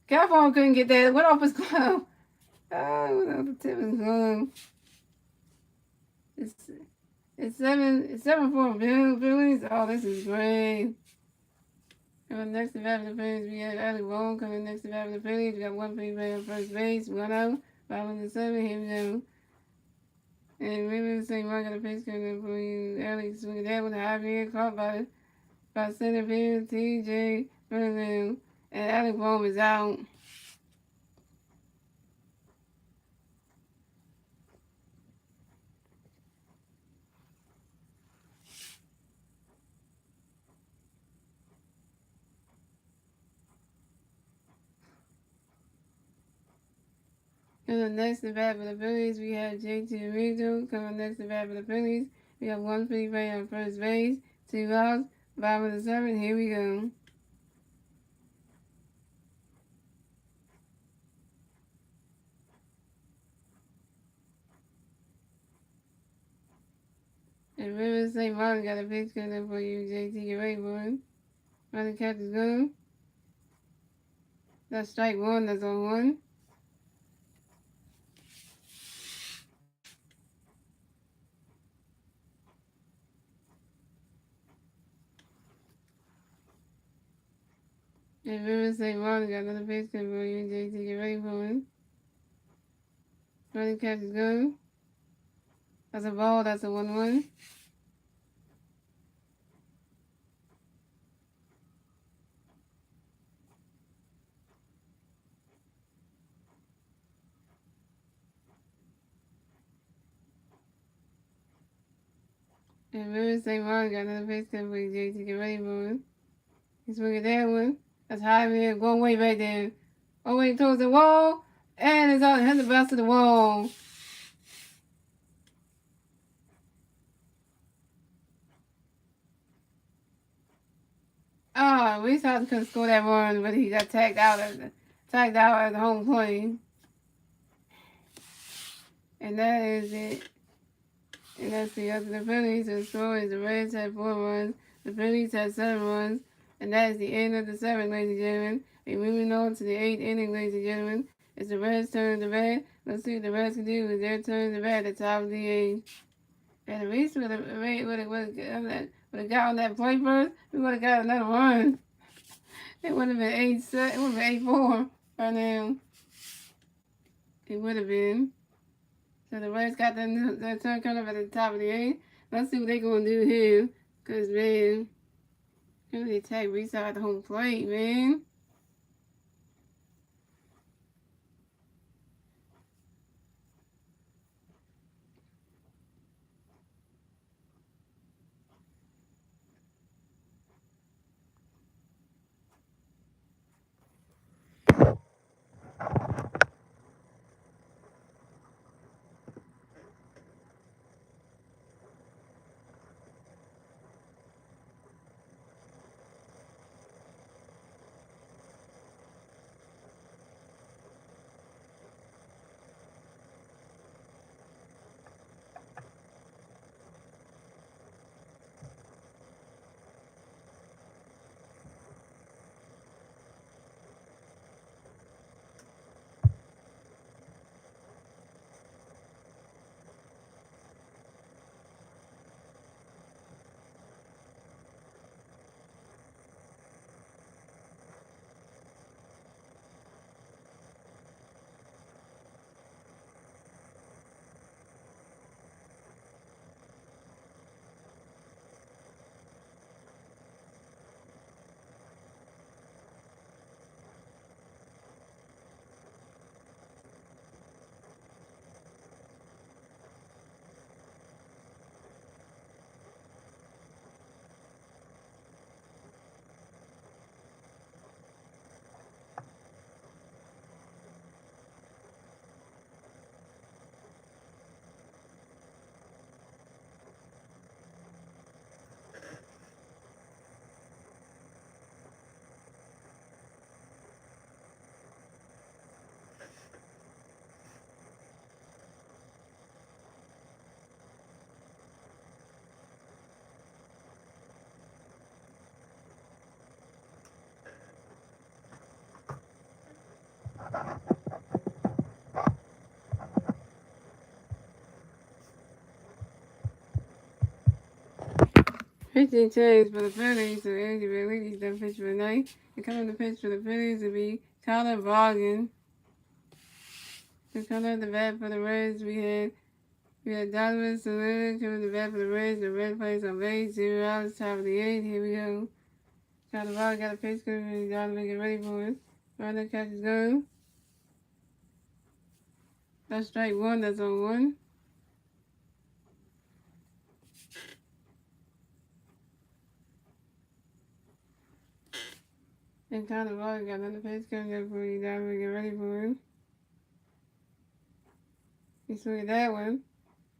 California couldn't get that. It went off his glove. Oh, it went off the tip of his glove. It's 7-4 Phillies. Oh, this is great. Coming next to bat for the Phillies, we have Alec Bohm. Coming next to bat for the Phillies, we got one free play on first base, 1 out, 5 on the 7, here we go. And Raymond St. Mark got a pitch coming for you. Alex swinging that with a high being caught by center field, TJ Fernandez. And Alec Bohm is out. Coming next to bat for the Phillies, we have JT Rizzo. Coming next to bat for the Phillies, we have one free play on first base, 2 outs, 5 on the 7, here we go. And Raymond St. Martin got a pitch coming for you, JT. Get ready for it. Running catch is good. That's strike 1, that's on 1. And Raymond St. Martin got another pitch coming for you, JT. Get ready for it. Running catch is good. That's a ball, that's a 1-1. And Raymond St. Martin got another pitch coming for you, JT. Get ready for it. He's swinging that one. That's high man, going way back there. Oh, wait, towards the wall. And it's out, has the bounce to the wall. Ah, we thought he could score that run, but he got tagged out at the home plate. And that is it. And that's the other. The Phillies. The score is the Reds had 4 runs. The Phillies had 7 runs. And that is the end of the 7th, ladies and gentlemen. We're moving on to the 8th inning, ladies and gentlemen. It's the Reds' turn to bat. Let's see what the Reds can do with their turn to bat at the top of the 8th. And at least would have got on that play first, we would have got another run. It would have been 8-7. It would have been 8-4 right now. It would have been. So the Reds got their turn coming up at the top of the 8th. Let's see what they're going to do here. Because, man, they attack Reese out at the home plate, man. Pitching change for the Phillies, so Andy Bailey's done pitch for the night. And coming to pitch for the Phillies will be Tyler Vargan. To come at the bat for the Reds, we had Donovan Salina coming to bat for the Reds. The Red plays on base, 0 outs, top of the 8th. Here we go. Tyler Vargan got a pitch coming, Donovan get ready for it. Runner catches go. That's strike one, that's on one. And Tyler Vargan got another pitch coming up for you, Donovan get ready for him. He swung at that one.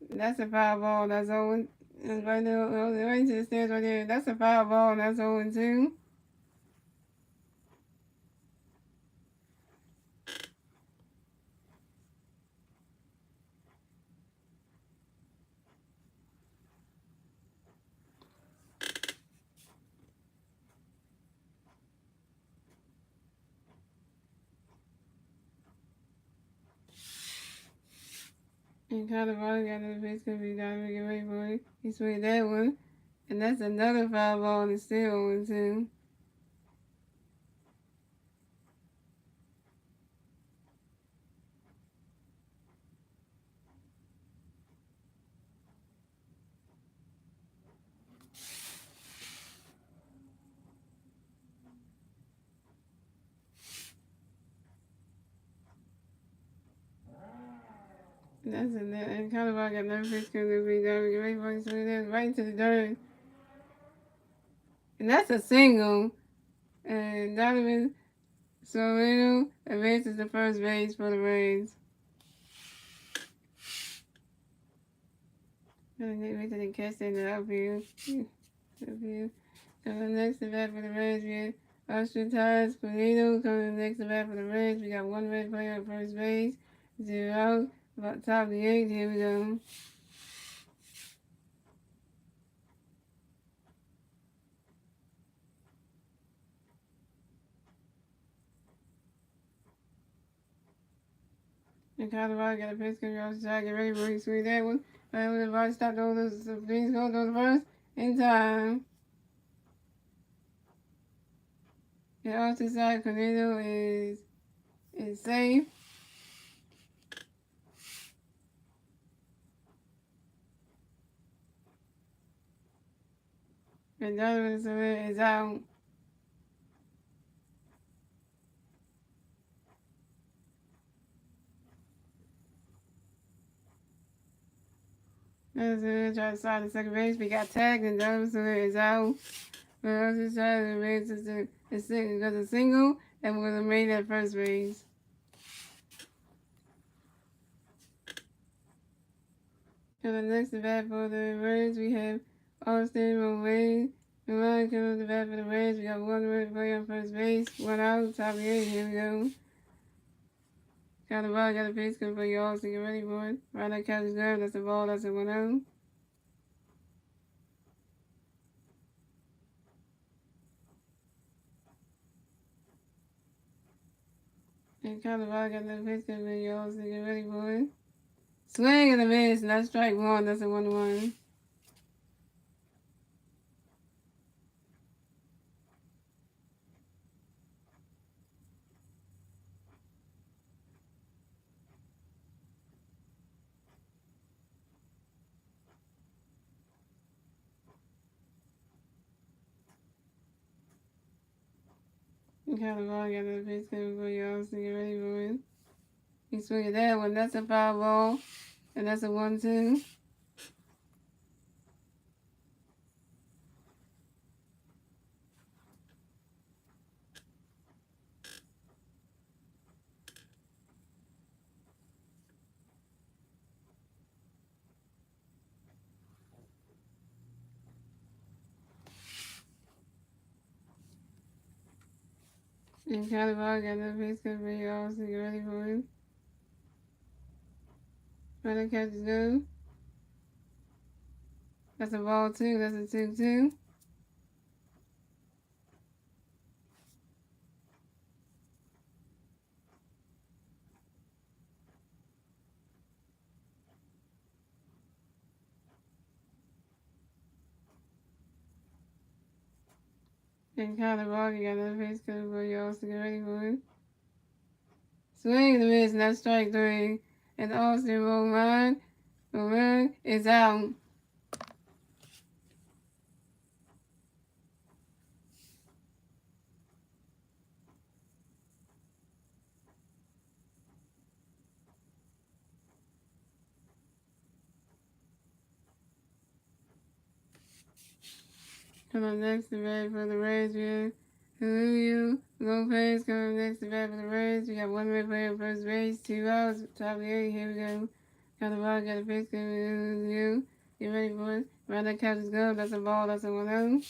That's a foul ball, that's on. Right there, right into the stairs right there. That's a foul ball, and that's 0-2. And Colorado got another pitch because he got to get ready for it. He swung that one. And that's another foul ball, and it's still 0-2. And Colorado got another pitch because he got to get ready for it. He swung that right into the dirt. And that's a single. And Donovan Solano advances to first base for the Reds. And they wait till they catch that in the outfield. Outfield. Coming next to bat for the Reds, we have Austin Ties Polito coming next to bat for the Reds. We got one Red player at first base, 0 out, about top of the 8th. Here we go. And Colorado got a pitch coming outside, get ready for it. Swing that one. And when the ball stopped all those things going to the first in time. And Austin side, Cornelio is safe. And Donovan is out. Donovan tried to slide the second base, but got tagged, and Donovan is out. But Austin side of the Reds is a single, and will remain at first base. So the next bat for the Reds, we have Austin Rowan. Rowan coming to the bat for the Reds. We got one Red player on first base, 1 out, top of the 8th. Here we go. Got the ball, got a pitch coming for you all, so get ready for it. Right now, catches grab. That's the ball, that's a 1 out. And Colorado got the pitch coming for you all, so get ready for it. Swing and a miss, and that's strike one, that's a 1-1. And Colorado got the pitch coming for you all, so get ready for it. He swung at that one, that's a foul ball, and that's a 1-2. And Colorado got the pitch coming for you all, so get ready for it. Runner catches go. That's a ball 2, that's a 2-2. And kind of ball, you got another face cover for you also get ready for it. Swing and a miss, and that's strike three. And Austin Roman is out. Coming up next to bat for the Reds, we have Julio Lopez coming up next to bat for the Reds. We got one red player at first base, 2 outs, top of the 8th. Here we go. Got the ball, got a pitch coming Julio. Get ready for it. Right that catch is good. That's a ball, that's a 1-0.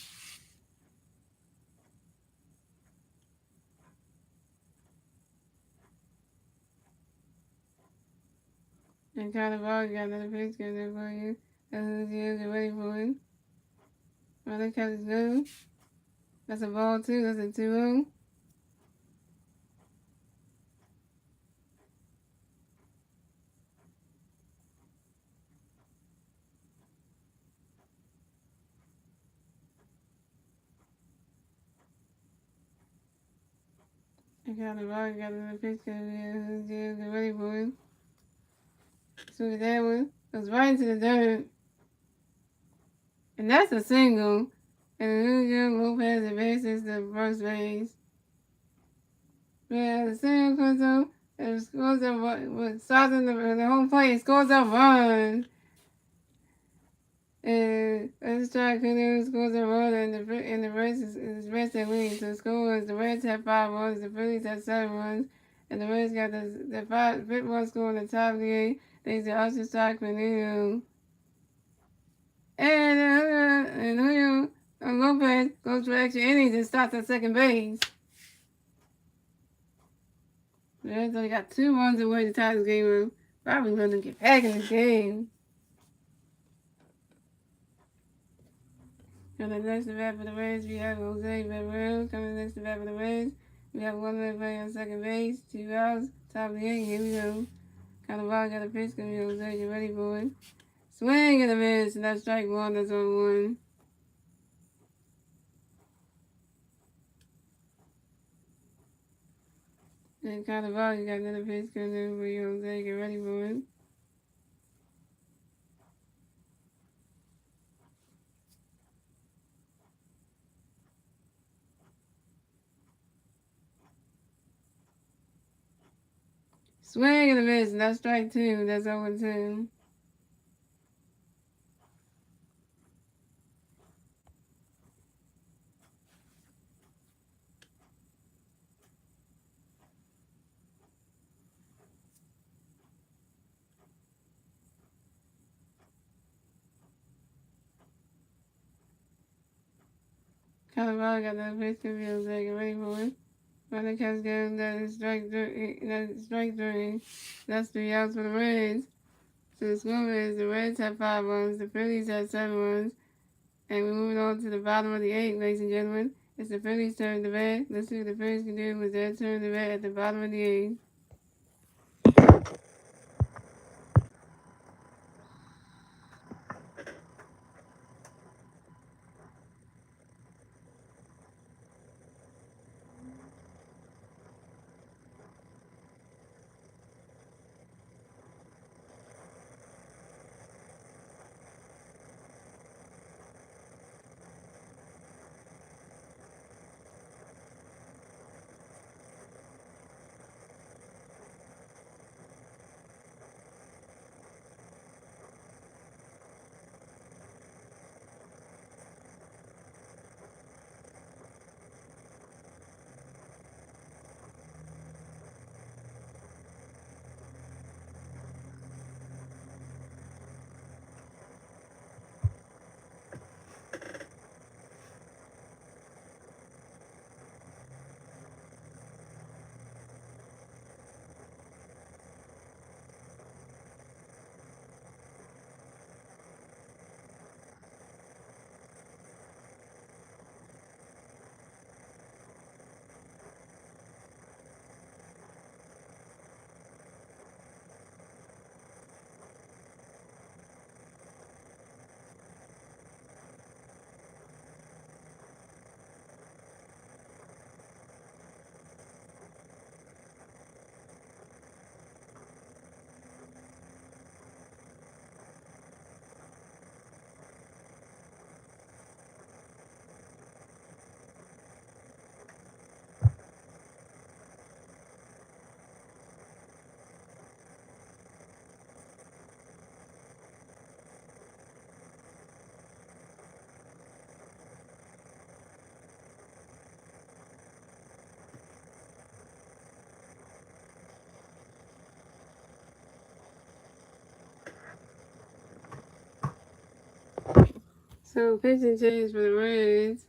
And kind of ball, got another pitch coming for you. That's Julio, get ready for it. Right that catch is good. That's a ball too, that's a 2-0. And kind of ball, got another pitch coming Julio, get ready for it. So that one goes right into the dirt. And that's a single. And Julio Lopez advances to first base. Yeah, the single comes up and scores a run. Starts in the home plate and scores a run. And let's try Julio scores a run and the Reds is Reds that lead. So scores the Reds have 5 runs, the Phillies have 7 runs, and the Reds got the fifth one score on the top of the game. Thanks to Usher Stock for Julio. And Julio Lopez goes for extra innings and starts at second base. The Reds only got 2 runs away to tie this game up. Probably going to get back in the game. Coming next to bat for the Reds, we have Jose Barrero. Coming next to bat for the Reds, we have one red player on second base, 2 outs, top of the 8th. Here we go. Cannavaro got a pitch. Gonna be Jose. Get ready for it. Swing and a miss, and that's strike 1. That's on 1. And Cannavaro got another pitch coming in for you, Jose. Get ready for it. Swing and a miss, and that's strike 2. That's 0-2. Cannavaro got another pitch coming in, Jose. Get ready for it. Running catch down, that is strike 3. That's 3 outs for the Reds. So the score is the Reds have 5 runs, the Phillies have 7 runs, and we're moving on to the bottom of the 8th, ladies and gentlemen. It's the Phillies' turn to bat. Let's see what the Phillies can do with their turn to bat at the bottom of the 8th. So pitching change for the Reds.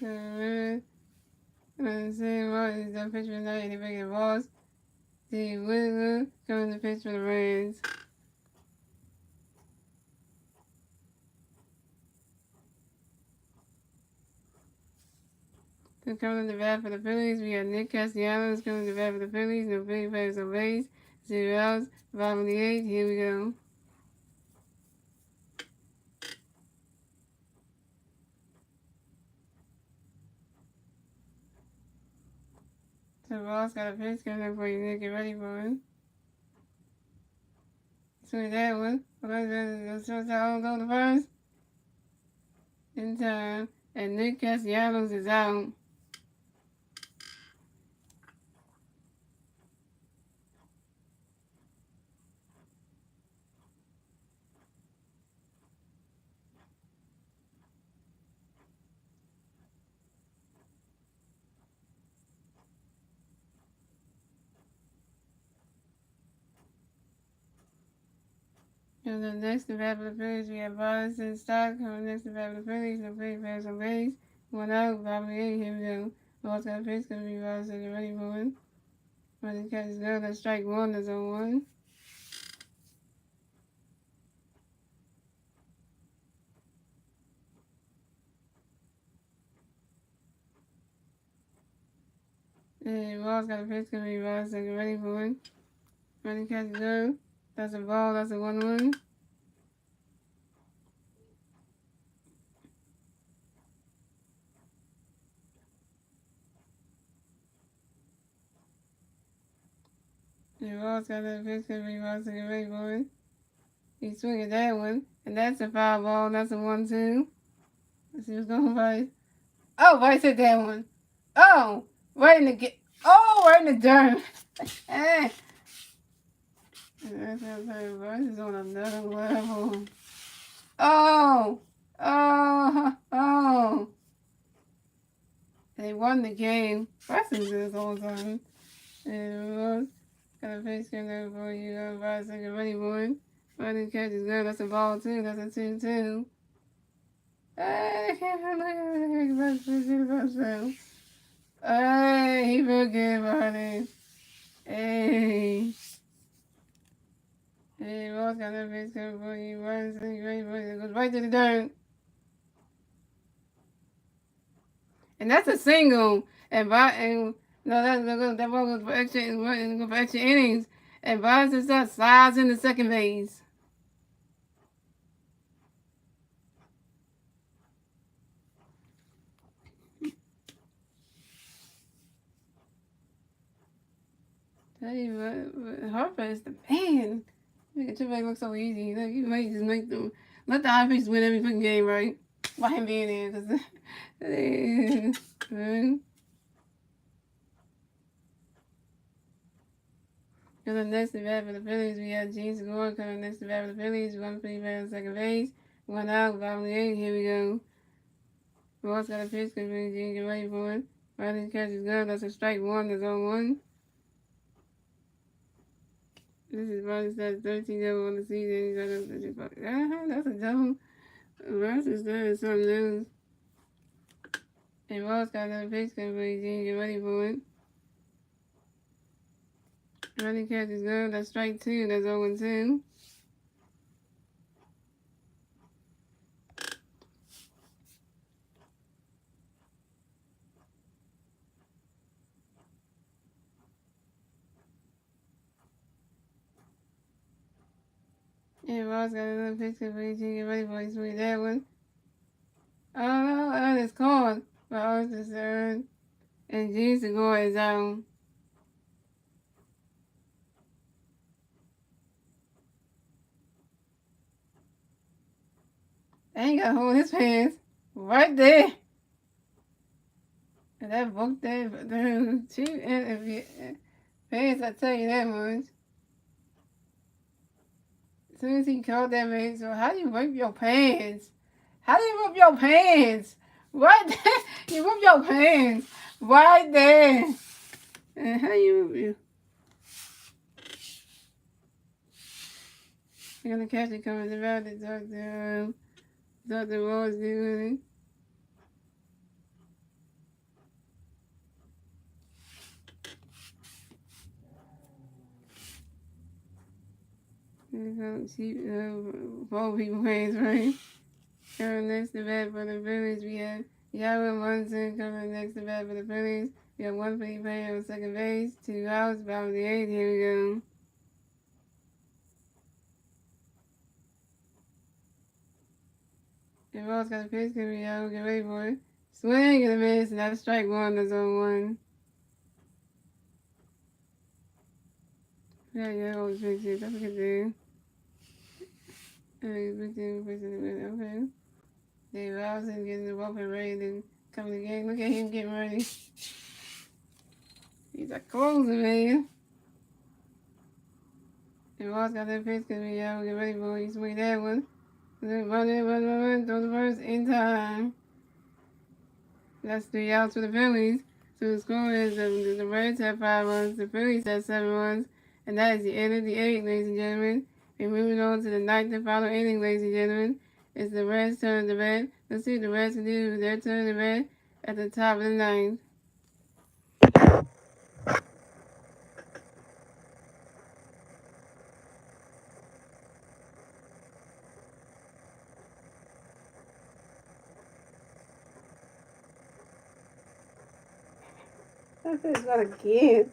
The Reds. And see what is the pitch for the night. They make it balls. The Whittaker coming to pitch for the Reds. So coming to the bat for the Phillies, we got Nick Castellanos coming to the bat for the Phillies. No Philly players on base. 0 outs. Bottom of the 8th. Here we go. So Ross got a pitch coming up for you, Nick. Get ready for it. Swing that one. Let's go the first. In time. And Nick Castellanos is out. And then next to bat for the Phillies, we have Boston and Stock coming next to bat for the Phillies. No Philly players on base. 1 out, bottom of the 8th. Here we go. Ball's got a pitch, gonna be Boston. Get ready for it. Running catch is good. That's strike 1. That's on 1. And Ball's got a pitch, gonna be Boston. Get ready for it. Running catch is good. That's a ball. That's a 1-1. And Ball's got a pitch, gonna be Boston. Get ready for it. He's swinging that one. And that's a foul ball. That's a 1-2. Let's see what's going by. Oh, Vice hit that one. Oh, right in the right in the dirt. Hey. That's what I'm saying. Vice is on another level. Oh. They won the game. Vice is this whole time. And Rose got a face game there for you. Vice like a ready boy. Running catch is good. That's a ball too. That's a 2-2. Hey, he feel good about it. Hey, Ross got that base cover for you. Runs, great boy. It goes right to the dirt. And that's a single. And no, that ball goes for extra innings. And Boston slides into second base. Tell you what, Harper is the man. Make a triple look so easy. Look, you might just make them let the high pitch win every fucking game, right? Why him being there? Cause Coming next to bat for the Phillies, we have Gene Segura coming next to bat for the Phillies. 1 free bat on second base. 1 out, bottom of the 8th. Here we go. Ross got a pitch, cause Gene get ready for it. Running catch is good. That's a strike 1. That's on 1. This is Ronnie stats 13 double on the season. He's got that's a double. Ross is doing something else. And Ross got another pitch coming for Gene. Get ready for it. Running catch is good. That's strike 2. That's 0-2. And Ross got another pitch coming for Gene. Get ready for it. Swing that one. Oh no, and it's called. But I was concerned. And Gene Segura is out. I ain't got to hold his pants right there. And that book there, cheap pants, I tell you that much. As soon as he called that man, so how do you wipe your pants? How do you whip your pants? Right there. You whip your pants right there. And how you whip you? They're gonna catch it coming about it. Dr. Rose doing. Both people hands right. Coming next to bat for the Phillies, we have Yara Munson coming next to bat for the Phillies. We have one free player on second base, 2 outs, bottom of the 8th. Here we go. And Rose got a pitch, can we get ready for it. Swing and a miss, and that's strike one, that's on one. Yeah, always fix it. That's what you do. Okay. Dave Robinson getting the weapon ready to come in the game. Look at him getting ready. He's a closer, man. And Ross got that pitch because we get ready for it. You swing that one. Run, throw the first in time. That's 3 outs for the Phillies. So the score is the Reds have 5 runs, the Phillies have 7 runs, and that is the end of the 8th, ladies and gentlemen. And moving on to the 9th and final inning, ladies and gentlemen. It's the Reds' turn to bat. Let's see what the Reds can do with their turn to bat at the top of the 9th. That fish got a kid.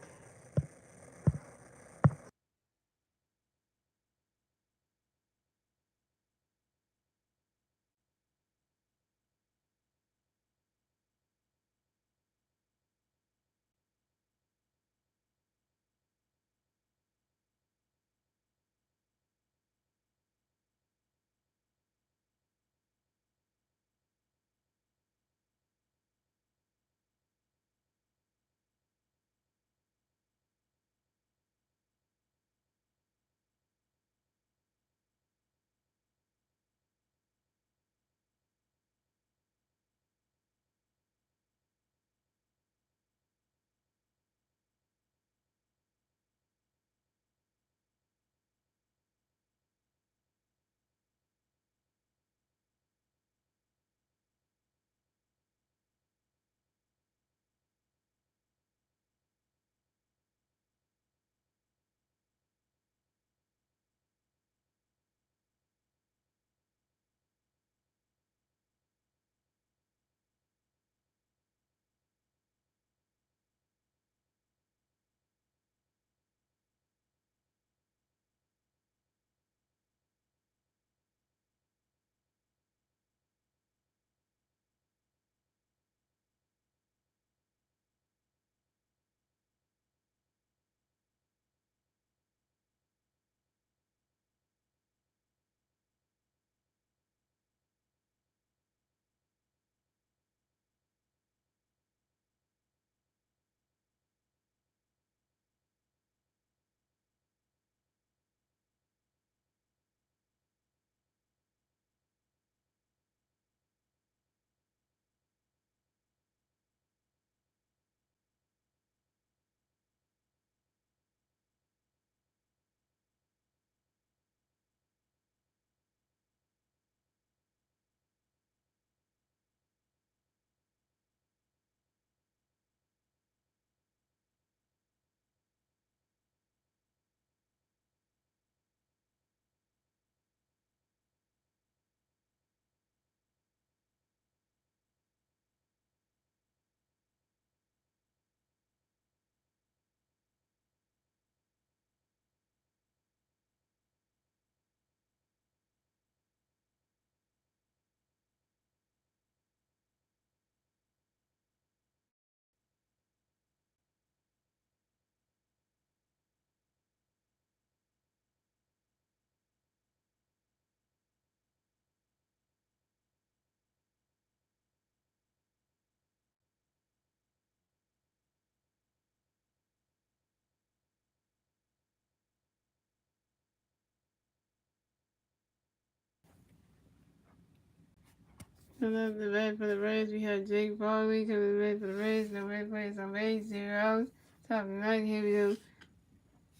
Another the bat for the Reds, we have Jake Farley coming to the bat for the Reds. No red players on base, 0 outs. Top of the 9th, here we go.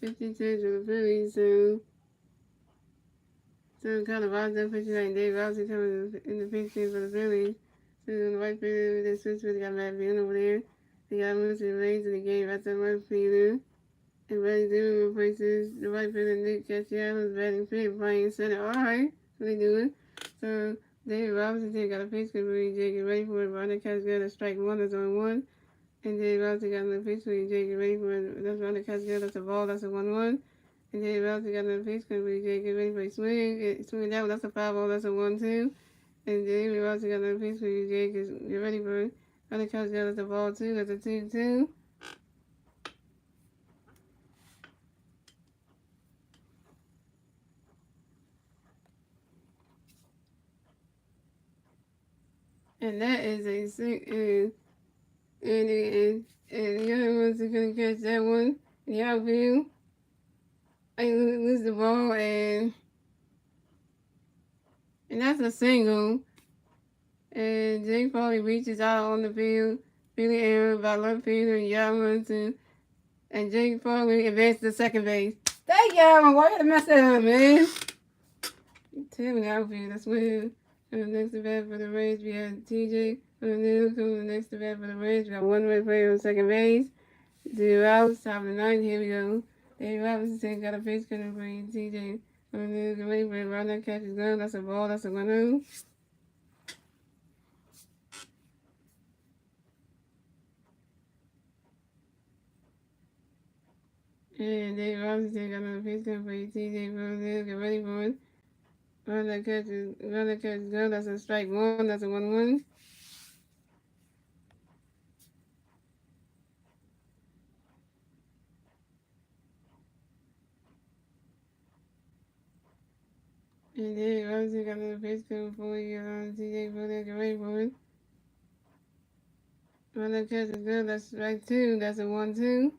56 for the Phillies, so So kind of odds up picture like Dave Rousey coming in the picture for the Phillies. So on the white field, the Swiss really got Matt Bean over there. They got most of the Rays in the game right there, right fielder. And Buddy Dillon replaces the right fielder Nick Castellanos batting fifth, playing center. Alright, what they doing? So David Robinson got a pitch for Jake get ready for it. Ronda Cash got a strike one, that's on one. And David Robinson got another pitch for Jake get ready for it. That's Ronda Cash that's a ball, that's a 1-1. And David Robinson got another pitch for Jake get ready for a swing. Swing that one, that's a 5-ball, that's a 1-2. And David Robinson got another pitch for Jake get ready for it. Ronda Cash that's a ball 2, that's a 2-2. And that is a six. And the other ones are going to catch that one in the outfield. I lose the ball, and that's a single. And Jake Foley reaches out on the field, feeling error by left fielder Yamamoto. And Jake Foley advances to second base. Thank y'all. Why you gotta mess that up, man? Tell me the outfield. That's weird. And the next at bat for the Reds, we have TJ. And then the next at bat for the Reds, we got one way player on second base. 0 outs, top of the ninth. Here we go. Dave Robinson got a base cutting for TJ. And then the way for around that catch is gone. That's a ball. That's a 1-0. And Dave Robinson got another base cutting for TJ. Get ready for it. Around that catch is gone. That's a strike one. That's a 1-1. And then Robinson got another base cutting for TJ. Get ready for it. Around that catch is good. That's strike two. That's a 1-2.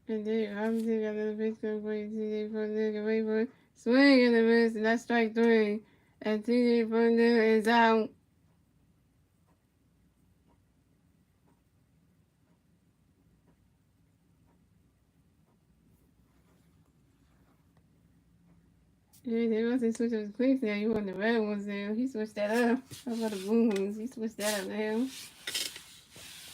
And then Robinson got another base cutting for TJ. Get ready for it. Swing and a miss, and that's strike three. And TJ Thunder is out. Yeah, they must have switched up the clicks now. You want the red ones now. He switched that up. How about the blue ones? He switched that up now.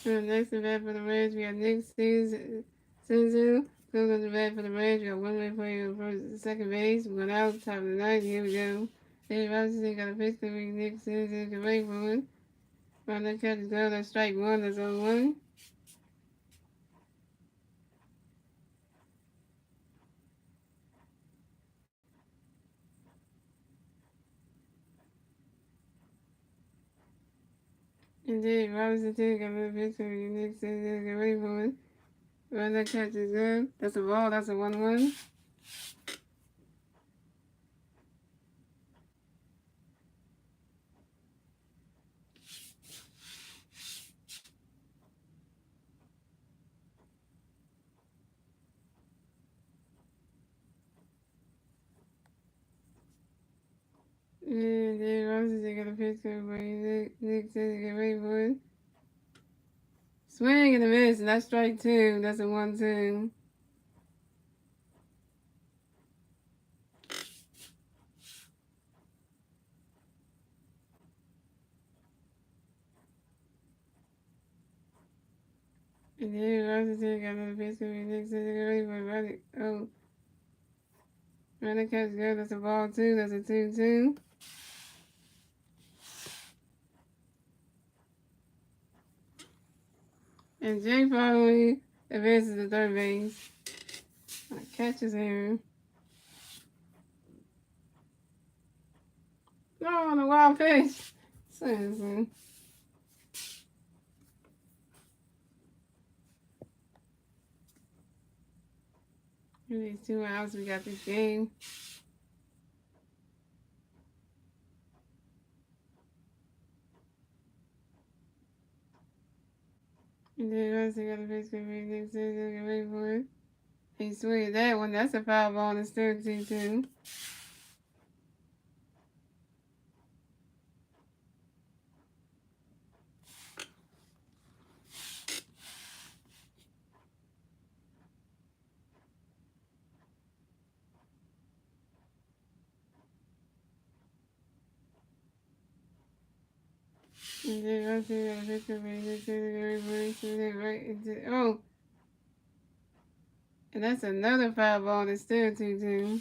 So next at bat for the Reds, we got Nick Senzu. Goes on the bat for the Reds. We got one way player for second base. One out, top of the ninth. Here we go. Dave Robinson got a pitch to Nick Senzu. Get ready for it. Round that catch is gone. That's strike one. That's 0-1. And then Robinson too got a pitch to Nick Senzu. Get ready for it. Round that catch is good. That's a ball. That's a 1-1. And then Robinson got a pitch to Nick says get ready for it. Swing and a miss, and that's strike two. That's a 1-2. And then Robinson got another pitch to Nick says get ready for it. Running catch good. That's a ball two. That's a 2-2. And Jay Foley advances to third base. Catches here. No, on a wild pitch. Seriously. These 2 outs, we got this game. And then Robinson got a pitch to Nick says get ready for it. He swinged that one. That's a foul ball and it's still 2-2. And then I see that this could be this right into oh, and that's another foul ball that's still 2-2.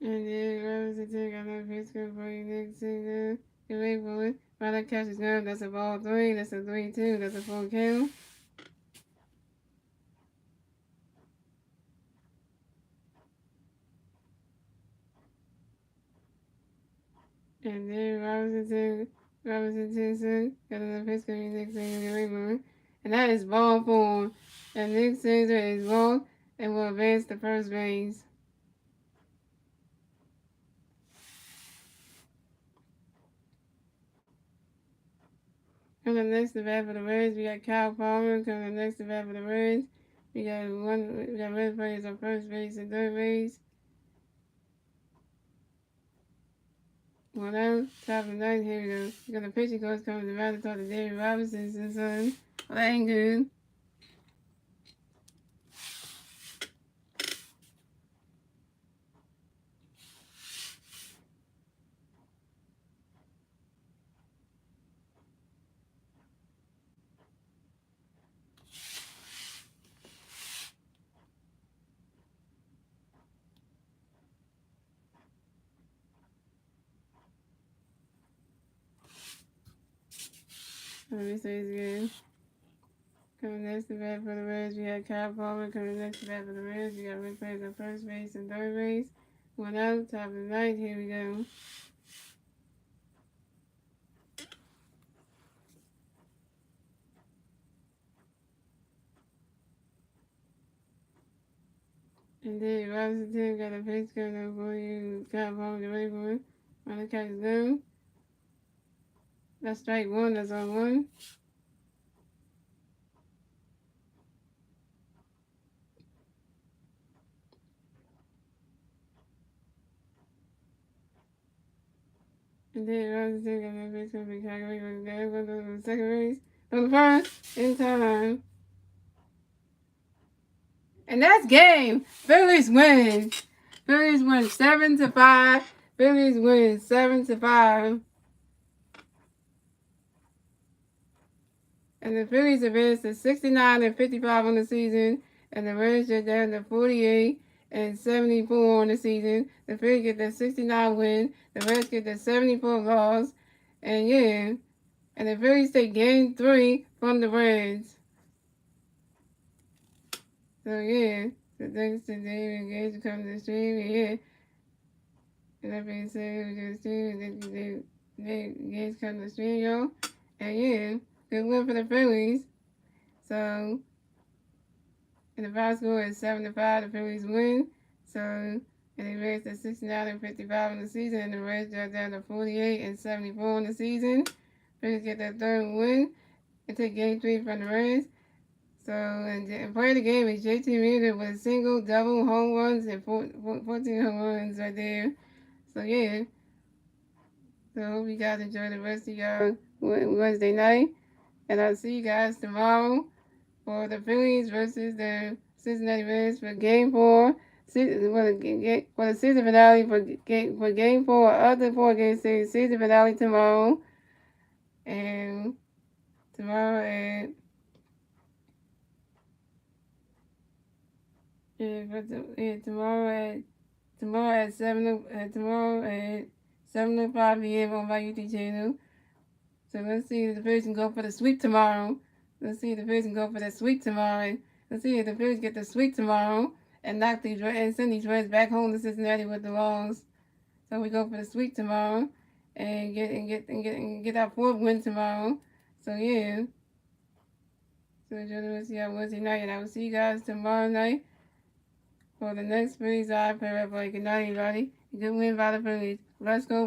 And then Robinson took another pitch for you next to the wait for it. While that catch is up, that's a ball 3, that's a 3-2, that's a full count. And then Robinson Tinson got another pitch for you next to the wait for it. And that is ball 4. And Nick Caesar is ball and will advance to first base. Coming next to bat for the Reds, we got Kyle Palmer. Coming next to bat for the Reds, we got Red players on first base and third base. Well, now, top of the ninth, here we go. We got the pitching coach coming to bat to talk to David Robinson's son. Well, that ain't good. Let me say it again. Coming next to bat for the Reds, we got Kyle Palmer. Coming next to bat for the Reds, we got Red players on first base and third base. One out, top of the ninth, here we go. And then Robinson got a pitch coming for you. Kyle Palmer to wait for it. On the catch is down. That's strike 1, that's on 1. And then Robinson got that pitch coming for Calgary for the second base. On the first, in time. And that's game. Phillies win. Phillies win 7-5. Phillies win 7-5. And the Phillies advanced to 69-55 on the season. And the Reds are down to 48-74 on the season. The Phillies get the 69 win. The Reds get the 74 loss. And yeah. And the Phillies take game 3 from the Reds. So yeah. So thanks to David Gates for coming to the stream. And yeah. And that being said, we just do David Gates come to the stream, y'all. And yeah. Good win for the Phillies. So, and the final score is 7-5. The Phillies win. So, and they raised to 69-55 in the season, and the Reds dropped down to 48-74 in the season. Phillies get their third win and take game 3 from the Reds. So, and part of the game is JT Realmuto with single, double, home runs, and 14 home runs right there. So, yeah. So, I hope you guys enjoy the rest of your Wednesday night. And I'll see you guys tomorrow for the Phillies versus the Cincinnati Reds for Game 4. For the season finale for Game 4 of the 4-game series. Season finale tomorrow. And tomorrow at... tomorrow at 7:05 p.m. on my YouTube channel. So let's see if the Phillies can go for the sweep tomorrow. Let's see if the Phillies can go for the sweep tomorrow. Let's see if the Phillies get the sweep tomorrow and knock these and send these Reds back home to Cincinnati with the loss. So we go for the sweep tomorrow and get our 4th win tomorrow. So yeah. So enjoy the rest of your Wednesday night, and I will see you guys tomorrow night for the next Phillies live play. Good night, everybody. Good win by the Phillies. Let's go.